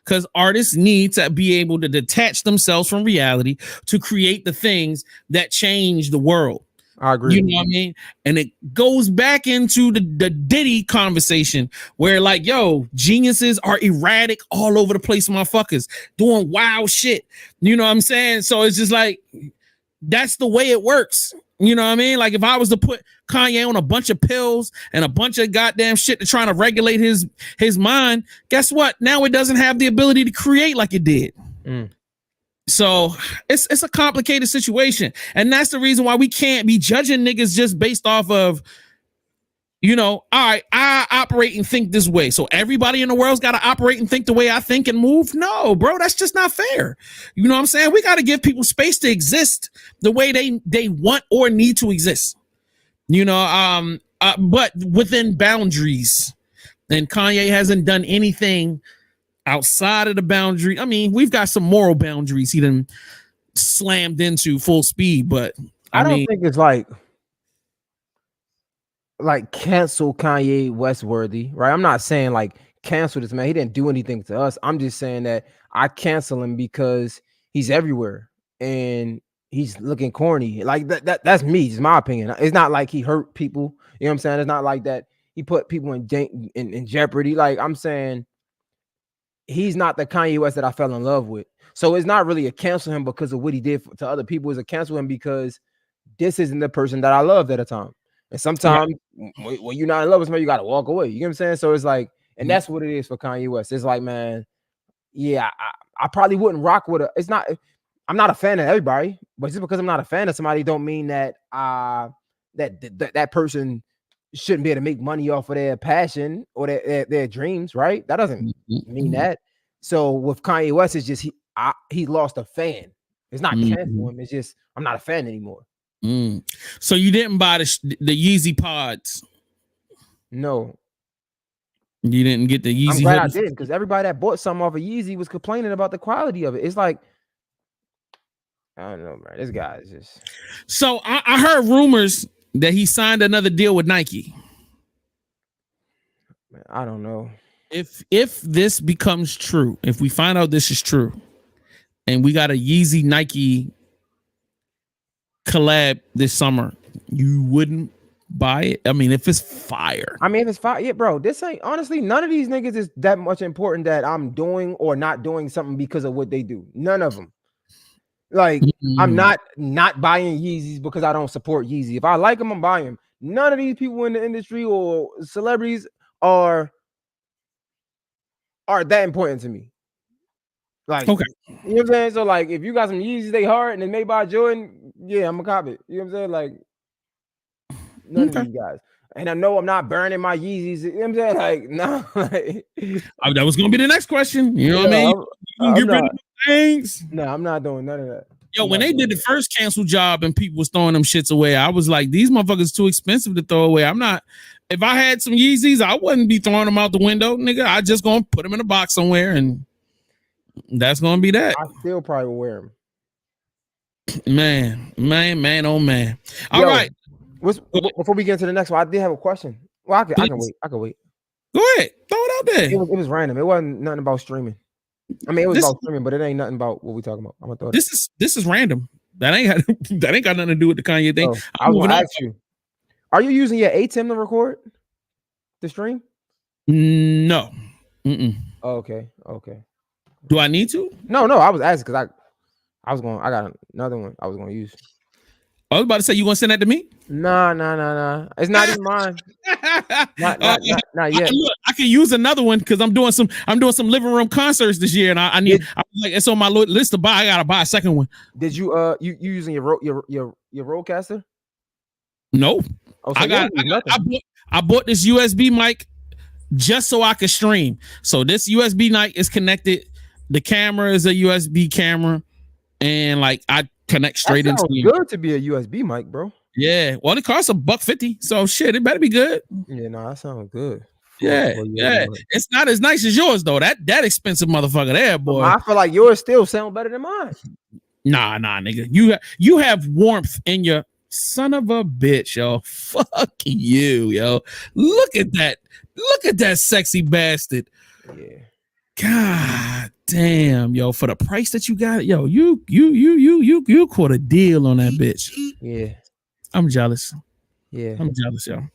because artists need to be able to detach themselves from reality to create the things that change the world. I agree. You know what I mean? And it goes back into the Diddy conversation where like, yo, geniuses are erratic all over the place, motherfuckers doing wild shit. You know what I'm saying? So it's just like, that's the way it works. You know what I mean? Like if I was to put Kanye on a bunch of pills and a bunch of goddamn shit to try to regulate his mind, guess what? Now it doesn't have the ability to create like it did. So it's a complicated situation. And that's the reason why we can't be judging niggas just based off of, you know, all right, I operate and think this way. So everybody in the world's got to operate and think the way I think and move. No, bro, that's just not fair. You know what I'm saying? We got to give people space to exist the way they want or need to exist. You know, but within boundaries. And Kanye hasn't done anything outside of the boundary. I mean, we've got some moral boundaries he done slammed into full speed, but I don't think it's like cancel Kanye West worthy, right? I'm not saying like cancel this man. He didn't do anything to us. I'm just saying that I cancel him because he's everywhere and he's looking corny. Like that's me. It's my opinion. It's not like he hurt people. You know what I'm saying? It's not like that he put people in jeopardy. Like I'm saying, he's not the Kanye West that I fell in love with. So it's not really a cancel him because of what he did to other people. It's a cancel him because this isn't the person that I loved at a time. And sometimes when you're not in love with somebody, you got to walk away. You know what I'm saying? So it's like, and that's what it is for Kanye West. It's like, man, yeah, I probably wouldn't rock with it's not, I'm not a fan of everybody, but just because I'm not a fan of somebody don't mean that that person shouldn't be able to make money off of their passion or their dreams, right? That doesn't mean that. So with Kanye West, it's just he lost a fan. It's not cancel him. It's just I'm not a fan anymore. So you didn't buy the Yeezy pods? No, you didn't get the Yeezy. I'm glad I didn't because everybody that bought something off of Yeezy was complaining about the quality of it. It's like I don't know, man. This guy is just. So I heard rumors that he signed another deal with Nike. Man, I don't know. If this becomes true, if we find out this is true, and we got a Yeezy Nike collab this summer, you wouldn't buy it? I mean, if it's fire. I mean, if it's fire, yeah, bro. This ain't honestly, none of these niggas is that much important that I'm doing or not doing something because of what they do. None of them. Like, I'm not buying Yeezys because I don't support Yeezy. If I like them, I'm buying them. none of these people in the industry or celebrities are that important to me. Like, Okay. you know what I'm saying? So like, if you got some Yeezys, they hard and they made by Jordan, yeah, I'm gonna cop it. You know what I'm saying? Like, none of these guys. And I know I'm not burning my Yeezys. You know what I'm saying? Like, no. Like, That was gonna be the next question. You know what I mean? You get rid of things. No, I'm not doing none of that. Yo, when they did the first cancel job and people was throwing them shits away, I was like, these motherfuckers too expensive to throw away. I'm not. If I had some Yeezys, I wouldn't be throwing them out the window, nigga. I just gonna put them in a box somewhere, and that's gonna be that. I still probably will wear them. Man, oh man. All right. Before we get into the next one, I did have a question. Well, I can wait. I can wait. Go ahead. Throw it out there. It was random. It wasn't nothing about streaming. I mean, it was about streaming, but it ain't nothing about what we talking about. I'm gonna throw it. This is random. That ain't got nothing to do with the Kanye thing. I was gonna ask you. Are you using your ATEM to record the stream? No. Oh, okay. Do I need to? No. I was asking because I got another one I was gonna use. I was about to say, you gonna send that to me? Nah. It's not even mine. Not yet. I can use another one because I'm doing some living room concerts this year, and I was like, it's on my list to buy. I gotta buy a second one. Did you you using your Rodecaster? No. Oh, so I bought this USB mic just so I could stream. So this USB mic is connected. The camera is a USB camera, and like I connect straight into it. Good to be a USB mic, bro. Yeah. Well, it costs $150, so shit, it better be good. Yeah, no, that sounds good. Yeah. It's not as nice as yours though. That expensive motherfucker there, boy. I feel like yours still sound better than mine. Nah, nigga. You have warmth in your son of a bitch, yo. Fuck you, yo. Look at that sexy bastard. Yeah. God damn, yo. For the price that you got, yo, you caught a deal on that bitch. Yeah. I'm jealous. Yeah. I'm jealous, yo.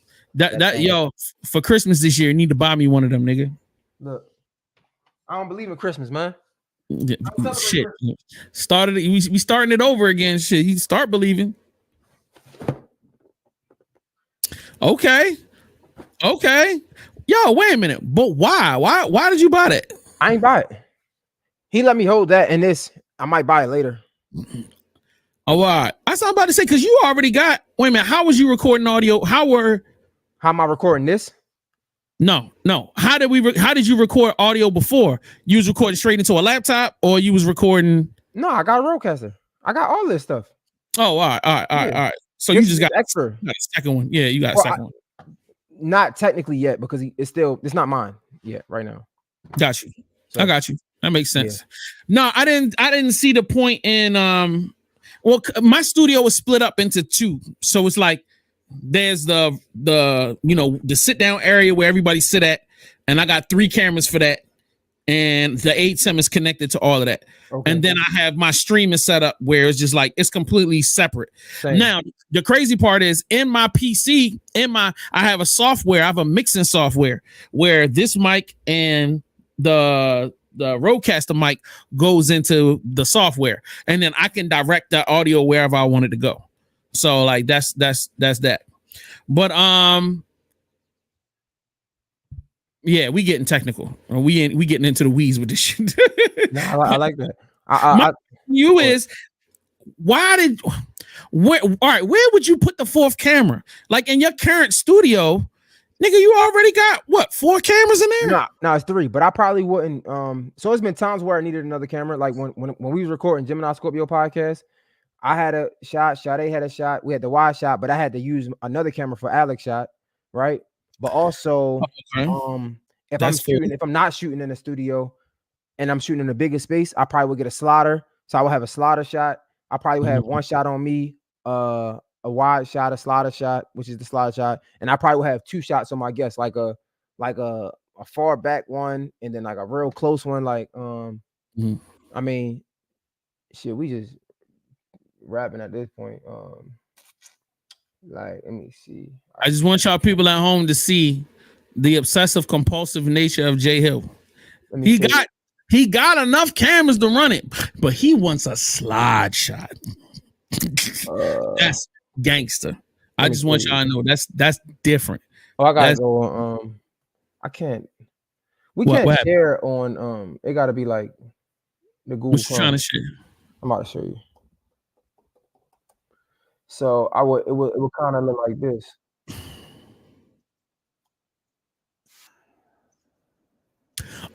Yo, for Christmas this year, you need to buy me one of them, nigga. Look, I don't believe in Christmas, man. Shit. We starting it over again. Shit. You start believing. Okay. Yo, wait a minute. But why? Why did you buy that? I ain't buy it. He let me hold that and this. I might buy it later. Oh, all right. That's what I'm about to say, because you already got. Wait a minute. How was you recording audio? How am I recording this? No. How did you record audio before? You was recording straight into a laptop, or you was recording? No, I got a Rodecaster. I got all this stuff. Oh, all right. So you just got extra. A second one. Yeah, you got a second one. Not technically yet, because it's not mine yet right now. Got you. So, I got you. That makes sense. Yeah. No, I didn't see the point in well, my studio was split up into two. So it's like there's the sit down area where everybody sit at, and I got 3 cameras for that, and the ATEM is connected to all of that. Okay. And then I have my streaming set up where it's just like it's completely separate. Same. Now the crazy part is in my PC, I have a software, I have a mixing software where this mic and the Rodecaster mic goes into the software, and then I can direct that audio wherever I want it to go. So like that's that. But yeah, we getting technical. We getting into the weeds with this shit. No, I like that. Where would you put the 4th camera? Like in your current studio, nigga, you already got what, 4 cameras in there? No, it's 3, but I probably wouldn't. So it's been times where I needed another camera. Like when we was recording Gemini Scorpio podcast, I had a shot, Sade had a shot, we had the wide shot, but I had to use another camera for Alex shot, right? But also, if I'm not shooting in the studio and I'm shooting in a bigger space, I probably would get a slotter. So I would have a slotter shot. I probably would have one shot on me, a wide shot, a slotter shot, which is the slotter shot, and I probably would have 2 shots on my guest, like a far back one, and then like a real close one. Like I mean, shit, we just rapping at this point. Like, let me see. I just want y'all people at home to see the obsessive compulsive nature of Jay Hill. He got enough cameras to run it, but he wants a slide shot. That's gangster. I just want y'all to know that's different. Oh, I gotta That's, go on. I can't. We What can't happened? share on. It gotta be like the Google What you Chrome. trying to share? I'm about to show you. So it would kind of look like this.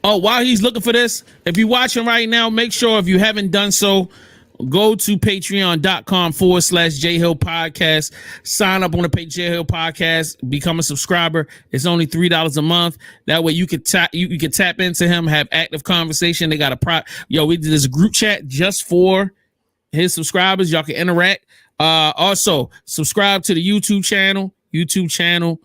Oh, while he's looking for this, if you're watching right now, make sure if you haven't done so, go to patreon.com/J Hill Podcast. Sign up on the J Hill Podcast. Become a subscriber. It's only $3 a month. That way you can tap into him, have active conversation. They got we did this group chat just for his subscribers. Y'all can interact. Also subscribe to the YouTube channel, youtube.com/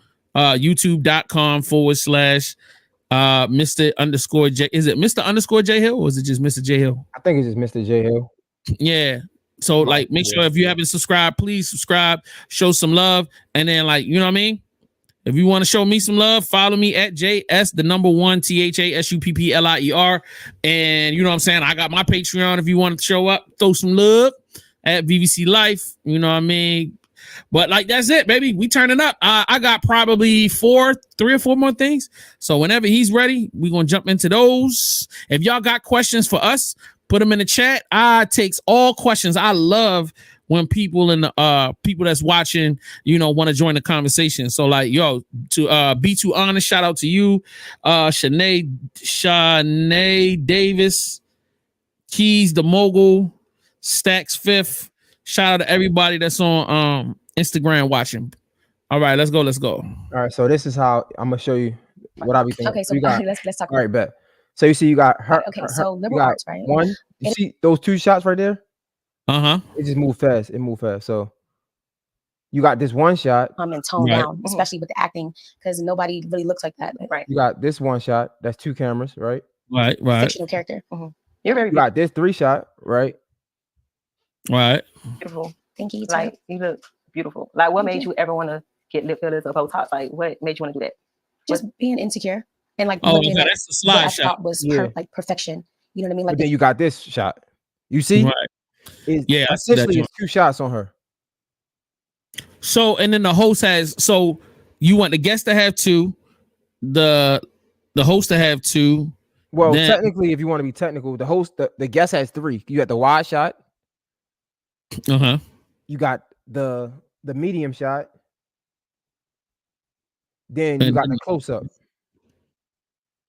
Mr. _ is it Mr. J Hill or is it just Mr. J Hill? I think it's just Mr. J Hill. Yeah. So like make sure if you haven't subscribed, please subscribe, show some love. And then like, you know what I mean? If you want to show me some love, follow me at JS, the number 1 THASUPPLIER. And you know what I'm saying? I got my Patreon if you want to show up, throw some love at VVC Life. You know what I mean? But like that's it, baby. We turning up. I got probably 3 or 4 more things. So whenever he's ready, we're gonna jump into those. If y'all got questions for us, put them in the chat. I takes all questions. I love when people in the people that's watching, want to join the conversation. So like, yo, to be too honest, shout out to you, Shanae Davis, Keys the Mogul, Stacks Fifth. Shout out to everybody that's on Instagram watching. All right, let's go. All right, so this is how I'm gonna show you what I be thinking. Okay, so let's talk. All right, bet. So you see, you got her. Okay, so liberal arts, right? One. You see those 2 shots right there? It just moved fast. So you got this one shot. And tone down, especially with the acting, because nobody really looks like that. Right. You got this one shot. That's 2 cameras, right? Right. Fictional character. You're very. You got this 3 shot, right? Right. Beautiful. Thank you. Like you look beautiful. Like what made you ever want to get lip fillers or Botox? Like what made you want to do that? Just being insecure and like that's the slide what I shot. thought was like perfection. You know what I mean? Like but then you got this shot. You see? Right. Essentially it's 2 shots on her. So and then the host has. So you want the guest to have 2, the host to have 2. Well, technically, if you want to be technical, the host, the guest has 3. You got the wide shot. You got the medium shot. Then you got the close up.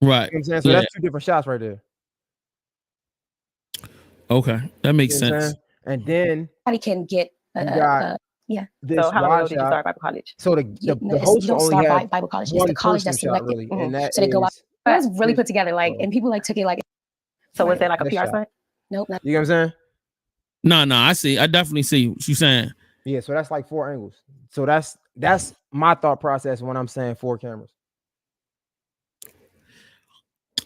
Right. You know what I'm saying? So that's 2 different shots right there. Okay, that makes sense. And then anybody can get this so how long wide did you shot. start Bible college? So the host don't only start had Bible college. It's one the college that's shot, selected. really, and that so they go out. is- It was really put together, like, and people like took it like. So was that like a This PR shot. stunt? Nope. Not, You know what I'm saying? No, I see. I definitely see what you're saying. Yeah, so that's like 4 angles. So that's my thought process when I'm saying 4 cameras.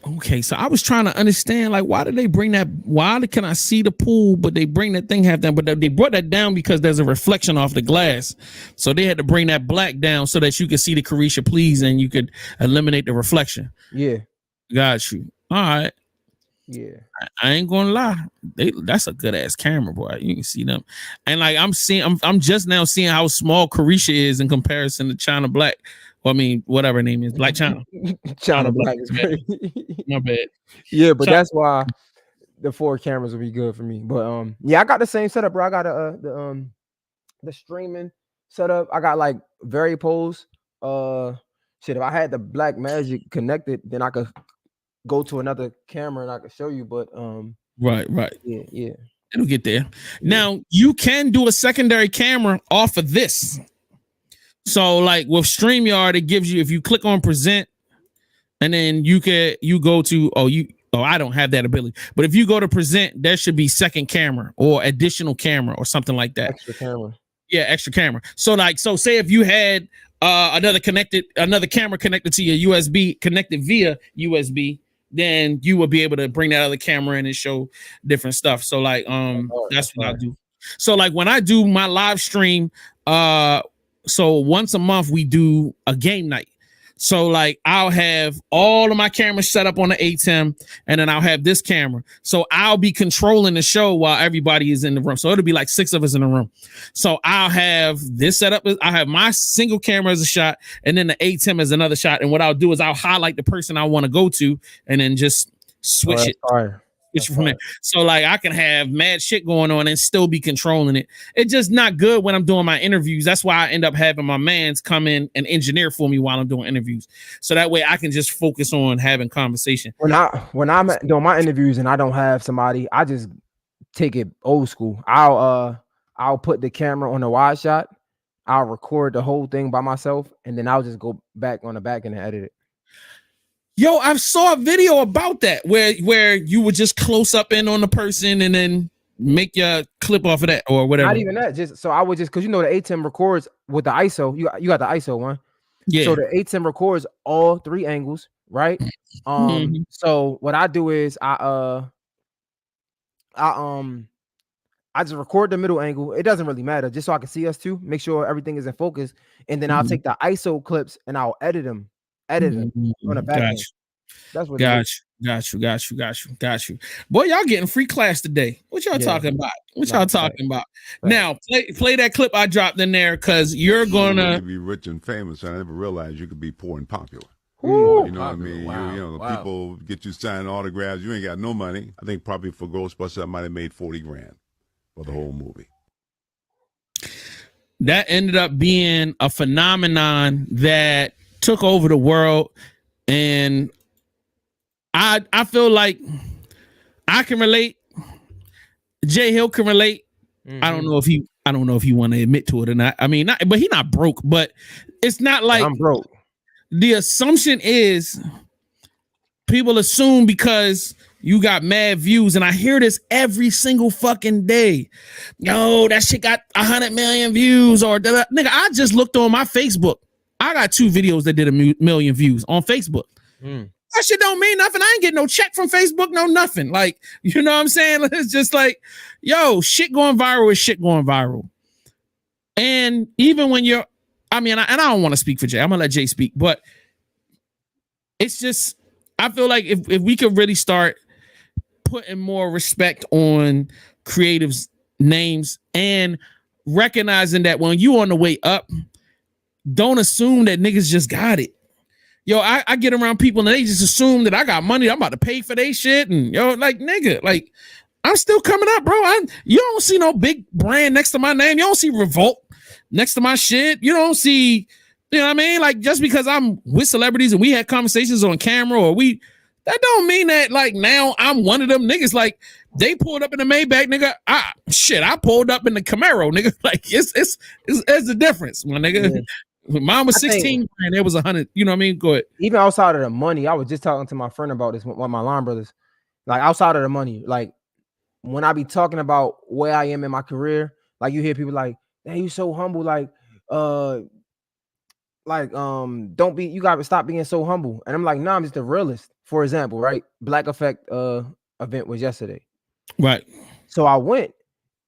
Okay, so I was trying to understand, like, why did they bring that? Why can I see the pool, but they bring that thing half down? But they brought that down because there's a reflection off the glass, so they had to bring that black down so that you could see the Carisha Please and you could eliminate the reflection. Yeah. Got you. All right. Yeah. I ain't gonna lie, that's a good ass camera, boy. You can see them, and like I'm just now seeing how small Carisha is in comparison to China Black. Well, I mean, whatever her name is, Black China. China Black is great. My bad. Yeah, but that's why the 4 cameras would be good for me. But yeah, I got the same setup, bro. I got the streaming setup. I got like variables. Shit, if I had the Black Magic connected, then I could go to another camera and I could show you. But right. Yeah. It'll get there. Now you can do a secondary camera off of this. So like with StreamYard, it gives you, if you click on present, and then you go to I don't have that ability. But if you go to present, there should be second camera or additional camera or something like that. Extra camera. Yeah, extra camera. So say if you had another camera connected to your USB, connected via USB, then you will be able to bring that other camera in and show different stuff. So like that's what I do. So like when I do my live stream, so once a month we do a game night. So like I'll have all of my cameras set up on the ATEM, and then I'll have this camera. So I'll be controlling the show while everybody is in the room. So it'll be like 6 of us in the room. So I'll have this set up. I have my single camera as a shot, and then the ATEM as another shot. And what I'll do is I'll highlight the person I want to go to, and then just switch it. From there. So like I can have mad shit going on and still be controlling it. It's just not good when I'm doing my interviews. That's why I end up having my mans come in and engineer for me while I'm doing interviews. So that way I can just focus on having conversation. When I'm doing my interviews and I don't have somebody, I just take it old school. I'll put the camera on the wide shot. I'll record the whole thing by myself, and then I'll just go back on the back and edit it. Yo, I saw a video about that where you would just close up in on the person and then make your clip off of that or whatever. Not even that. Just so I would just because the ATEM records with the ISO. You got the ISO one. Yeah. So the ATEM records all 3 angles, right? So what I do is I just record the middle angle. It doesn't really matter, just so I can see us too. Make sure everything is in focus, and then I'll take the ISO clips and I'll edit them on the back end. That's what Got you. Boy, y'all getting free class today. What y'all talking about? Now, play that clip I dropped in there because you're gonna be rich and famous. I never realized you could be poor and popular. Ooh, you know what I mean? Wow. People get you signing autographs. You ain't got no money. I think probably for Ghostbusters, I might have made $40,000 for the whole movie. That ended up being a phenomenon that took over the world, and I feel like I can relate. Jay Hill can relate. I don't know if he want to admit to it or not. I mean, but he's not broke. But it's not like I'm broke. The assumption is people assume because you got mad views, and I hear this every single fucking day. Yo, that shit got 100 million views, or nigga. I just looked on my Facebook. I got 2 videos that did a million views on Facebook. That shit don't mean nothing. I ain't getting no check from Facebook, no nothing. Like, you know what I'm saying? It's just like, yo, shit going viral is shit going viral. And even when you're, I don't want to speak for Jay. I'm gonna let Jay speak, but it's just, I feel like if we could really start putting more respect on creatives' names and recognizing that when you on the way up, don't assume that niggas just got it. Yo, I get around people and they just assume that I got money. I'm about to pay for their shit. And yo, like, nigga, like, I'm still coming up, bro. You don't see no big brand next to my name. You don't see Revolt next to my shit. You don't see, you know what I mean? Like, just because I'm with celebrities and we had conversations on camera that don't mean that, like, now I'm one of them niggas. Like, they pulled up in the Maybach, nigga. I pulled up in the Camaro, nigga. Like, it's the difference, my nigga. Yeah. Mine was 16 and it was 100. You know what I mean? Go ahead. Even outside of the money, I was just talking to my friend about this, one of my line brothers. Like, outside of the money, like, when I be talking about where I am in my career, like, you hear people like, "Hey, you so humble." You gotta stop being so humble. And I'm like, nah, I'm just the realist. For example, right? Black Effect event was yesterday. Right. So I went.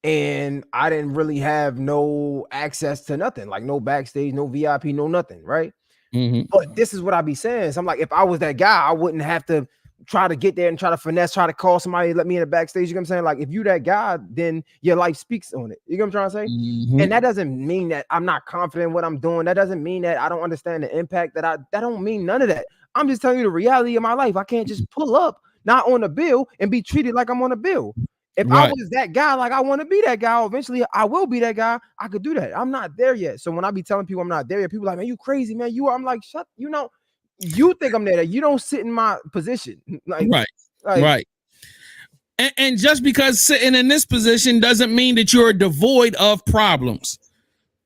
And I didn't really have no access to nothing, like no backstage, no VIP, no nothing, right? But this is what I be saying. So I'm like, if I was that guy, I wouldn't have to try to get there and try to finesse, try to call somebody, let me in the backstage. You know what I'm saying? Like, if you that guy, then your life speaks on it. You know what I'm trying to say? And that doesn't mean that I'm not confident in what I'm doing. That doesn't mean that I don't understand the impact that don't mean none of that. I'm just telling you the reality of my life. I can't just pull up, not on a bill, and be treated like I'm on a bill. If I was that guy, like I want to be that guy, eventually I will be that guy. I could do that. I'm not there yet. So when I be telling people I'm not there yet, people are like, man, you crazy, man. I'm like, shut, you think I'm there. You don't sit in my position. Like, right. And just because sitting in this position doesn't mean that you're devoid of problems,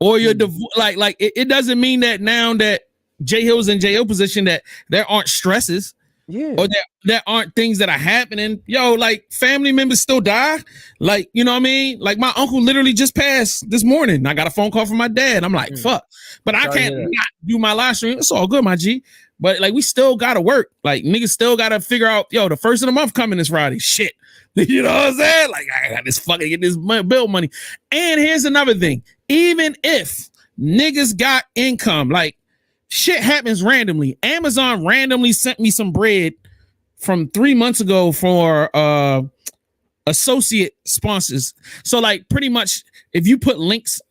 or you're it doesn't mean that now that Jay Hill's in Jay Hill position that there aren't stresses. Yeah. Or there aren't things that are happening. Yo, like, family members still die. Like, you know what I mean? Like, my uncle literally just passed this morning. I got a phone call from my dad. I'm like, fuck. But I can't not do my live stream. It's all good, my G. But, like, we still got to work. Like, niggas still got to figure out, yo, the first of the month coming this Friday. Shit. You know what I'm saying? Like, I got this fucking get this bill money. And here's another thing. Even if niggas got income, like, shit happens randomly. Amazon randomly sent me some bread from 3 months ago for associate sponsors. So like pretty much if you put links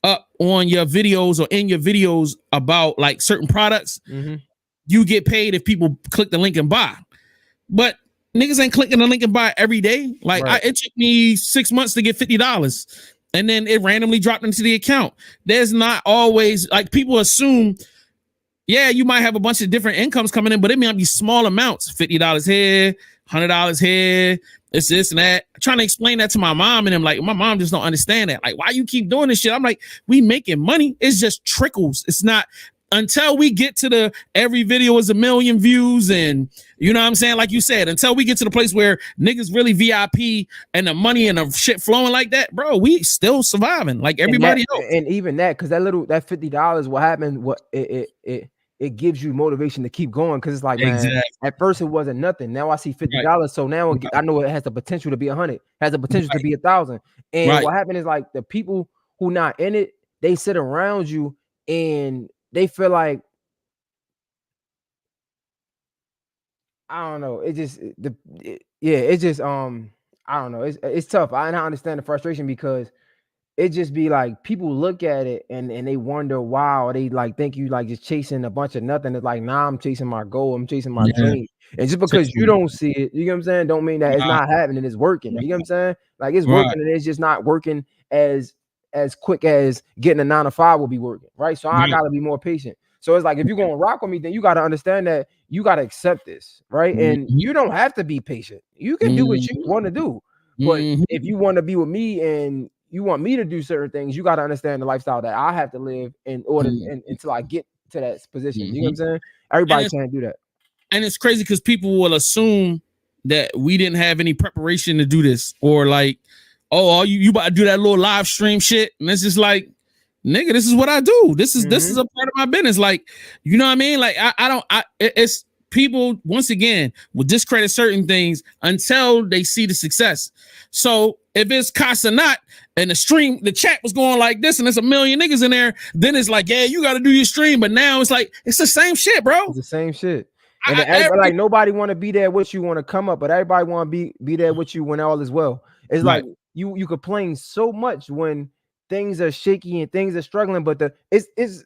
up on your videos or in your videos about like certain products, you get paid if people click the link and buy. But niggas ain't clicking the link and buy every day. Like it took me 6 months to get $50. And then it randomly dropped into the account. There's not always like people assume, yeah, you might have a bunch of different incomes coming in, but it may be small amounts, $50 here, $100 here, it's this and that. I'm trying to explain that to my mom, and I'm like, my mom just don't understand that. Like, why you keep doing this shit? I'm like, we making money. It's just trickles. It's not until we get to the every video is 1 million views, and you know what I'm saying? Like you said, until we get to the place where niggas really VIP and the money and the shit flowing like that, bro, we still surviving like everybody else. And even that, because that $50, what happened? What it gives you motivation to keep going, because it's like, man, at first it wasn't nothing. Now I see $50, so now I know it has the potential to be 100, has the potential to be 1,000. And what happened is like the people who not in it, they sit around you and they feel like, I don't know. It just it's just I don't know. It's tough. I understand the frustration, because it just be like people look at it and they wonder, wow, they like think you like just chasing a bunch of nothing. It's like, nah, I'm chasing my goal, I'm chasing my dream. And just because you don't see it, you know what I'm saying, don't mean that it's not happening, it's working. You know what I'm saying? Like it's working, and it's just not working as quick as getting a 9 to 5 will be working, right? So I gotta be more patient. So it's like, if you're gonna rock with me, then you gotta understand that you gotta accept this, right? And you don't have to be patient. You can do what you want to do, but if you want to be with me and you want me to do certain things, you gotta understand the lifestyle that I have to live in order until I get to that position. You know what I'm saying? Everybody can't do that. And it's crazy because people will assume that we didn't have any preparation to do this, or like, oh, you about to do that little live stream shit, and it's just like, nigga, this is what I do. This is a part of my business. Like, you know what I mean? Like, it's people once again will discredit certain things until they see the success. So if it's Casanat and the chat was going like this and there's 1 million niggas in there, then it's like, yeah, you got to do your stream. But now it's like, it's the same shit, bro. It's the same shit. And like nobody want to be there with you, want to come up, but everybody want to be there with you when all is well. It's like you complain so much when things are shaky and things are struggling, but it's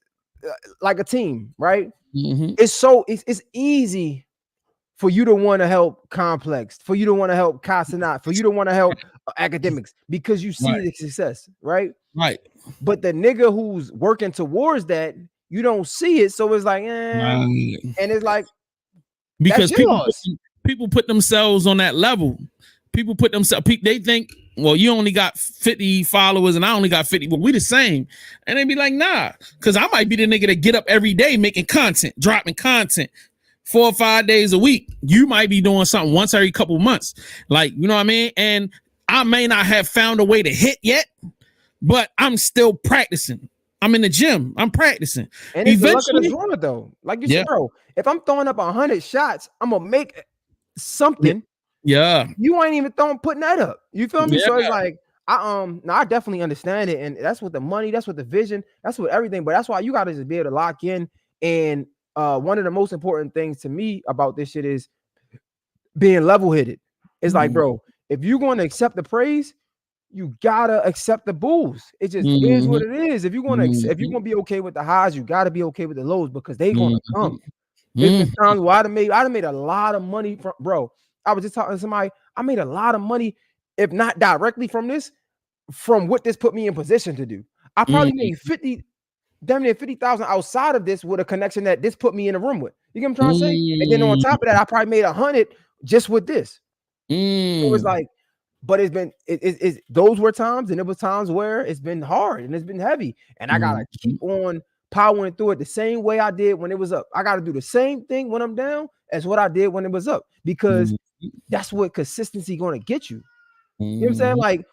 like a team, right? It's easy for you to want to help Complex, for you to want to help Casanat, for you to want to help academics, because you see the success, right? Right. But the nigga who's working towards that, you don't see it, so it's like, and it's like, because people put themselves on that level. People put themselves, they think, well, you only got 50 followers and I only got 50. Well, we the same. And they be like, nah, because I might be the nigga that get up every day making content, dropping content 4 or 5 days a week. You might be doing something once every couple months. Like, you know what I mean? And I may not have found a way to hit yet, but I'm still practicing. I'm in the gym. I'm practicing. And it's eventually the luck of the draw, though. Like you said, bro, if I'm throwing up 100 shots, I'm gonna make something. Yeah. You ain't even putting that up. You feel me? So it's like, I definitely understand it. And that's what the money, that's what the vision, that's what everything. But that's why you gotta just be able to lock in. And one of the most important things to me about this shit is being level-headed. It's like, bro, if you're going to accept the praise, you gotta accept the bulls. It just is what it is. If you're gonna be okay with the highs, you gotta be okay with the lows, because they gonna come. There's been times where I'd have made a lot of money from, bro. I was just talking to somebody. I made a lot of money, if not directly from this, from what this put me in position to do. I probably made damn near 50,000 outside of this with a connection that this put me in a room with. You get what I'm trying to say? And then on top of that, I probably made 100 just with this. So it's like, but it's been those were times, and it was times where it's been hard and it's been heavy, and I gotta keep on powering through it the same way I did when it was up. I gotta do the same thing when I'm down as what I did when it was up, because that's what consistency gonna get you. You know what I'm saying? Like,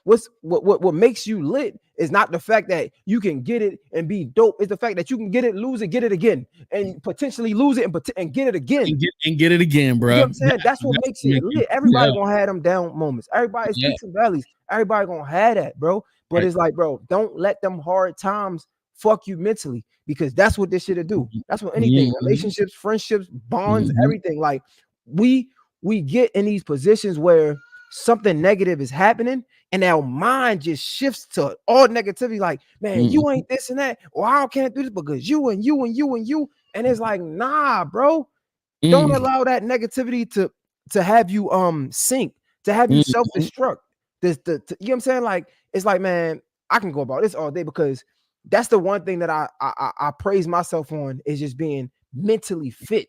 what makes you lit is not the fact that you can get it and be dope. It's the fact that you can get it, lose it, get it again, and potentially lose it and get it again. And get it again, bro. You know what I'm saying? That's what makes it lit. Everybody gonna have them down moments. Everybody's peaks and valleys. Everybody gonna have that, bro. But it's like, bro, don't let them hard times fuck you mentally, because that's what this shit'll do. That's what anything, relationships, friendships, bonds, everything. Like we get in these positions where something negative is happening and our mind just shifts to all negativity. Like, man, you ain't this and that, or I can't do this because you and you and you and you. And it's like, nah, bro, don't allow that negativity to have you sink, to have you self-destruct. You know what I'm saying? Like, it's like, man, I can go about this all day, because that's the one thing that I praise myself on, is just being mentally fit.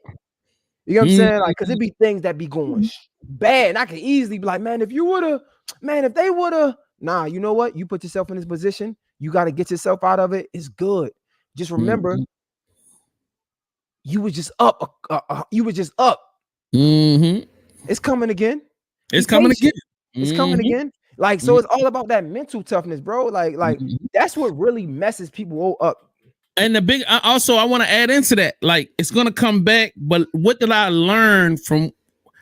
You know what I'm saying? Like, because it be things that be going bad, and I can easily be like, man, if they would have, nah, you know what? You put yourself in this position, you got to get yourself out of it. It's good. Just remember, you was just up. You was just up. It's coming again. It's coming again. It's coming again. Like, so it's all about that mental toughness, bro. Like that's what really messes people up. And the big, I want to add into that. Like, it's gonna come back, but what did I learn from?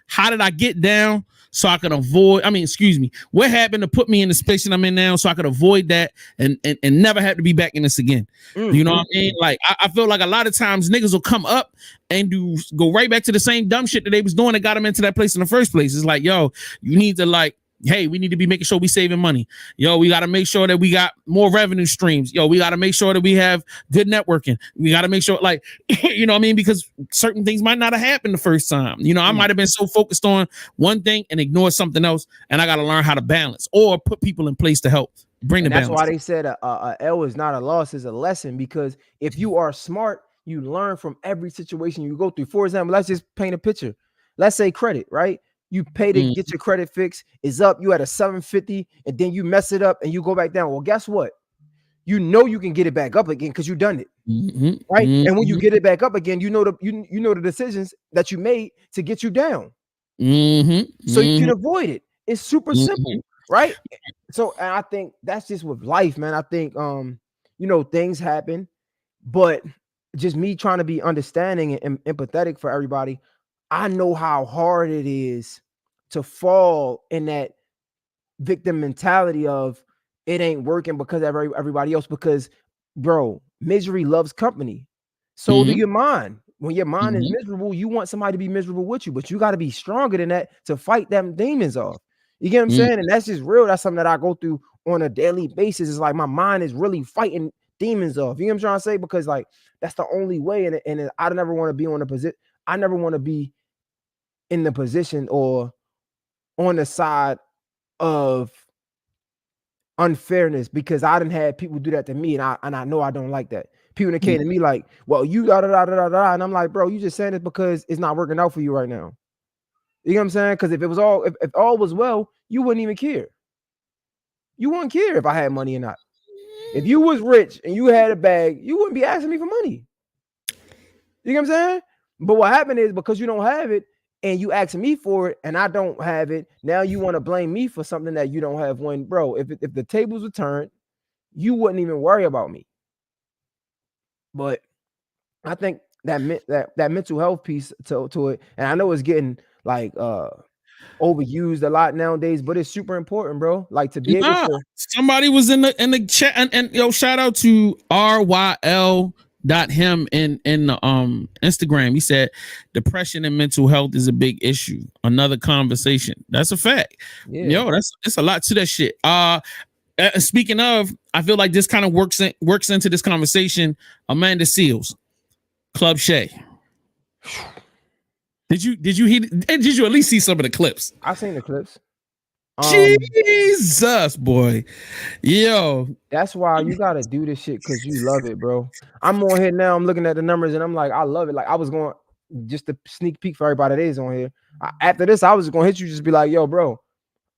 How did I get down so I can avoid? I mean, excuse me. What happened to put me in the space that I'm in now so I could avoid that and never have to be back in this again? You know what I mean? Like, I feel like a lot of times niggas will come up and go right back to the same dumb shit that they was doing that got them into that place in the first place. It's like, yo, you need to, like, hey, we need to be making sure we saving money. Yo, we got to make sure that we got more revenue streams. Yo, we got to make sure that we have good networking. We got to make sure, like, you know what I mean? Because certain things might not have happened the first time. You know, I might have been so focused on one thing and ignore something else. And I got to learn how to balance or put people in place to help bring the balance. That's why they said a L is not a loss, is a lesson. Because if you are smart, you learn from every situation you go through. For example, let's just paint a picture. Let's say credit, right? You pay to get your credit fixed, is up, you at a 750, and then you mess it up and you go back down. Well, guess what? You know you can get it back up again because you done it. Right? And when you get it back up again, you know the decisions that you made to get you down. So you can avoid it. It's super simple, right? So I think that's just with life, man. I think things happen, but just me trying to be understanding and empathetic for everybody. I know how hard it is to fall in that victim mentality of it ain't working because of everybody else. Because, bro, misery loves company. So do your mind. When your mind is miserable, you want somebody to be miserable with you, but you got to be stronger than that to fight them demons off. You get what I'm saying? And that's just real. That's something that I go through on a daily basis. It's like my mind is really fighting demons off. You know what I'm trying to say? Because, like, that's the only way. And I never want to be on a position. I never want to be in the position or on the side of unfairness, because I done had people do that to me, and I know I don't like that. People that came to me like, well, you da da da da da, and I'm like, bro, you just saying this because it's not working out for you right now. You know what I'm saying? Because if all was well, you wouldn't even care. You wouldn't care if I had money or not. If you was rich and you had a bag, you wouldn't be asking me for money. You know what I'm saying? But what happened is, because you don't have it and you asking me for it and I don't have it, now you want to blame me for something that you don't have, when, bro, if the tables were turned, you wouldn't even worry about me. But I think that mental health piece to it, and I know it's getting like overused a lot nowadays, but it's super important, bro. Like, to be able to. Somebody was in the chat, and yo, shout out to RYL.him in the Instagram. He said depression and mental health is a big issue. Another conversation. That's a fact. Yeah. Yo, it's a lot to that shit. Speaking of, I feel like this kind of works into this conversation. Amanda Seales, Club Shay. Did you at least see some of the clips? I seen the clips. Jesus, boy. Yo. That's why you gotta do this shit, because you love it, bro. I'm on here now. I'm looking at the numbers and I'm like, I love it. Like, I was going, just to sneak peek for everybody that is on here. After this, I was just gonna hit you, just be like, yo, bro,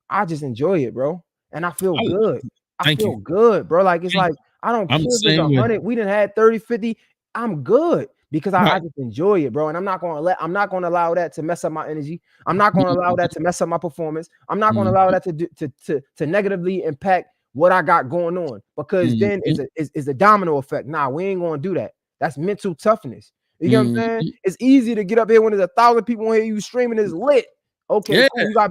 I just enjoy it, bro. And I feel good. I feel good, bro. Like, it's like, I don't care if it's 100. We done had 30, 50. I'm good. Because I just enjoy it, bro. And I'm not gonna allow that to mess up my energy. I'm not gonna allow that to mess up my performance. I'm not gonna allow that to negatively impact what I got going on, because then it's a domino effect. Nah, we ain't gonna do that. That's mental toughness. You get what I'm saying? It's easy to get up here when there's 1,000 people on here, you streaming, is lit. Okay, cool. You gotta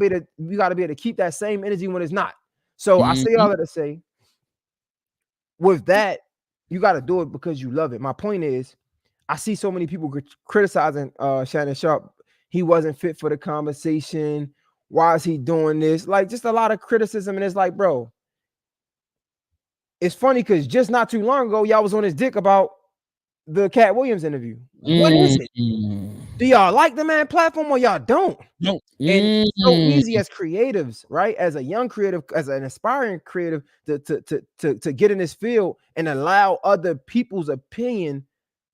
be able to keep that same energy when it's not. So I say all that to say, with that, you got to do it because you love it. My point is, I see so many people criticizing Shannon Sharpe. He wasn't fit for the conversation. Why is he doing this? Like, just a lot of criticism. And it's like, bro, it's funny because just not too long ago, y'all was on his dick about the Cat Williams interview. What is it? Do y'all like the man platform or y'all don't? No. And it's so easy as creatives, right? As a young creative, as an aspiring creative, to get in this field and allow other people's opinion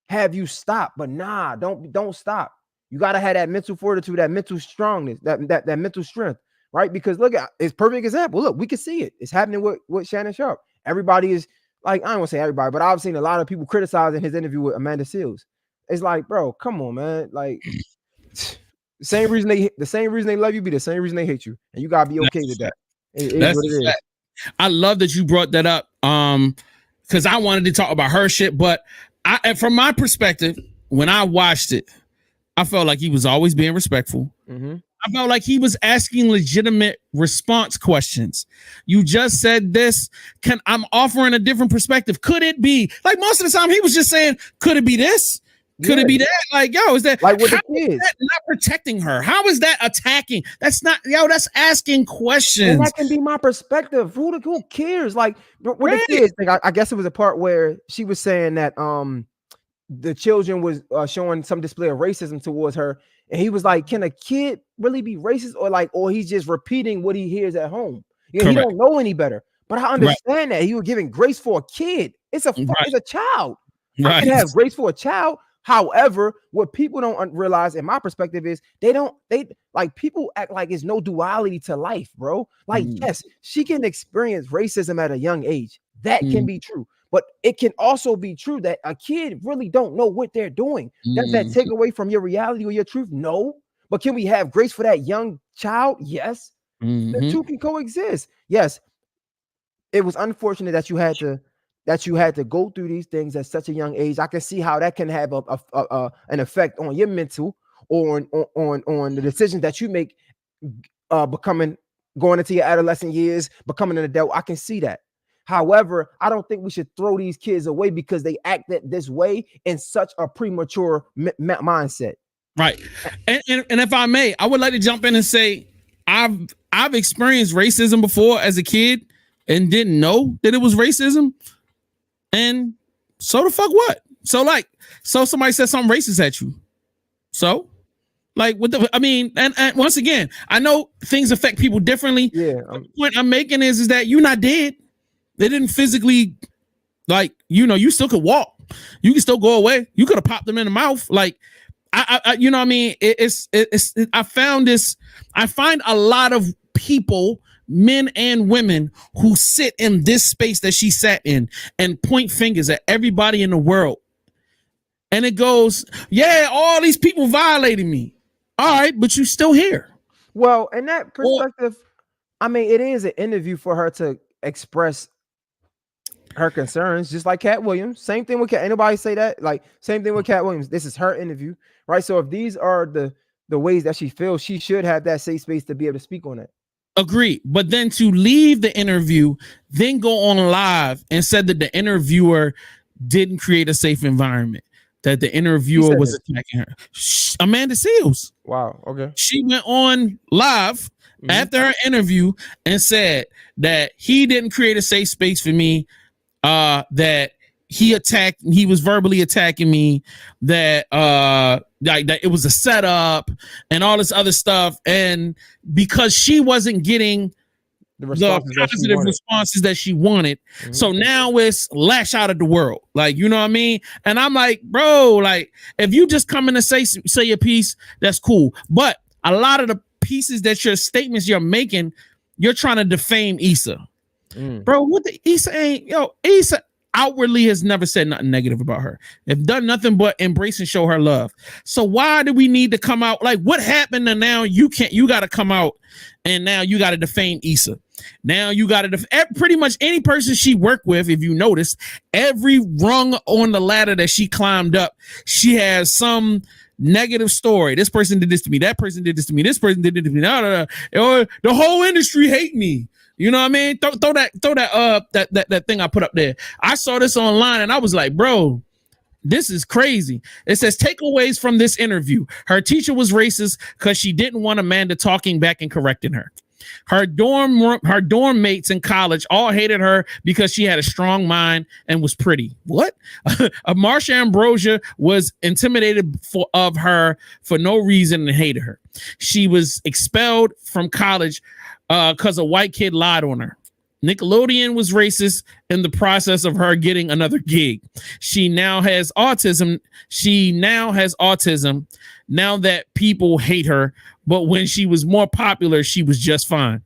have you stop. But nah, don't stop. You gotta have that mental fortitude, that mental strongness, that mental strength, right? Because look at it's perfect example. Look, we can see it. It's happening with Shannon Sharpe. Everybody is like, I don't want to say everybody, but I've seen a lot of people criticizing his interview with Amanda Seales. It's like, bro, come on, man. Like, the same reason they love you be the same reason they hate you, and you gotta be okay with that. That's what it is. I love that you brought that up, because I wanted to talk about her shit, but from my perspective, when I watched it, I felt like he was always being respectful. Mm-hmm. I felt like he was asking legitimate response questions. You just said this. I'm offering a different perspective. Could it be? Like, most of the time, he was just saying, could it be this? Could it be that? Like, yo, is that like with the kids? Not protecting her? How is that attacking? That's not, that's asking questions. And that can be my perspective. Who cares? Like with the kids thing, I guess it was a part where she was saying that the children was showing some display of racism towards her, and he was like, "Can a kid really be racist, or he's just repeating what he hears at home? You know, he don't know any better." But I understand that he was giving grace for a kid. It's a child. I can have grace for a child. However, what people don't realize, in my perspective, is they like people act like it's no duality to life, bro. Like, yes, she can experience racism at a young age. That can be true. But it can also be true that a kid really don't know what they're doing. Does that take away from your reality or your truth? No. But can we have grace for that young child? Yes. The two can coexist. Yes. It was unfortunate that you had to go through these things at such a young age. I can see how that can have an effect on your mental or on the decisions that you make, going into your adolescent years, becoming an adult. I can see that. However, I don't think we should throw these kids away because they acted this way in such a premature mindset. Right. And if I may, I would like to jump in and say I've experienced racism before as a kid and didn't know that it was racism. And so the fuck what? So somebody said something racist at you. So like and once again, I know things affect people differently. Yeah. The point I'm making is that you're not dead. They didn't physically, like, you still could walk. You can still go away. You could have popped them in the mouth. Like, I you know what I mean? I find a lot of people, men and women, who sit in this space that she sat in and point fingers at everybody in the world. And it goes, yeah, all these people violated me. All right, but you still here. Well, in that perspective, it is an interview for her to express her concerns, just like Cat Williams. Same thing with Cat. Anybody say that? Like, same thing with Cat Williams. This is her interview, right? So if these are the ways that she feels, she should have that safe space to be able to speak on it. Agree. But then to leave the interview, then go on live and said that the interviewer didn't create a safe environment, that the interviewer was attacking her. Amanda Seales. Wow. Okay. She went on live after her interview and said that he didn't create a safe space for me, that he was verbally attacking me, that that it was a setup and all this other stuff. And because she wasn't getting the positive responses that she wanted. So now it's lash out at the world. Like, you know what I mean? And I'm like, bro, like, if you just come in and say your piece, that's cool. But a lot of the pieces that your statements you're making, you're trying to defame Issa. Bro, what the Issa outwardly has never said nothing negative about her. They've done nothing but embrace and show her love. So why do we need to come out? Like, what happened? And now you got to come out and now you got to defame Issa. Now you got to pretty much any person she worked with. If you notice, every rung on the ladder that she climbed up, she has some negative story. This person did this to me. That person did this to me. This person did it to me. Or the whole industry hate me. You know what I mean? Throw that thing I put up there. I saw this online and I was like, bro, this is crazy. It says takeaways from this interview. Her teacher was racist because she didn't want Amanda talking back and correcting her. Her dorm mates in college all hated her because she had a strong mind and was pretty. What? Marsha Ambrosia was intimidated of her for no reason and hated her. She was expelled from college because a white kid lied on her. Nickelodeon was racist in the process of her getting another gig. She now has autism. Now that people hate her, but when she was more popular, she was just fine.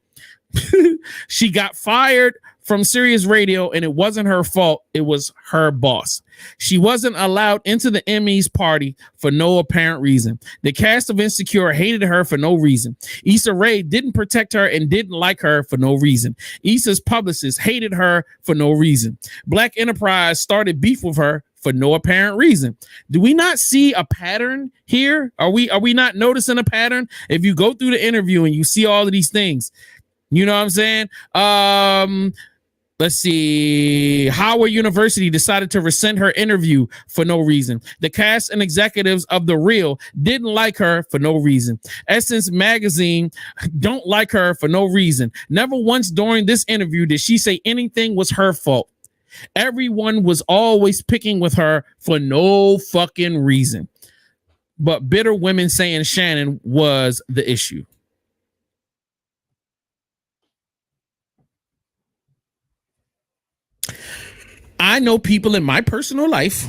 She got fired from Sirius Radio, and it wasn't her fault. It was her boss. She wasn't allowed into the Emmys party for no apparent reason. The cast of Insecure hated her for no reason. Issa Rae didn't protect her and didn't like her for no reason. Issa's publicist hated her for no reason. Black Enterprise started beef with her for no apparent reason. Do we not see a pattern here? Are we not noticing a pattern? If you go through the interview and you see all of these things, you know what I'm saying? Let's see. Howard University decided to rescind her interview for no reason. The cast and executives of The Real didn't like her for no reason. Essence Magazine don't like her for no reason. Never once during this interview did she say anything was her fault. Everyone was always picking with her for no fucking reason. But bitter women saying Shannon was the issue. I know people in my personal life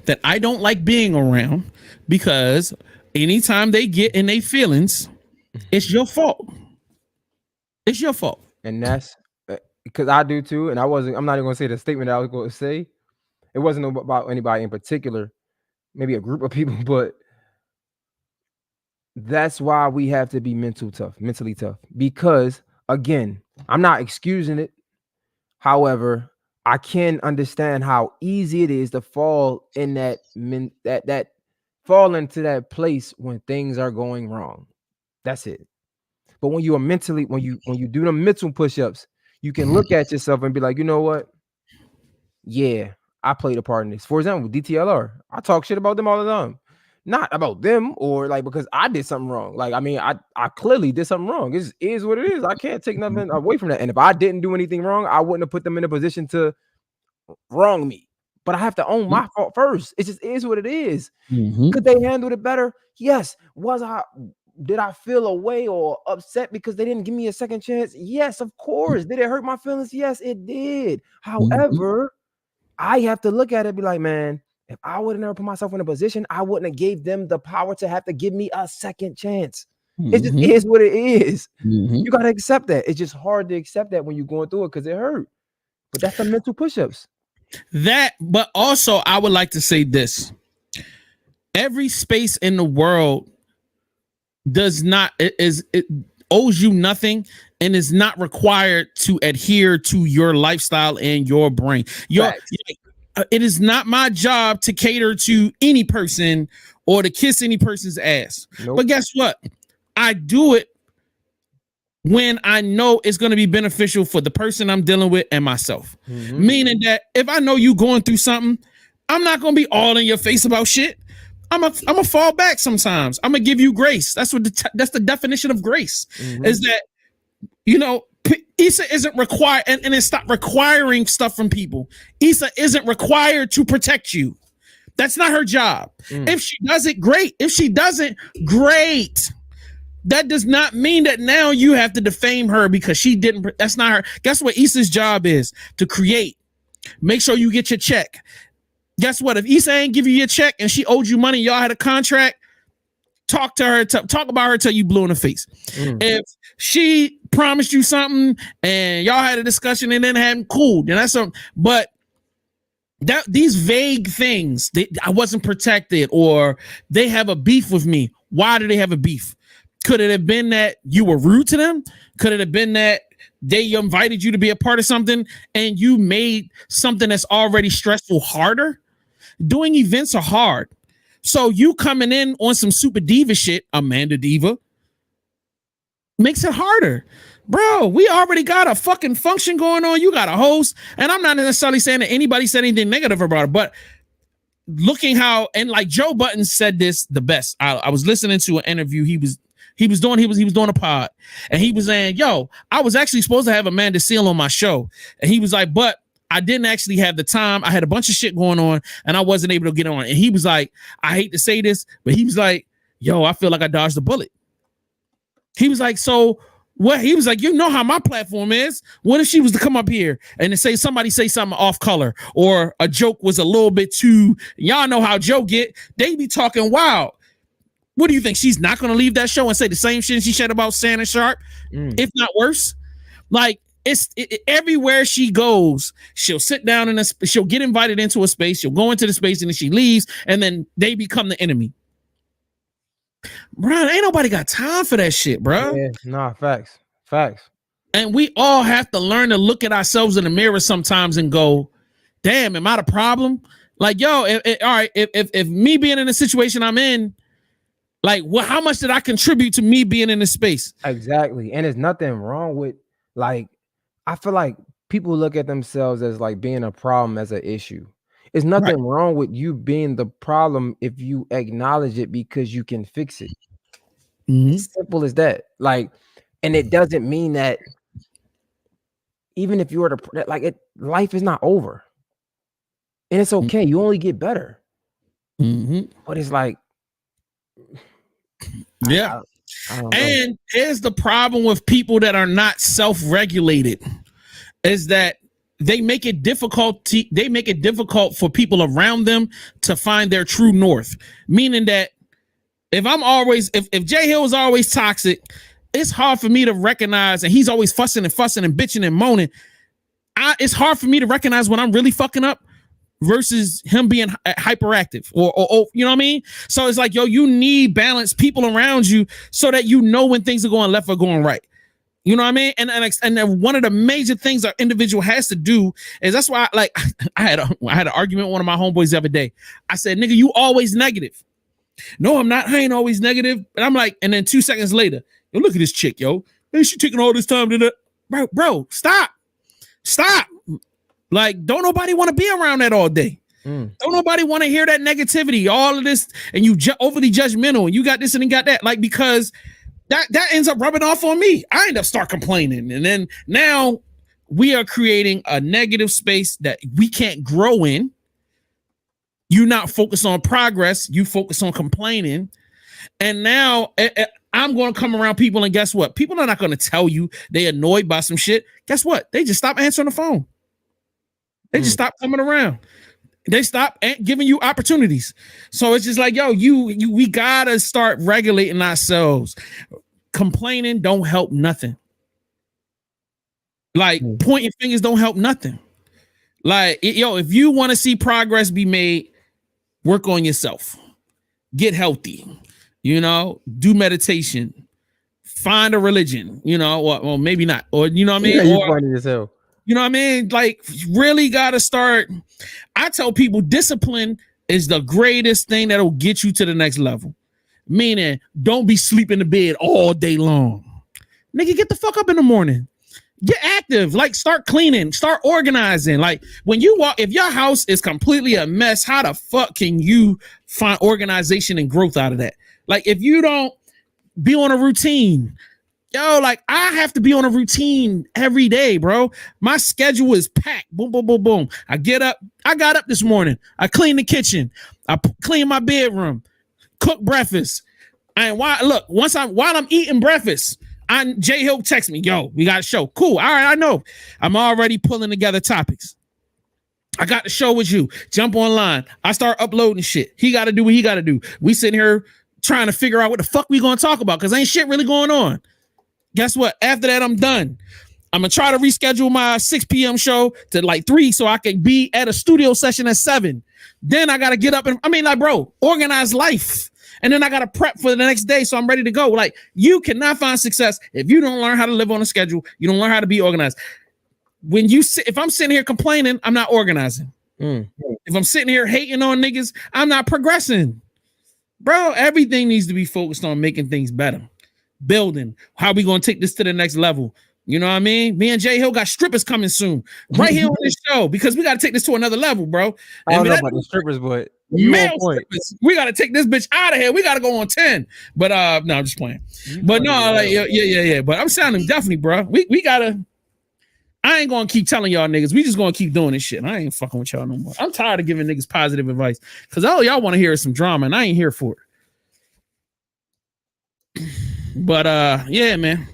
that I don't like being around because anytime they get in their feelings, it's your fault. It's your fault. And that's because I do too. And I'm not even going to say the statement that I was going to say. It wasn't about anybody in particular, maybe a group of people, but that's why we have to be mentally tough. Because again, I'm not excusing it. However, I can understand how easy it is to fall in fall into that place when things are going wrong. That's it. But when you are mentally, when you do the mental push-ups, you can look at yourself and be like, you know what? Yeah, I played a part in this. For example, DTLR, I talk shit about them all the time. Not about them or like because I did something wrong. Like, I mean, I clearly did something wrong. It is what it is. I can't take nothing away from that. And if I didn't do anything wrong, I wouldn't have put them in a position to wrong me. But I have to own my fault first. It just is what it is. Could they handle it better? Yes. Did I feel away or upset because they didn't give me a second chance? Yes, of course. Did it hurt my feelings? Yes, it did. However, I have to look at it and be like, man, if I would have never put myself in a position, I wouldn't have gave them the power to have to give me a second chance. It just is what it is. You got to accept that. It's just hard to accept that when you're going through it because it hurt. But that's the mental push-ups. But also I would like to say this. Every space in the world it owes you nothing and is not required to adhere to your lifestyle and your brain. It is not my job to cater to any person or to kiss any person's ass. Nope. But guess what? I do it when I know it's going to be beneficial for the person I'm dealing with and myself. Meaning that if I know you going through something, I'm not going to be all in your face about shit. I'm a fall back sometimes. I'm gonna give you grace. That's what that's the definition of grace. Is that, you know, Issa isn't required and then stop requiring stuff from people. Issa isn't required to protect you. That's not her job. If she does it, great. If she doesn't, great. That does not mean that now you have to defame her because she didn't. That's not her. Guess what Issa's job is? To create. Make sure you get your check. Guess what? If Issa ain't give you your check and she owed you money, y'all had a contract, talk to her, talk about her till you blue in the face. If she promised you something and y'all had a discussion and then had cool, then that's something. But these vague things, I wasn't protected or they have a beef with me. Why do they have a beef? Could it have been that you were rude to them? Could it have been that they invited you to be a part of something and you made something that's already stressful harder? Doing events are hard. So you coming in on some super diva shit, Amanda Diva, makes it harder. Bro, we already got a fucking function going on. You got a host. And I'm not necessarily saying that anybody said anything negative about it, but looking how, and like Joe Budden said this the best. I was listening to an interview he was doing a pod, and he was saying, yo, I was actually supposed to have Amanda Seale on my show. And he was like, but I didn't actually have the time. I had a bunch of shit going on and I wasn't able to get on. And he was like, I hate to say this, but he was like, yo, I feel like I dodged a bullet. He was like, so what? He was like, you know how my platform is. What if she was to come up here and to say somebody say something off color or a joke was a little bit too, y'all know how Joe get, they be talking wild. What do you think? She's not going to leave that show and say the same shit she said about Shannon Sharpe, if not worse? Like, everywhere she goes, she'll sit down in she'll get invited into a space, she'll go into the space, and then she leaves, and then they become the enemy. Bro, ain't nobody got time for that shit, bro. Yeah, nah, facts. And we all have to learn to look at ourselves in the mirror sometimes and go, damn, am I the problem? Like, yo, all right, if me being in the situation I'm in, like, how much did I contribute to me being in this space? Exactly. And there's nothing wrong with, like, I feel like people look at themselves as like being a problem as an issue. There's nothing wrong with you being the problem if you acknowledge it because you can fix it. Simple as that. Like, and it doesn't mean that even if you were to, like, life is not over. And it's okay. You only get better. But it's like, yeah. I don't know. And here's the problem with people that are not self-regulated is that they make it difficult for people around them to find their true north. Meaning that if Jay Hill is always toxic, it's hard for me to recognize, and he's always fussing and bitching and moaning. It's hard for me to recognize when I'm really fucking up versus him being hyperactive or you know what I mean? So it's like, yo, you need balanced people around you so that you know when things are going left or going right. You know what I mean? And then one of the major things our individual has to do is, that's why, like, I had an argument with one of my homeboys the other day. I said, nigga, you always negative. No, I'm not. I ain't always negative. And I'm like, and then 2 seconds later, yo, look at this chick, yo. Hey, she taking all this time to that. Bro, stop. Like, don't nobody want to be around that all day. Don't nobody want to hear that negativity, all of this, and you overly judgmental, and you got this and you got that. Like, because that ends up rubbing off on me. I end up start complaining. And then now we are creating a negative space that we can't grow in. You not focus on progress. You focus on complaining. And now I'm going to come around people, and guess what? People are not going to tell you they annoyed by some shit. Guess what? They just stop answering the phone. They just stop coming around. They stop giving you opportunities. So it's just like, yo, we gotta start regulating ourselves. Complaining don't help nothing. Like, pointing fingers don't help nothing. Like, if you want to see progress be made, work on yourself. Get healthy. Do meditation. Find a religion. Or maybe not. Or you know what I mean? Yeah, or, yourself. You know what I mean? Like, really got to start. I tell people discipline is the greatest thing that'll get you to the next level. Meaning, don't be sleeping in the bed all day long. Nigga, get the fuck up in the morning. Get active. Like, start cleaning. Start organizing. Like, when you walk, if your house is completely a mess, how the fuck can you find organization and growth out of that? Like, if you don't be on a routine, like, I have to be on a routine every day, bro. My schedule is packed. Boom, boom, boom, boom. I get up. I got up this morning. I cleaned the kitchen. I cleaned my bedroom. Cook breakfast. And while I'm eating breakfast, Jay Hill text me, yo, we got a show. Cool. All right, I know. I'm already pulling together topics. I got the show with you. Jump online. I start uploading shit. He got to do what he got to do. We sitting here trying to figure out what the fuck we going to talk about, because ain't shit really going on. Guess what? After that, I'm done. I'm going to try to reschedule my 6 p.m. show to like 3 so I can be at a studio session at 7. Then I got to get up and, bro, organize life. And then I got to prep for the next day so I'm ready to go. Like, you cannot find success if you don't learn how to live on a schedule. You don't learn how to be organized. If I'm sitting here complaining, I'm not organizing. If I'm sitting here hating on niggas, I'm not progressing. Bro, everything needs to be focused on making things better. building. How we gonna take this to the next level? You know what I mean? Me and Jay Hill got strippers coming soon, right here on this show, because we got to take this to another level, bro. I don't know about the strippers, but male strippers, we got to take this bitch out of here. We got to go on 10. But no, I'm just playing. But no, like yeah. But I'm sounding definitely, bro. We gotta. I ain't gonna keep telling y'all niggas. We just gonna keep doing this shit. I ain't fucking with y'all no more. I'm tired of giving niggas positive advice because all y'all want to hear is some drama, and I ain't here for it. But yeah, man.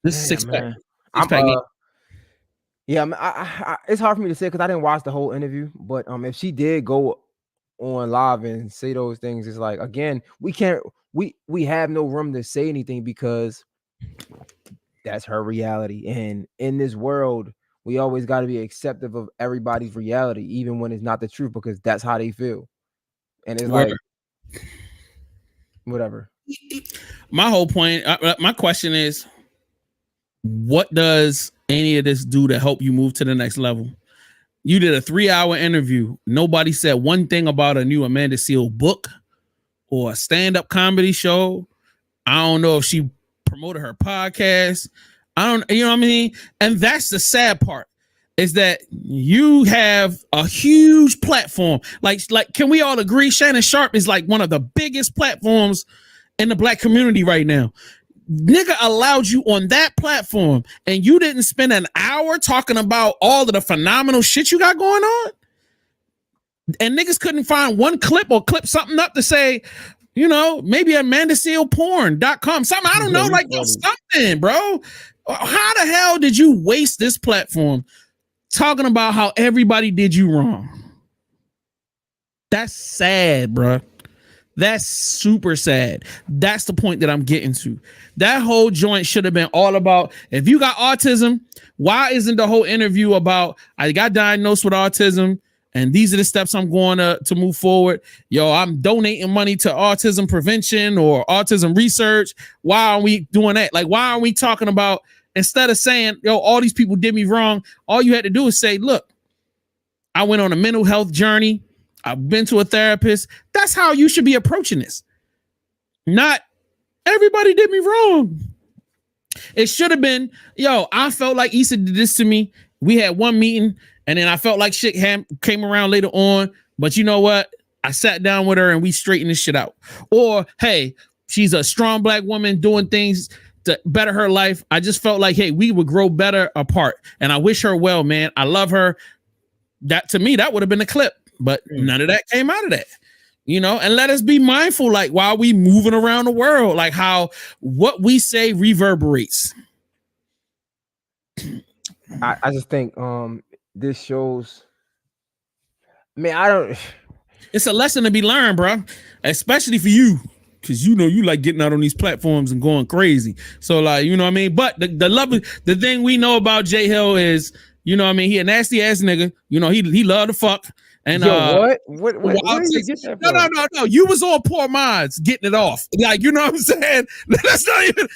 This is six pack. Yeah, I, it's hard for me to say because I didn't watch the whole interview. But if she did go on live and say those things, it's like, again, we can't. We have no room to say anything because that's her reality. And in this world, we always got to be accepting of everybody's reality, even when it's not the truth, because that's how they feel. And it's like, whatever. My whole point, my question is, what does any of this do to help you move to the next level? You did a 3-hour interview. Nobody said one thing about a new Amanda Seales book or a stand-up comedy show. I don't know if she promoted her podcast. You know what I mean? And that's the sad part, is that you have a huge platform. Like, can we all agree Shannon Sharpe is like one of the biggest platforms in the black community right now? Nigga allowed you on that platform and you didn't spend an hour talking about all of the phenomenal shit you got going on? And niggas couldn't find one clip or clip something up to say, you know, maybe AmandaSealPorn.com, something, I don't know, like something, bro. How the hell did you waste this platform talking about how everybody did you wrong? That's sad, bro. That's super sad. That's the point that I'm getting to. That whole joint should have been all about, if you got autism, why isn't the whole interview about, I got diagnosed with autism and these are the steps I'm going to move forward. Yo, I'm donating money to autism prevention or autism research. Why are we doing that? Like, why are we talking about, instead of saying, yo, all these people did me wrong, all you had to do is say, look, I went on a mental health journey. I've been to a therapist. That's how you should be approaching this. Not everybody did me wrong. It should have been, yo, I felt like Issa did this to me. We had one meeting and then I felt like shit came around later on. But you know what? I sat down with her and we straightened this shit out. Or, hey, she's a strong black woman doing things to better her life. I just felt like, hey, we would grow better apart. And I wish her well, man. I love her. That, to me, that would have been a clip. But none of that came out of that, you know, and let us be mindful, like, while we moving around the world, like how what we say reverberates. I just think this shows, man, I don't. It's a lesson to be learned, bro, especially for you, because you know you like getting out on these platforms and going crazy. So, like, you know what I mean? But the thing we know about Jay Hill is, you know what I mean, he a nasty ass nigga. You know, he love to fuck. And what did you get that from? No. You was on Poor Minds getting it off. Like, you know what I'm saying?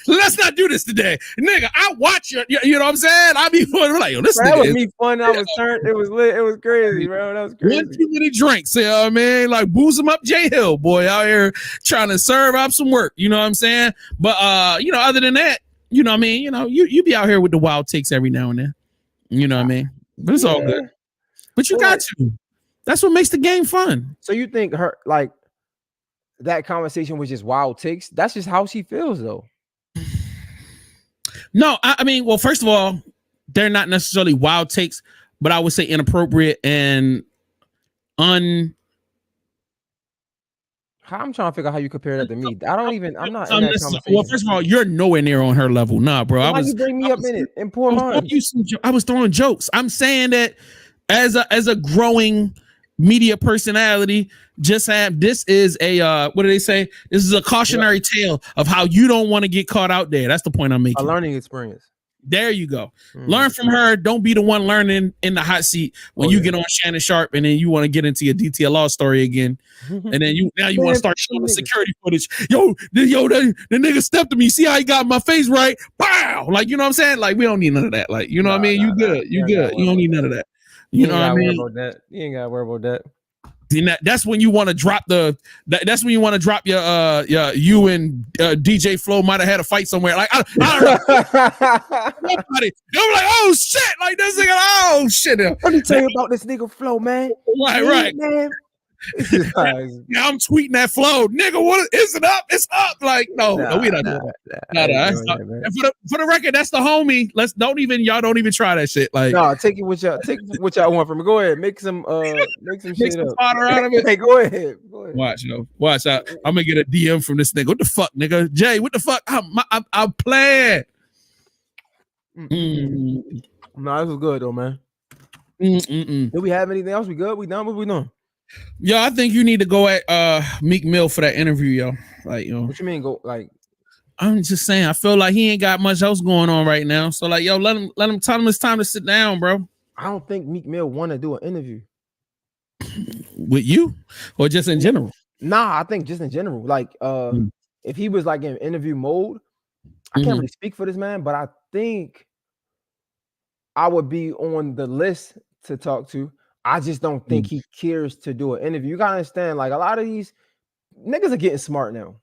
Let's not do this today. Nigga, I watch you know what I'm saying? I be like, yo, this that nigga was me fun. I was turned. It was lit. It was crazy, bro. That was crazy. One too many drinks, you know what I mean? Like, booze him up Jay Hill, boy, out here trying to serve up some work. You know what I'm saying? But you know, other than that, you know what I mean? You know, you be out here with the wild takes every now and then. You know what I mean? But it's all good. But you got to. That's what makes the game fun. So you think her, like, that conversation was just wild takes? That's just how she feels, though. No, I mean, well, first of all, they're not necessarily wild takes, but I would say inappropriate and I'm trying to figure out how you compare that to me. I'm not in that conversation. Well, first of all, you're nowhere near on her level. Nah, bro. Why you bring me up in it? In Poor Minds. I was throwing jokes. I'm saying that as a growing media personality, just have, this is a what do they say? This is a cautionary tale of how you don't want to get caught out there. That's the point I'm making. A learning experience. There you go. Learn from her. Don't be the one learning in the hot seat when you get on Shannon Sharpe and then you want to get into your DTLR story again. And then you want to start showing the security footage. The nigga stepped to me. See how he got my face right? Pow! Like, you know what I'm saying? Like, we don't need none of that. Like, you know what I mean? You good. You good. You don't need none of that. You know what I mean? You ain't gotta worry about that. Then that's when you want to drop that's when you want to drop your you and DJ Flow might have had a fight somewhere. Like I don't know. They're like, oh shit, like this nigga, oh shit. Let me tell you about this nigga Flow, man. Right. Man. Yeah, I'm tweeting that Flow, nigga. What is it up? It's up. Like no, we not doing that. And for the record, that's the homie. Y'all don't even try that shit. Like no, take what y'all want from me. Go ahead, make some shit up. Out of it. Hey, go ahead. Watch out. I'm gonna get a DM from this nigga. What the fuck, nigga? Jay, what the fuck? I'm playing. No, this was good though, man. Do we have anything else? We good? We done? What we doing? Yo, I think you need to go at Meek Mill for that interview, yo. Like, yo. What you mean go like? I'm just saying, I feel like he ain't got much else going on right now. So like, yo, let him tell him it's time to sit down, bro. I don't think Meek Mill want to do an interview with you or just in general. Nah, I think just in general. Like, if he was like in interview mode, I can't really speak for this man, but I think I would be on the list to talk to. I just don't think he cares to do an interview. You gotta understand, like a lot of these niggas are getting smart now.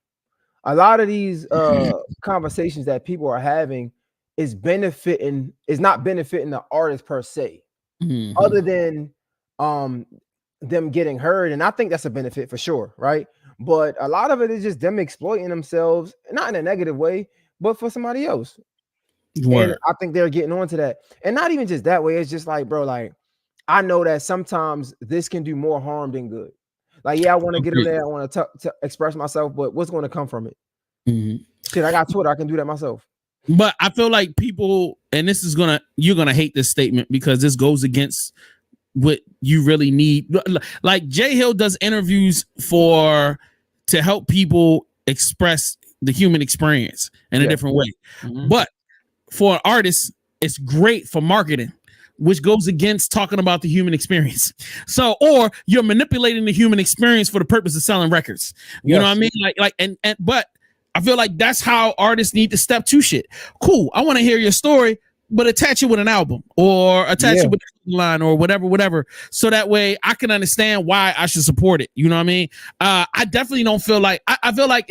A lot of these conversations that people are having is not benefiting the artist per se, other than them getting heard. And I think that's a benefit for sure, right? But a lot of it is just them exploiting themselves, not in a negative way, but for somebody else. And I think they're getting onto that. And not even just that way. It's just like, bro, like I know that sometimes this can do more harm than good. Like, yeah, I want to get in there. I want to express myself, but what's going to come from it? Shit, I got Twitter. I can do that myself. But I feel like people, and you're gonna hate this statement because this goes against what you really need. Like Jay Hill does interviews to help people express the human experience in a different way. But for an artist, it's great for marketing, which goes against talking about the human experience. So, or you're manipulating the human experience for the purpose of selling records. You know what I mean? But I feel like that's how artists need to step to shit. Cool. I want to hear your story, but attach it with an album or attach it with a line or whatever. So that way I can understand why I should support it. You know what I mean? I definitely don't feel like, I feel like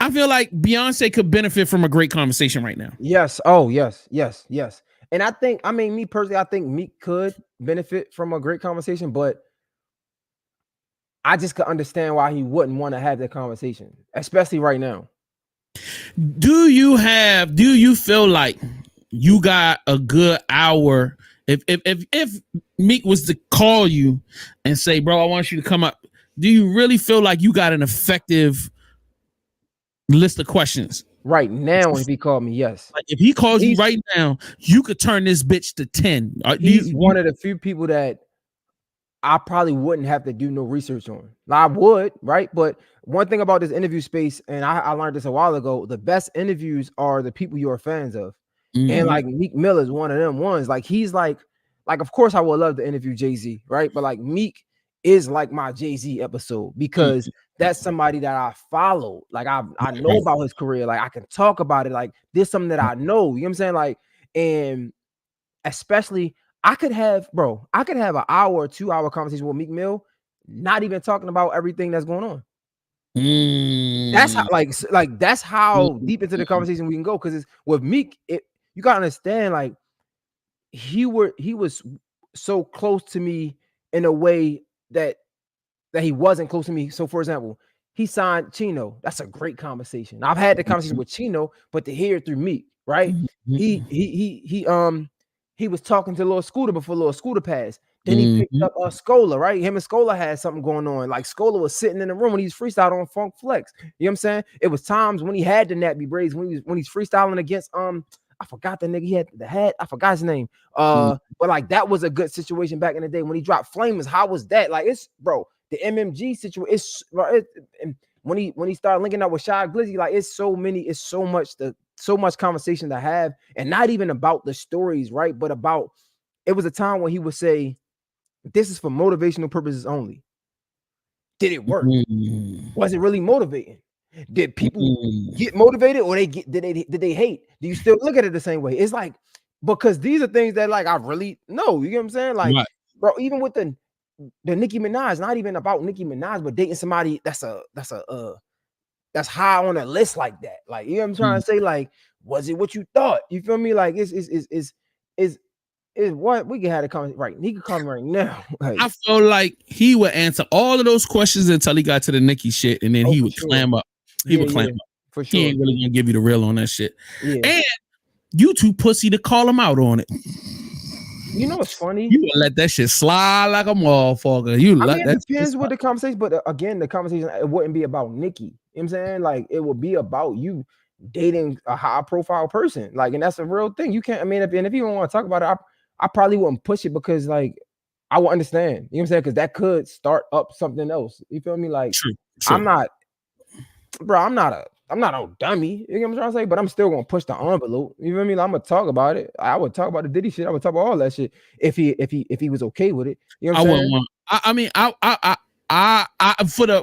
Beyonce could benefit from a great conversation right now. Yes. Oh, yes. And I think, me personally, I think Meek could benefit from a great conversation, but I just could understand why he wouldn't want to have that conversation, especially right now. Do you feel like you got a good hour? If Meek was to call you and say, bro, I want you to come up, do you really feel like you got an effective list of questions? Right now, if he called me, yes. Like if he calls you right now, you could turn this bitch to 10. He's one of the few people that I probably wouldn't have to do no research on. I would, right? But one thing about this interview space, and I learned this a while ago, the best interviews are the people you're fans of. And like Meek Mill is one of them ones. Like he's like, of course I would love to interview Jay-Z, right? But like Meek is like my Jay-Z episode because that's somebody that I follow. Like I know about his career. Like I can talk about it. Like there's something that I know. You know what I'm saying? Like, and especially I could have an hour or 2 hour conversation with Meek Mill, not even talking about everything that's going on. That's how that's how deep into the conversation we can go. Because it's with Meek, you gotta understand, like he was so close to me in a way that he wasn't close to me. So for example, he signed Chino. That's a great conversation. I've had the conversation with Chino, but to hear it through Meek, right? He was talking to Lil Scooter before Lil Scooter passed. Then he picked up Scola, right? Him and Scola had something going on. Like Scola was sitting in the room when he's freestyling on Funk Flex. You know what I'm saying? It was times when he had the nappy braids, when he's freestyling against I forgot the nigga, he had the hat. I forgot his name. But like that was a good situation back in the day when he dropped Flamers. How was that? Like it's the MMG situation. When he started linking up with Shy Glizzy, like it's so much conversation to have, and not even about the stories, right? But about it was a time when he would say, "This is for motivational purposes only." Did it work? Was it really motivating? Did people get motivated, or did they hate? Do you still look at it the same way? It's like because these are things that like I really know. You get what I'm saying? Like, bro, even with the Nicki Minaj, not even about Nicki Minaj, but dating somebody that's high on a list like that. Like, you know what I'm trying to say? Like, was it what you thought? You feel me? Like, is what we can have a comment right. He could come right now. Like, I feel like he would answer all of those questions until he got to the Nicki shit, and then he would clam up. He would clam up. For sure. He ain't really gonna give you the real on that shit. Yeah. And you too pussy to call him out on it. You know what's funny? You would let that shit slide like a motherfucker. It depends what the conversation, but again, the conversation, it wouldn't be about Nicki. You know what I'm saying? Like, it would be about you dating a high profile person. Like, and that's a real thing. You can't, I mean, if you don't want to talk about it, I probably wouldn't push it because, like, I will understand. You know what I'm saying? Because that could start up something else. You feel me? Like, True. I'm not no dummy. You know what I'm trying to say? But I'm still gonna push the envelope. You feel me? Like, I'm gonna talk about it. I would talk about the Diddy shit. I would talk about all that shit if he was okay with it. You know what I'm saying?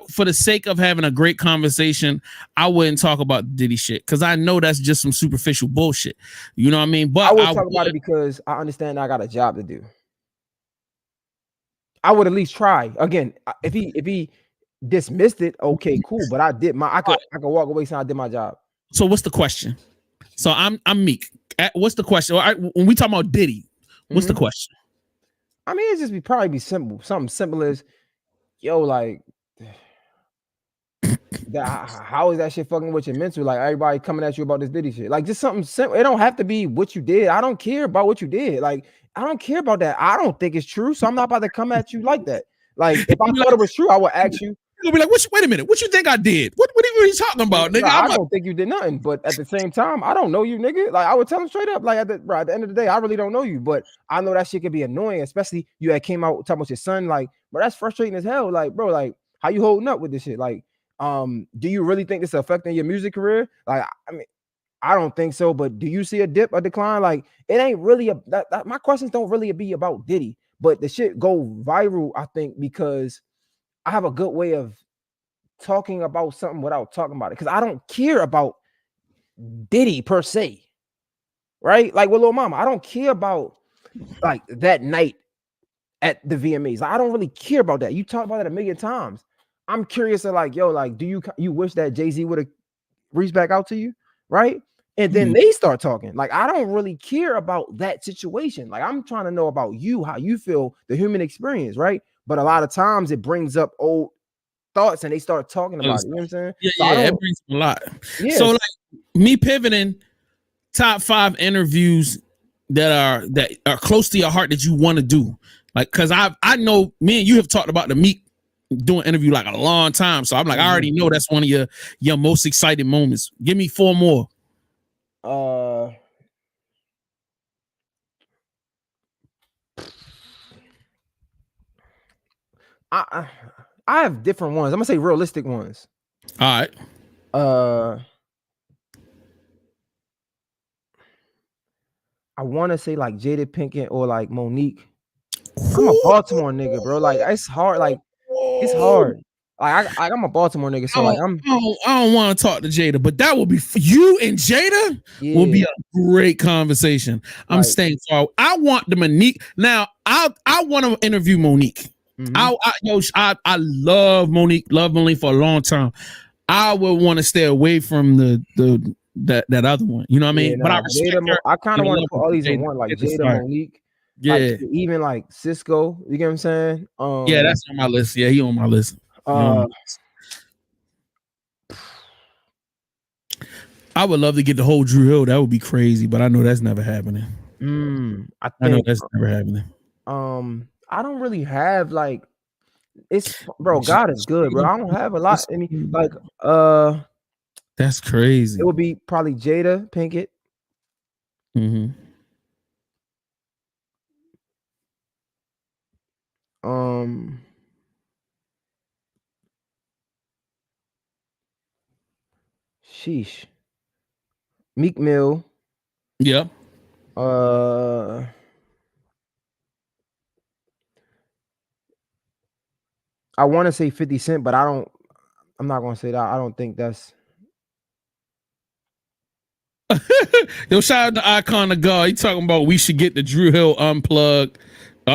For the sake of having a great conversation, I wouldn't talk about Diddy shit because I know that's just some superficial bullshit. You know what I mean? But I would talk about it because I understand I got a job to do. I would at least try. Again, if he dismissed it, okay, cool. But I could walk away saying I did my job. So what's the question? So I'm Meek. What's the question? When we talk about Diddy, what's the question? I mean, it just probably be simple. Something simple as, yo, like, how is that shit fucking with your mental? Like, everybody coming at you about this Diddy shit. Like, just something simple. It don't have to be what you did. I don't care about what you did. Like, I don't care about that. I don't think it's true, so I'm not about to come at you like that. Like, if I thought it was true, I would ask you. You'll be like, wait a minute, what you think I did? What are you talking about, nigga? I don't think you did nothing, but at the same time, I don't know you, nigga. Like, I would tell him straight up, like, at the end of the day, I really don't know you, but I know that shit can be annoying, especially you had came out talking about your son. Like, bro, that's frustrating as hell. Like, bro, like, how you holding up with this shit? Like, do you really think this is affecting your music career? Like, I mean, I don't think so, but do you see a decline? Like, it ain't really my questions don't really be about Diddy, but the shit go viral, I think, because I have a good way of talking about something without talking about it, because I don't care about Diddy per se, right? Like with Lil Mama, I don't care about like that night at the VMAs. Like, I don't really care about that. You talk about it a million times. I'm curious to like, yo, like, do you wish that Jay-Z would have reached back out to you, right? And then they start talking. Like, I don't really care about that situation. Like, I'm trying to know about you, how you feel, the human experience, right? But a lot of times it brings up old thoughts and they start talking about it. You know what I'm saying? Yeah, it brings a lot. Yeah. So like me pivoting, top 5 interviews that are close to your heart that you want to do. Like, cause I know me and you have talked about the Meek doing interview like a long time. So I'm like, I already know that's one of your most exciting moments. Give me 4 more. I have different ones. I'm gonna say realistic ones. All right. I want to say like Jada Pinkett or like Monique. I'm a Baltimore nigga, bro. Like, it's hard. Like, it's hard. Like, I'm a Baltimore nigga, so like I don't want to talk to Jada, but that will be you and Jada will be a great conversation. I'm staying far. I want the Monique. Now, I want to interview Monique. I love Monique. Love Monique for a long time. I would want to stay away from that other one. You know what I mean? But I respect her. I kind of want to put all these in one, like Jada, Monique. Yeah, like, even like Cisco. You get what I'm saying? Yeah, that's on my list. Yeah, he on my list. I would love to get the whole Drew Hill. That would be crazy, but I know that's never happening. I know that's never happening. I don't really have like bro. God is good, bro. I don't have a lot. I mean, like that's crazy. It would be probably Jada Pinkett. Sheesh. Meek Mill. Yeah. I want to say 50 Cent, but I'm not gonna say that. I don't think that's Yo, shout out to Icon of God. He talking about we should get the Drew Hill unplugged,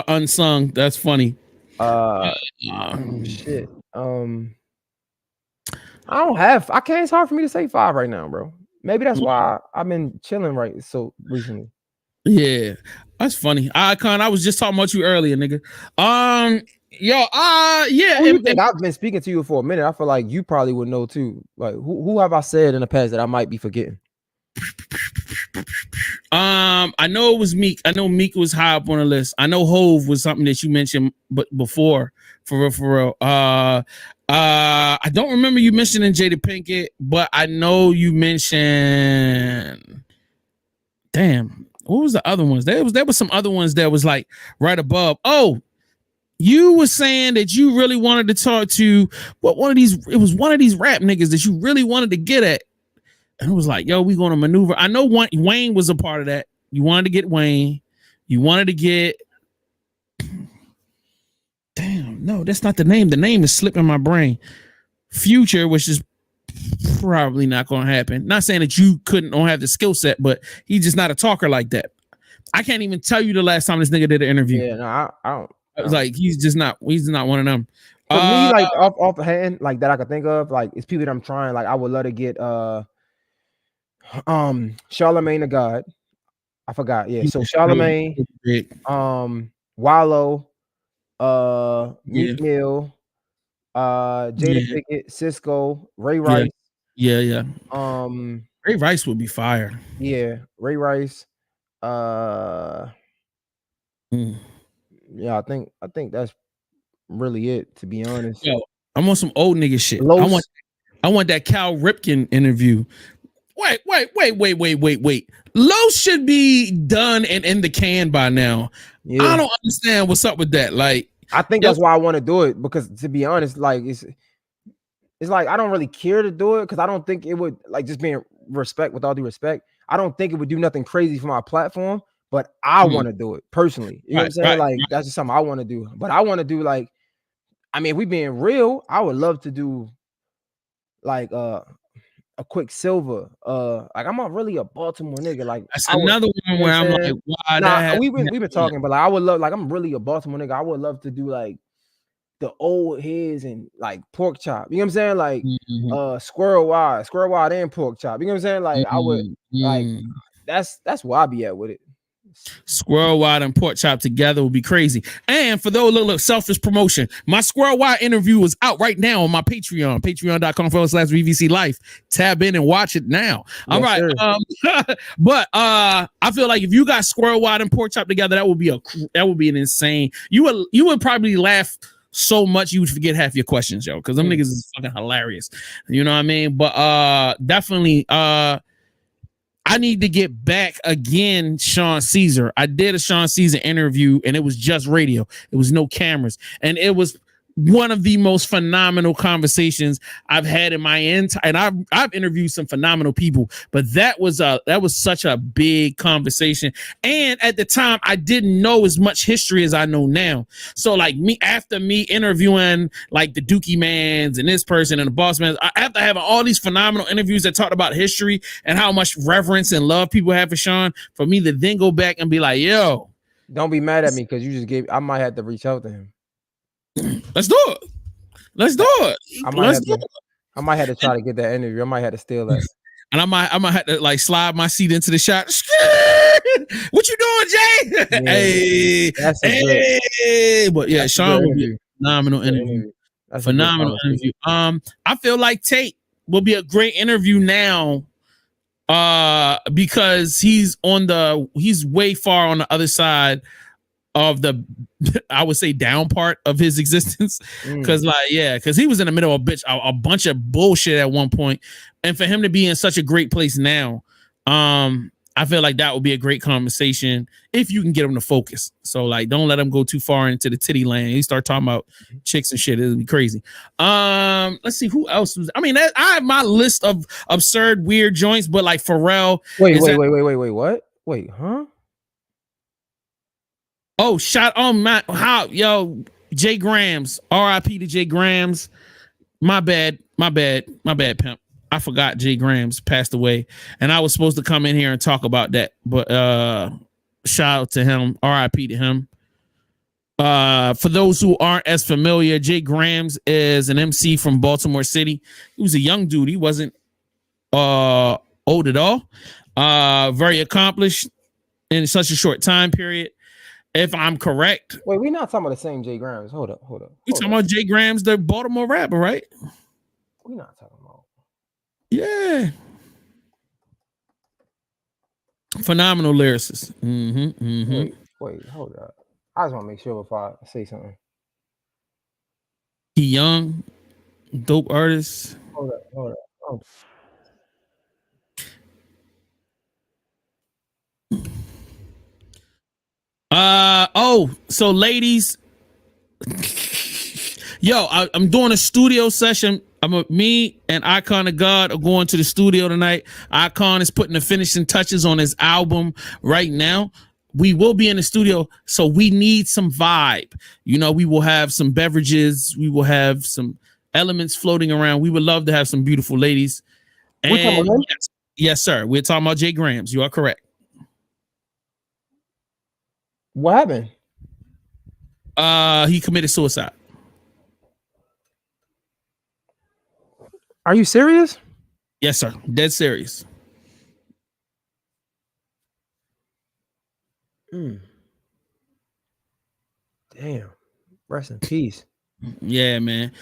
unsung. That's funny. Shit. I can't. It's hard for me to say 5 right now, bro. Maybe that's why I've been chilling so recently. Yeah, that's funny. Icon, I was just talking about you earlier, nigga. Yeah. Who you think I've been speaking to you for a minute? I feel like you probably would know too. Like, who have I said in the past that I might be forgetting? I know it was Meek. I know Meek was high up on the list. I know Hove was something that you mentioned, but before, for real. I don't remember you mentioning Jada Pinkett, but I know you mentioned. Damn, what was the other ones? There was some other ones that was like right above. Oh, you were saying that you really wanted to talk to one of these rap niggas that you really wanted to get at. And it was like, yo, we going to maneuver. I know Wayne was a part of that. You wanted to get Wayne. You wanted to get. Damn, no, that's not the name. The name is slipping my brain. Future, which is probably not going to happen. Not saying that you don't have the skill set, but he's just not a talker like that. I can't even tell you the last time this nigga did an interview. Yeah, no, I don't. I was like, he's not one of them. For me, like off the hand, like that I could think of, like it's people that I'm trying. Like I would love to get Charlemagne the God. I forgot. Yeah. So Charlemagne, Wallow, Meek Mill, Jada Pinkett, Cisco, Ray Rice. Yeah. Ray Rice would be fire. Yeah, Ray Rice. Yeah, I think that's really it, to be honest. Yo, I'm on some old nigga shit. Los. I want that Cal Ripken interview. Wait. Los should be done and in the can by now. Yeah. I don't understand what's up with that. Like, I think that's why I want to do it, because to be honest, like it's like I don't really care to do it because I don't think it would, like, just being respect, with all due respect, I don't think it would do nothing crazy for my platform, but I want to do it personally. You know what I'm saying? Like that's just something I want to do. But I want to do, like, I mean, if we being real, I would love to do like a Quicksilver. Like I'm not really a Baltimore nigga. Like that's another one where I'm like, why we've been talking, but like I would love, like I'm really a Baltimore nigga. I would love to do like the old heads and like pork chop. You know what I'm saying? Like squirrel wide and pork chop. You know what I'm saying? Like I would like that's where I be at with it. Squirrel Wide and pork chop together would be crazy. And for those look selfish promotion, my Squirrel Wide interview is out right now on my Patreon, patreon.com/VVC Life. Tab in and watch it now. All right. But I feel like if you got Squirrel Wide and pork chop together, that would be an insane. You would probably laugh so much you would forget half your questions, yo, because them niggas is fucking hilarious. You know what I mean? But definitely I need to get back again, Sean Caesar. I did a Sean Caesar interview and it was just radio. It was no cameras. And it was one of the most phenomenal conversations I've had in my entire, and I've interviewed some phenomenal people, but that was such a big conversation. And at the time I didn't know as much history as I know now. So like after me interviewing like the Dookie Mans and this person and the Boss Man, after having all these phenomenal interviews that talked about history and how much reverence and love people have for Sean, for me to then go back and be like, yo, don't be mad at me because you just I might have to reach out to him. Let's do it. I might have to try to get that interview. I might have to steal that. And I might have to like slide my seat into the shot. What you doing, Jay? Yeah, hey. But yeah, Sean will be a phenomenal interview. Phenomenal interview. I feel like Tate will be a great interview now. Because he's way far on the other side of the, I would say, down part of his existence, because he was in the middle of a bunch of bullshit at one point, and for him to be in such a great place now, I feel like that would be a great conversation if you can get him to focus. So like, don't let him go too far into the titty land. He start talking about chicks and shit. It'll be crazy. Let's see who else was. I mean, I have my list of absurd, weird joints, but like Pharrell. Wait, what? Wait, huh? Oh, Jay Grams, R.I.P. to Jay Grams. My bad, pimp. I forgot Jay Grams passed away, and I was supposed to come in here and talk about that, but shout out to him, R.I.P. to him. For those who aren't as familiar, Jay Grams is an MC from Baltimore City. He was a young dude. He wasn't old at all. Very accomplished in such a short time period. If I'm correct. Wait, we're not talking about the same Jay Grams. Hold up. We talking about Jay Grams, the Baltimore rapper, right? We're not talking about. Yeah. Phenomenal lyricist. Wait, hold up. I just want to make sure before I say something. He young, dope artist. Hold up. So ladies, yo, I'm doing a studio session. Me and Icon of God are going to the studio tonight. Icon is putting the finishing touches on his album right now. We will be in the studio, so we need some vibe. You know, we will have some beverages. We will have some elements floating around. We would love to have some beautiful ladies. And yes, sir. We're talking about Jay Grams. You are correct. What happened? He committed suicide. Are you serious? Yes, sir. Dead serious. Damn. Rest in peace. Yeah, man.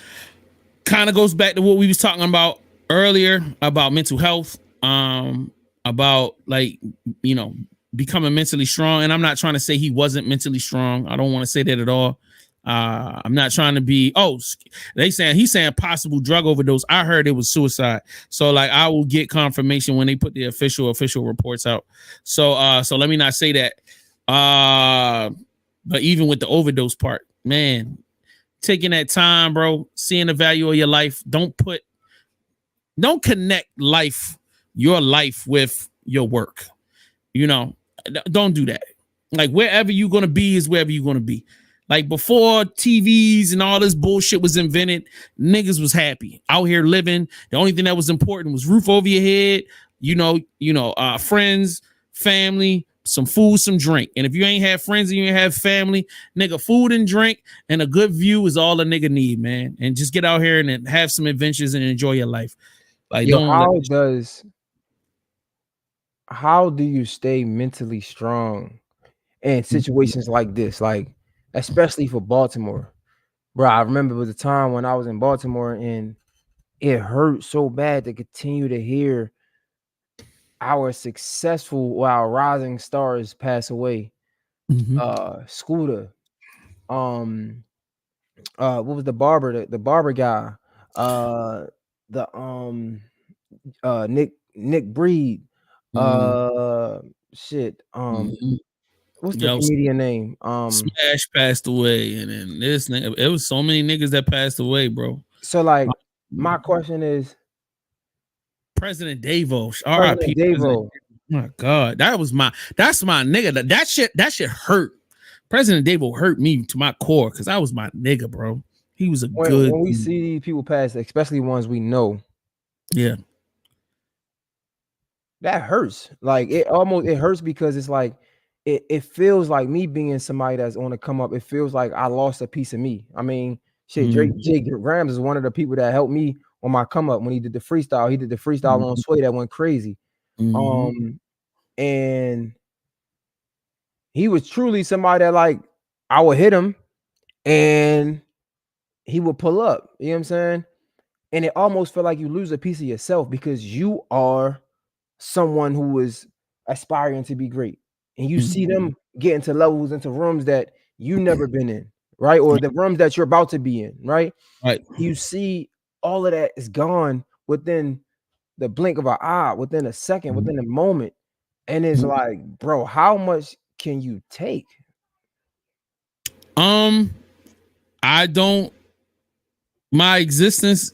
Kind of goes back to what we was talking about earlier about mental health, about like, you know, becoming mentally strong. And I'm not trying to say he wasn't mentally strong. I don't want to say that at all. I'm not trying to be, he's saying possible drug overdose. I heard it was suicide. So like, I will get confirmation when they put the official reports out. So let me not say that. But even with the overdose part, man, taking that time, bro, seeing the value of your life, don't connect your life with your work. You know, don't do that. Like wherever you're going to be is wherever you're going to be. Like before TVs and all this bullshit was invented, niggas was happy out here living. The only thing that was important was roof over your head, friends, family, some food, some drink. And if you ain't have friends and you ain't have family, nigga, food and drink and a good view is all a nigga need, man. And just get out here and have some adventures and enjoy your life. Like, how do you stay mentally strong in situations like this? Like, especially for Baltimore, bro. I remember it was a time when I was in Baltimore and it hurt so bad to continue to hear our rising stars pass away. Scooter, what was the barber? The barber guy, Nick Breed, what's the comedian name? Smash passed away, and then this nigga, it was so many niggas that passed away, bro. So like, my question is, President Davo, R.I.P. Davo. My God, that's my nigga. That shit hurt. President Davo hurt me to my core because that was my nigga, bro. He was when we see people pass, especially ones we know. Yeah. That hurts. Like it hurts because it's like it feels like me being somebody that's on the come up. It feels like I lost a piece of me. I mean, shit, Jay Grams is one of the people that helped me on my come up when he did the freestyle. He did the freestyle on Sway that went crazy. And he was truly somebody that like I would hit him and he would pull up. You know what I'm saying? And it almost felt like you lose a piece of yourself because you are someone who is aspiring to be great. And you see them get into levels, into rooms that you never been in, right? Or the rooms that you're about to be in, right? Right. You see all of that is gone within the blink of an eye, within a second, within a moment. And it's like, bro, how much can you take? My existence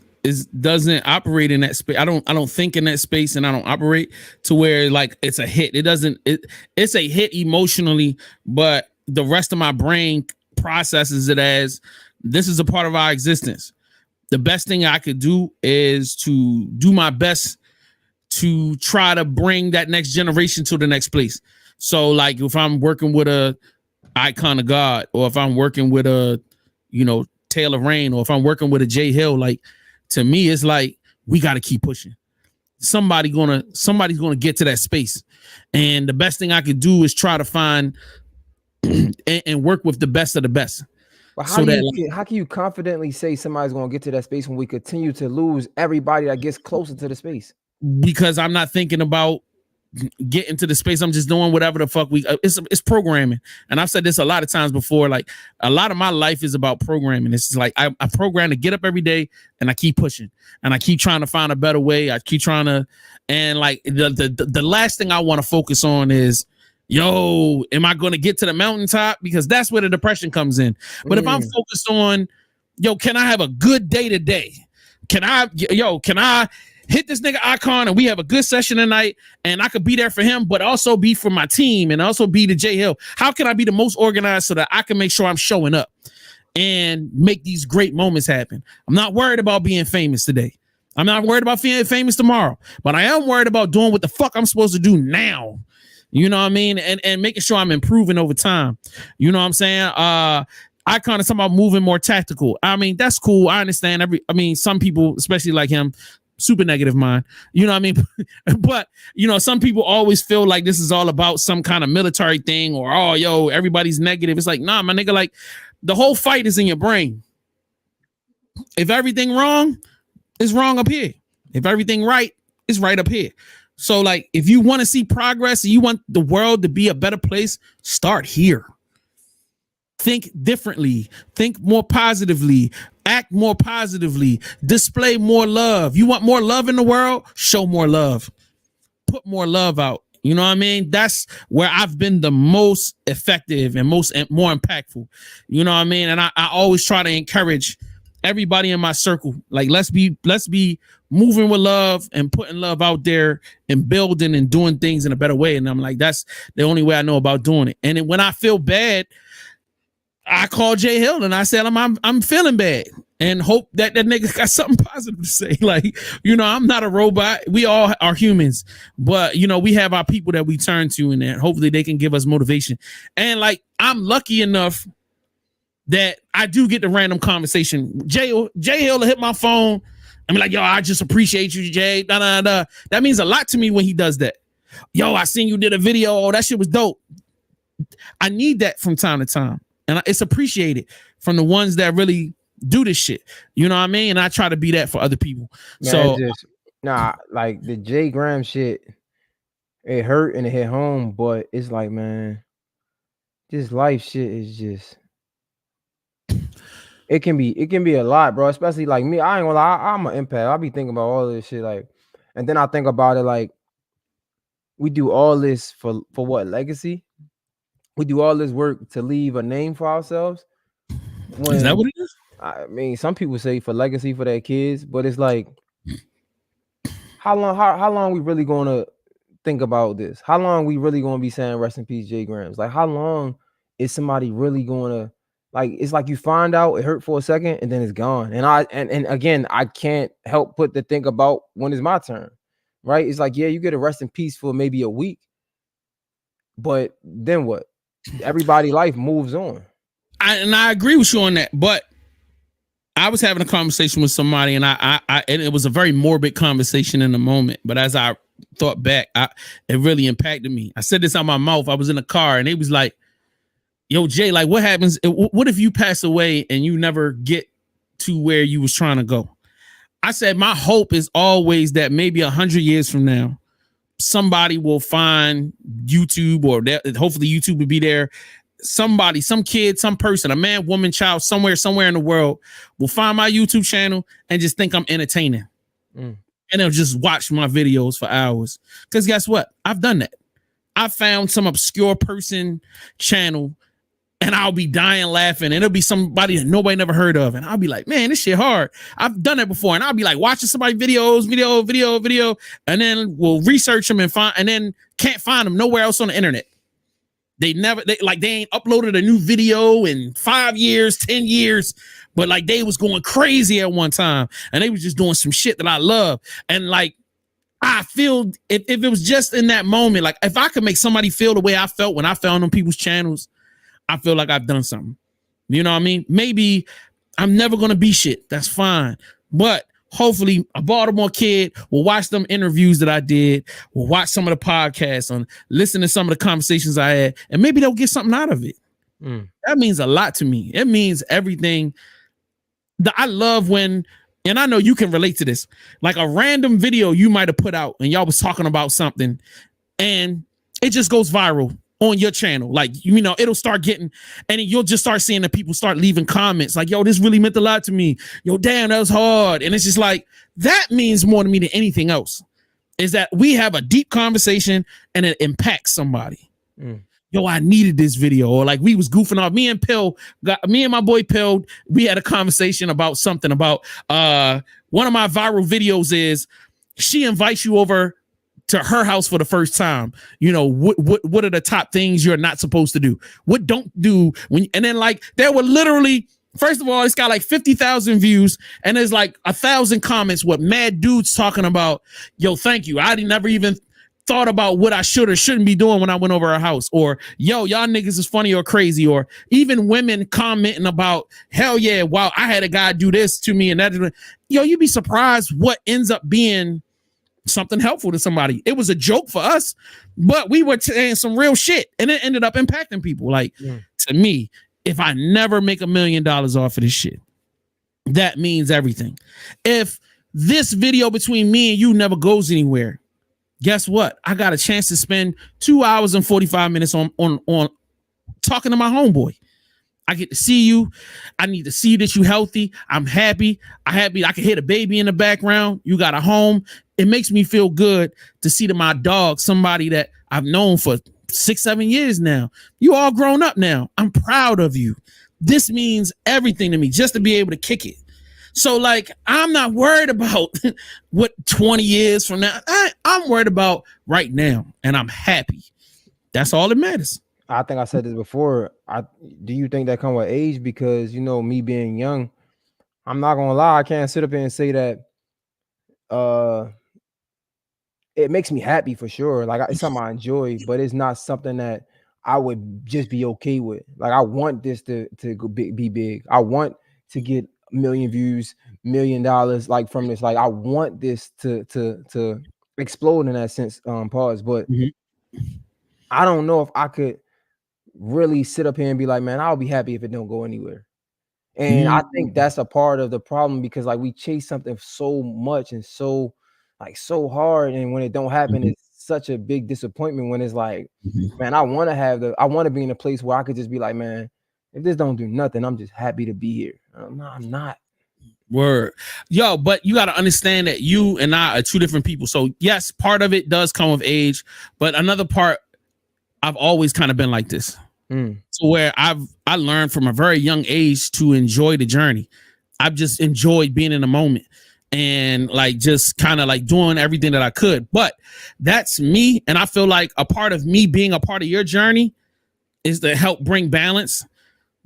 doesn't operate in that space. I don't think in that space, and I don't operate to where like it's a hit. It's a hit emotionally, but the rest of my brain processes it as this is a part of our existence. The best thing I could do is to do my best to try to bring that next generation to the next place. So like if I'm working with a Icon of God, or if I'm working with a, Taylor Rain, or if I'm working with a Jay Hill, like, to me, it's like, we got to keep pushing. Somebody's gonna get to that space. And the best thing I could do is try to find and work with the best of the best. But how can you confidently say somebody's going to get to that space when we continue to lose everybody that gets closer to the space? Because I'm not thinking about getting to the space. I'm just doing whatever the fuck it's programming. And I've said this a lot of times before. Like, a lot of my life is about programming. It's like I program to get up every day and I keep pushing and I keep trying to find a better way. I keep trying to, and like the last thing I want to focus on is, am I going to get to the mountaintop? Because that's where the depression comes in. But if I'm focused on, can I have a good day today? Can I hit this nigga Icon and we have a good session tonight and I could be there for him, but also be for my team and also be the J Hill? How can I be the most organized so that I can make sure I'm showing up and make these great moments happen? I'm not worried about being famous today. I'm not worried about being famous tomorrow, but I am worried about doing what the fuck I'm supposed to do now. You know what I mean? And making sure I'm improving over time. You know what I'm saying? I kind of talk about moving more tactical. I mean, that's cool. I understand some people, especially like him, super negative mind. You know what I mean? But, some people always feel like this is all about some kind of military thing or, everybody's negative. It's like, nah, my nigga, like, the whole fight is in your brain. If everything wrong, it's wrong up here. If everything right, it's right up here. So, like, if you want to see progress and you want the world to be a better place, start here. Think differently. Think more positively. Act more positively. Display more love. You want more love in the world? Show more love. Put more love out. You know what I mean? That's where I've been the most effective and more impactful. You know what I mean? And I always try to encourage everybody in my circle. Like, let's be moving with love and putting love out there and building and doing things in a better way. And I'm like, that's the only way I know about doing it. And then when I feel bad, I call Jay Hill and I said, I'm feeling bad, and hope that nigga got something positive to say. Like, I'm not a robot. We all are humans, but we have our people that we turn to, and then hopefully they can give us motivation. And like, I'm lucky enough that I do get the random conversation. Jay Hill will hit my phone. I mean, like, I just appreciate you, Jay. That means a lot to me when he does that. I seen you did a video. Oh, that shit was dope. I need that from time to time. And it's appreciated from the ones that really do this shit. You know what I mean? And I try to be that for other people. Man, like the Jay Graham shit, it hurt and it hit home, but it's like, man, this life shit is just, it can be a lot, bro. Especially like me. I ain't gonna lie, I'm an empath. I be thinking about all this shit, like, and then I think about it like, we do all this for what? Legacy? We do all this work to leave a name for ourselves. Is that what it is? I mean, some people say for legacy for their kids, but it's like, how long we really gonna think about this? How long we really gonna be saying rest in peace, Jay Grams? Like, how long is somebody really gonna, like, it's like you find out, it hurt for a second, and then it's gone. And again, I can't help but to think about when it's my turn, right? It's like, yeah, you get a rest in peace for maybe a week, but then what? Everybody's life moves on. I agree with you on that, but I was having a conversation with somebody, and I and it was a very morbid conversation in the moment. But as I thought back, it really impacted me. I said this out my mouth. I was in a car, and it was like, "Yo, Jay, like, what happens? What if you pass away and you never get to where you was trying to go?" I said, my hope is always that maybe 100 years from now, somebody will find YouTube, or hopefully YouTube will be there. Somebody, some kid, some person, a man, woman, child, somewhere in the world will find my YouTube channel and just think I'm entertaining. And they'll just watch my videos for hours. Because guess what? I've done that. I found some obscure person channel and I'll be dying laughing, and it'll be somebody that nobody never heard of. And I'll be like, man, this shit hard. I've done that before. And I'll be like watching somebody video. And then we'll research them and then can't find them nowhere else on the internet. They ain't uploaded a new video in 5 years, 10 years, but like they was going crazy at one time, and they was just doing some shit that I love. And like, I feel if it was just in that moment, like if I could make somebody feel the way I felt when I found on people's channels, I feel like I've done something. You know what I mean? Maybe I'm never going to be shit. That's fine. But hopefully a Baltimore kid will watch them interviews that I did, will watch some of the podcasts, and listen to some of the conversations I had, and maybe they'll get something out of it. That means a lot to me. It means everything. I love when, and I know you can relate to this, like a random video you might have put out and y'all was talking about something and it just goes viral on your channel. Like, you know, it'll start getting, and you'll just start seeing the people start leaving comments like, yo, this really meant a lot to me. Yo, damn, that was hard. And it's just like, that means more to me than anything else, is that we have a deep conversation and it impacts somebody. Yo, I needed this video. Or like we was goofing off. Me and my boy Pill, we had a conversation about something about one of my viral videos is she invites you over to her house for the first time. You know, what are the top things you're not supposed to do? What don't do when, and then like there were literally, first of all, it's got like 50,000 views and there's like 1,000 comments with mad dudes talking about, yo, thank you. I never even thought about what I should or shouldn't be doing when I went over her house, or yo, y'all niggas is funny or crazy, or even women commenting about, hell yeah, wow, I had a guy do this to me and that. Yo, you'd be surprised what ends up being something helpful to somebody. It was a joke for us, but we were saying some real shit and it ended up impacting people. Like to me, if I never make $1 million off of this shit, that means everything. If this video between me and you never goes anywhere, guess what? I got a chance to spend 2 hours and 45 minutes on talking to my homeboy. I get to see you. I need to see that you healthy. I'm happy. I can hear the baby in the background. You got a home. It makes me feel good to see that my dog, somebody that I've known for 6-7 years now. You all grown up now. I'm proud of you. This means everything to me just to be able to kick it. So like, I'm not worried about what 20 years from now. I'm worried about right now, and I'm happy. That's all that matters. I think I said this before. Do you think that come with age? Because, you know, me being young, I'm not gonna lie, I can't sit up here and say that it makes me happy for sure. Like it's something I enjoy, but it's not something that I would just be okay with. Like I want this to be big. I want to get 1 million views, $1 million, like from this. Like I want this to explode in that sense. Pause. But I don't know if I could really sit up here and be like, man, I'll be happy if it don't go anywhere. And I think that's a part of the problem, because like we chase something so much and so hard, and when it don't happen, it's such a big disappointment. When it's like, man, I want to be in a place where I could just be like, man, if this don't do nothing, I'm just happy to be here. I'm not. Word. Yo, but you got to understand that you and I are two different people. So yes, part of it does come with age, but another part, I've always kind of been like this. So where I learned from a very young age to enjoy the journey. I've just enjoyed being in the moment and like just kind of like doing everything that I could. But that's me. And I feel like a part of me being a part of your journey is to help bring balance,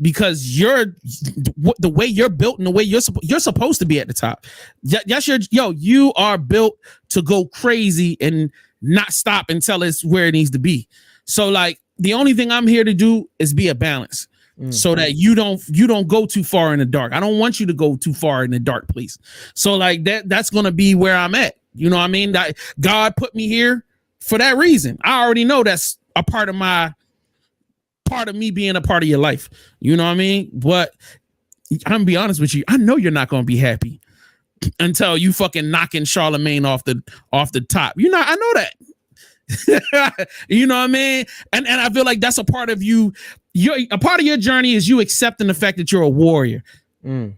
because the way you're built and the way you're supposed to be at the top. Yes, you are built to go crazy and not stop until it's where it needs to be. So like, the only thing I'm here to do is be a balance, so that you don't go too far in the dark. I don't want you to go too far in the dark place. So like that's going to be where I'm at. You know what I mean? That God put me here for that reason. I already know that's a part of me being a part of your life. You know what I mean? But I'm gonna be honest with you. I know you're not going to be happy until you fucking knocking Charlemagne off the top. You know, I know that. You know what I mean? And I feel like that's a part of you. A part of your journey is you accepting the fact that you're a warrior. And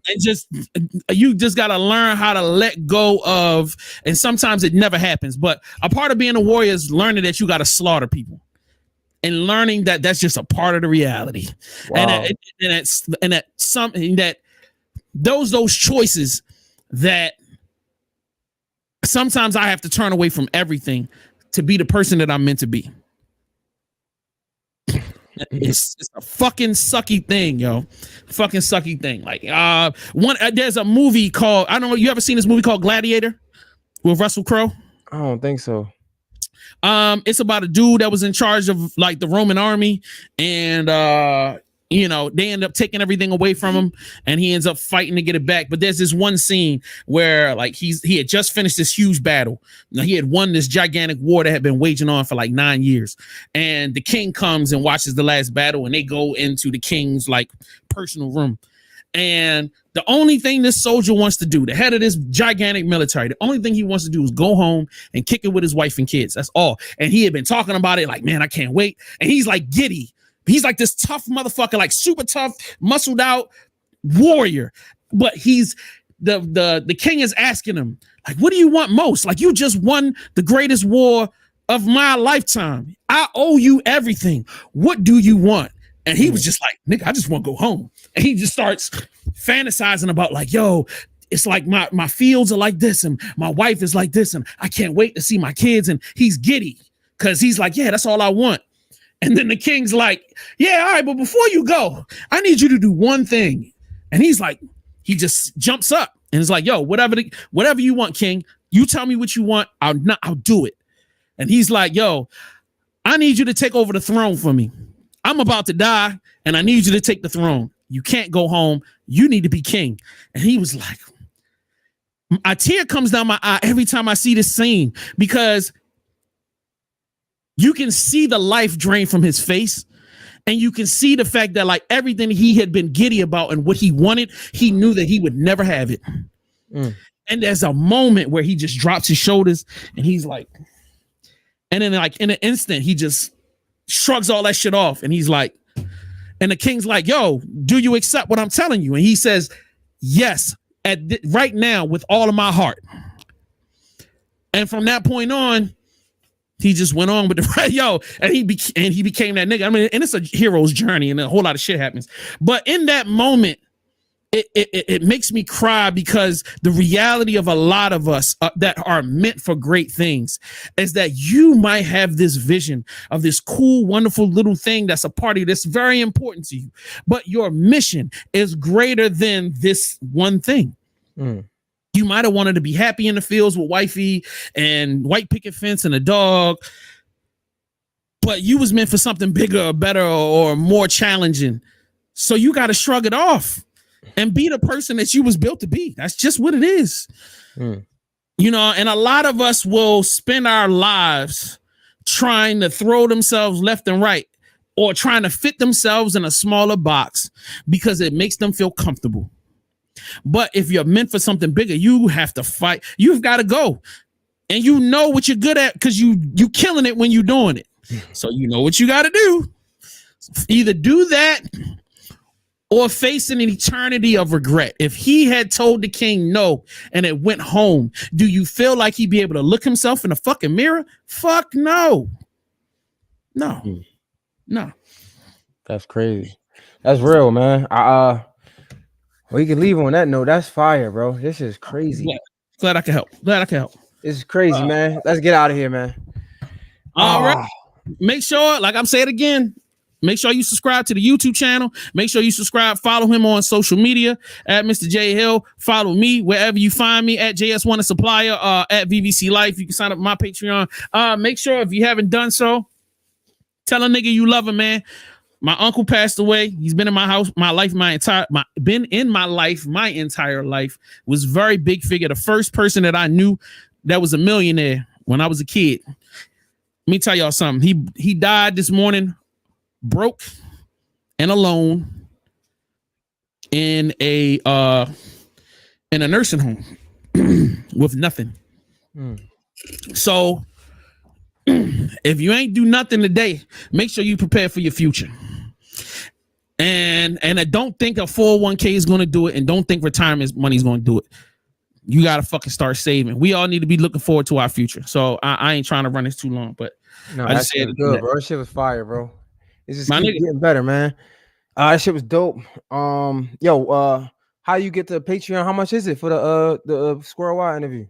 you just got to learn how to let go of, and sometimes it never happens, but a part of being a warrior is learning that you got to slaughter people and learning that that's just a part of the reality. Wow. And that's something that those choices that sometimes I have to turn away from everything to be the person that I'm meant to be. It's a fucking sucky thing, yo. Fucking sucky thing. Like there's a movie called, I don't know, you ever seen this movie called Gladiator with Russell Crowe? I don't think so. It's about a dude that was in charge of like the Roman army, and you know, they end up taking everything away from him, and he ends up fighting to get it back. But there's this one scene where like he had just finished this huge battle. Now he had won this gigantic war that had been waging on for like 9 years, and the king comes and watches the last battle, and they go into the king's like personal room. And the only thing this soldier wants to do, the head of this gigantic military, the only thing he wants to do is go home and kick it with his wife and kids. That's all. And he had been talking about it like, man, I can't wait. And he's like giddy. He's like this tough motherfucker, like super tough, muscled out warrior. But he's the king is asking him, like, what do you want most? Like, you just won the greatest war of my lifetime. I owe you everything. What do you want? And he was just like, nigga, I just want to go home. And he just starts fantasizing about like, yo, it's like my fields are like this, and my wife is like this, and I can't wait to see my kids. And he's giddy because he's like, yeah, that's all I want. And then the king's like, yeah, all right, but before you go, I need you to do one thing. And he's like, he just jumps up and is like, yo, whatever you want, king, you tell me what you want. I'll do it. And he's like, yo, I need you to take over the throne for me. I'm about to die, and I need you to take the throne. You can't go home. You need to be king. And he was like, a tear comes down my eye every time I see this scene, because you can see the life drain from his face, and you can see the fact that like everything he had been giddy about and what he wanted, he knew that he would never have it. And there's a moment where he just drops his shoulders, and he's like, and then like in an instant, he just shrugs all that shit off, and he's like, and the king's like, yo, do you accept what I'm telling you? And he says, yes, right now with all of my heart. And from that point on, he just went on with the and he became that nigga. I mean, and it's a hero's journey, and a whole lot of shit happens. But in that moment, it makes me cry, because the reality of a lot of us that are meant for great things is that you might have this vision of this cool, wonderful little thing that's a party that's very important to you, but your mission is greater than this one thing. You might have wanted to be happy in the fields with wifey and white picket fence and a dog, but you was meant for something bigger or better or more challenging. So you got to shrug it off and be the person that you was built to be. That's just what it is. You know, and a lot of us will spend our lives trying to throw themselves left and right, or trying to fit themselves in a smaller box because it makes them feel comfortable. But if you're meant for something bigger, you have to fight. You've got to go. And you know what you're good at, because you killing it when you're doing it. So you know what you got to do. Either do that or face an eternity of regret. If he had told the king no and it went home, do you feel like he'd be able to look himself in the fucking mirror? Fuck no. No. That's crazy. That's real, man. We can leave on that note. That's fire, bro. This is crazy. Yeah. Glad I could help. This is crazy, man. Let's get out of here, man. All right. Make sure, like I'm saying again, make sure you subscribe to the YouTube channel. Make sure you subscribe, follow him on social media at Mr. J Hill. Follow me wherever you find me at JS1 a Supplier, at VVC Life. You can sign up for my Patreon. Make sure, if you haven't done so, tell a nigga you love him, man. My uncle passed away. He's been in my house, my entire life. Was very big figure. The first person that I knew that was a millionaire when I was a kid. Let me tell y'all something. He died this morning, broke and alone in a nursing home with nothing. So if you ain't do nothing today, make sure you prepare for your future. And I don't think a 401k is going to do it, and don't think retirement money is going to do it. You got to fucking start saving. We all need to be looking forward to our future. So I ain't trying to run this too long, but no, I that just shit said was good, bro. That shit was fire, bro. It's just getting better, man. That shit was dope. How you get the Patreon? How much is it for the Squirrel Wild interview?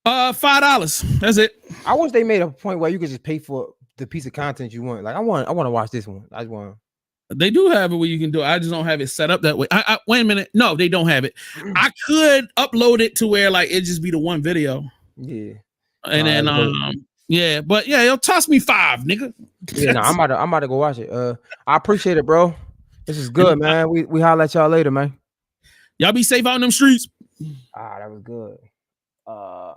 $5. That's it. I wish they made a point where you could just pay for the piece of content you want. Like I want to watch this one. I just want. They do have it where you can do it. I just don't have it set up that way. Wait a minute. No, they don't have it. I could upload it to where like it just be the one video. Yeah. And then it'll toss me $5, nigga. Yeah, no, I'm about to go watch it. I appreciate it, bro. This is good, man. We holler at y'all later, man. Y'all be safe out in them streets. Ah, that was good. Bro,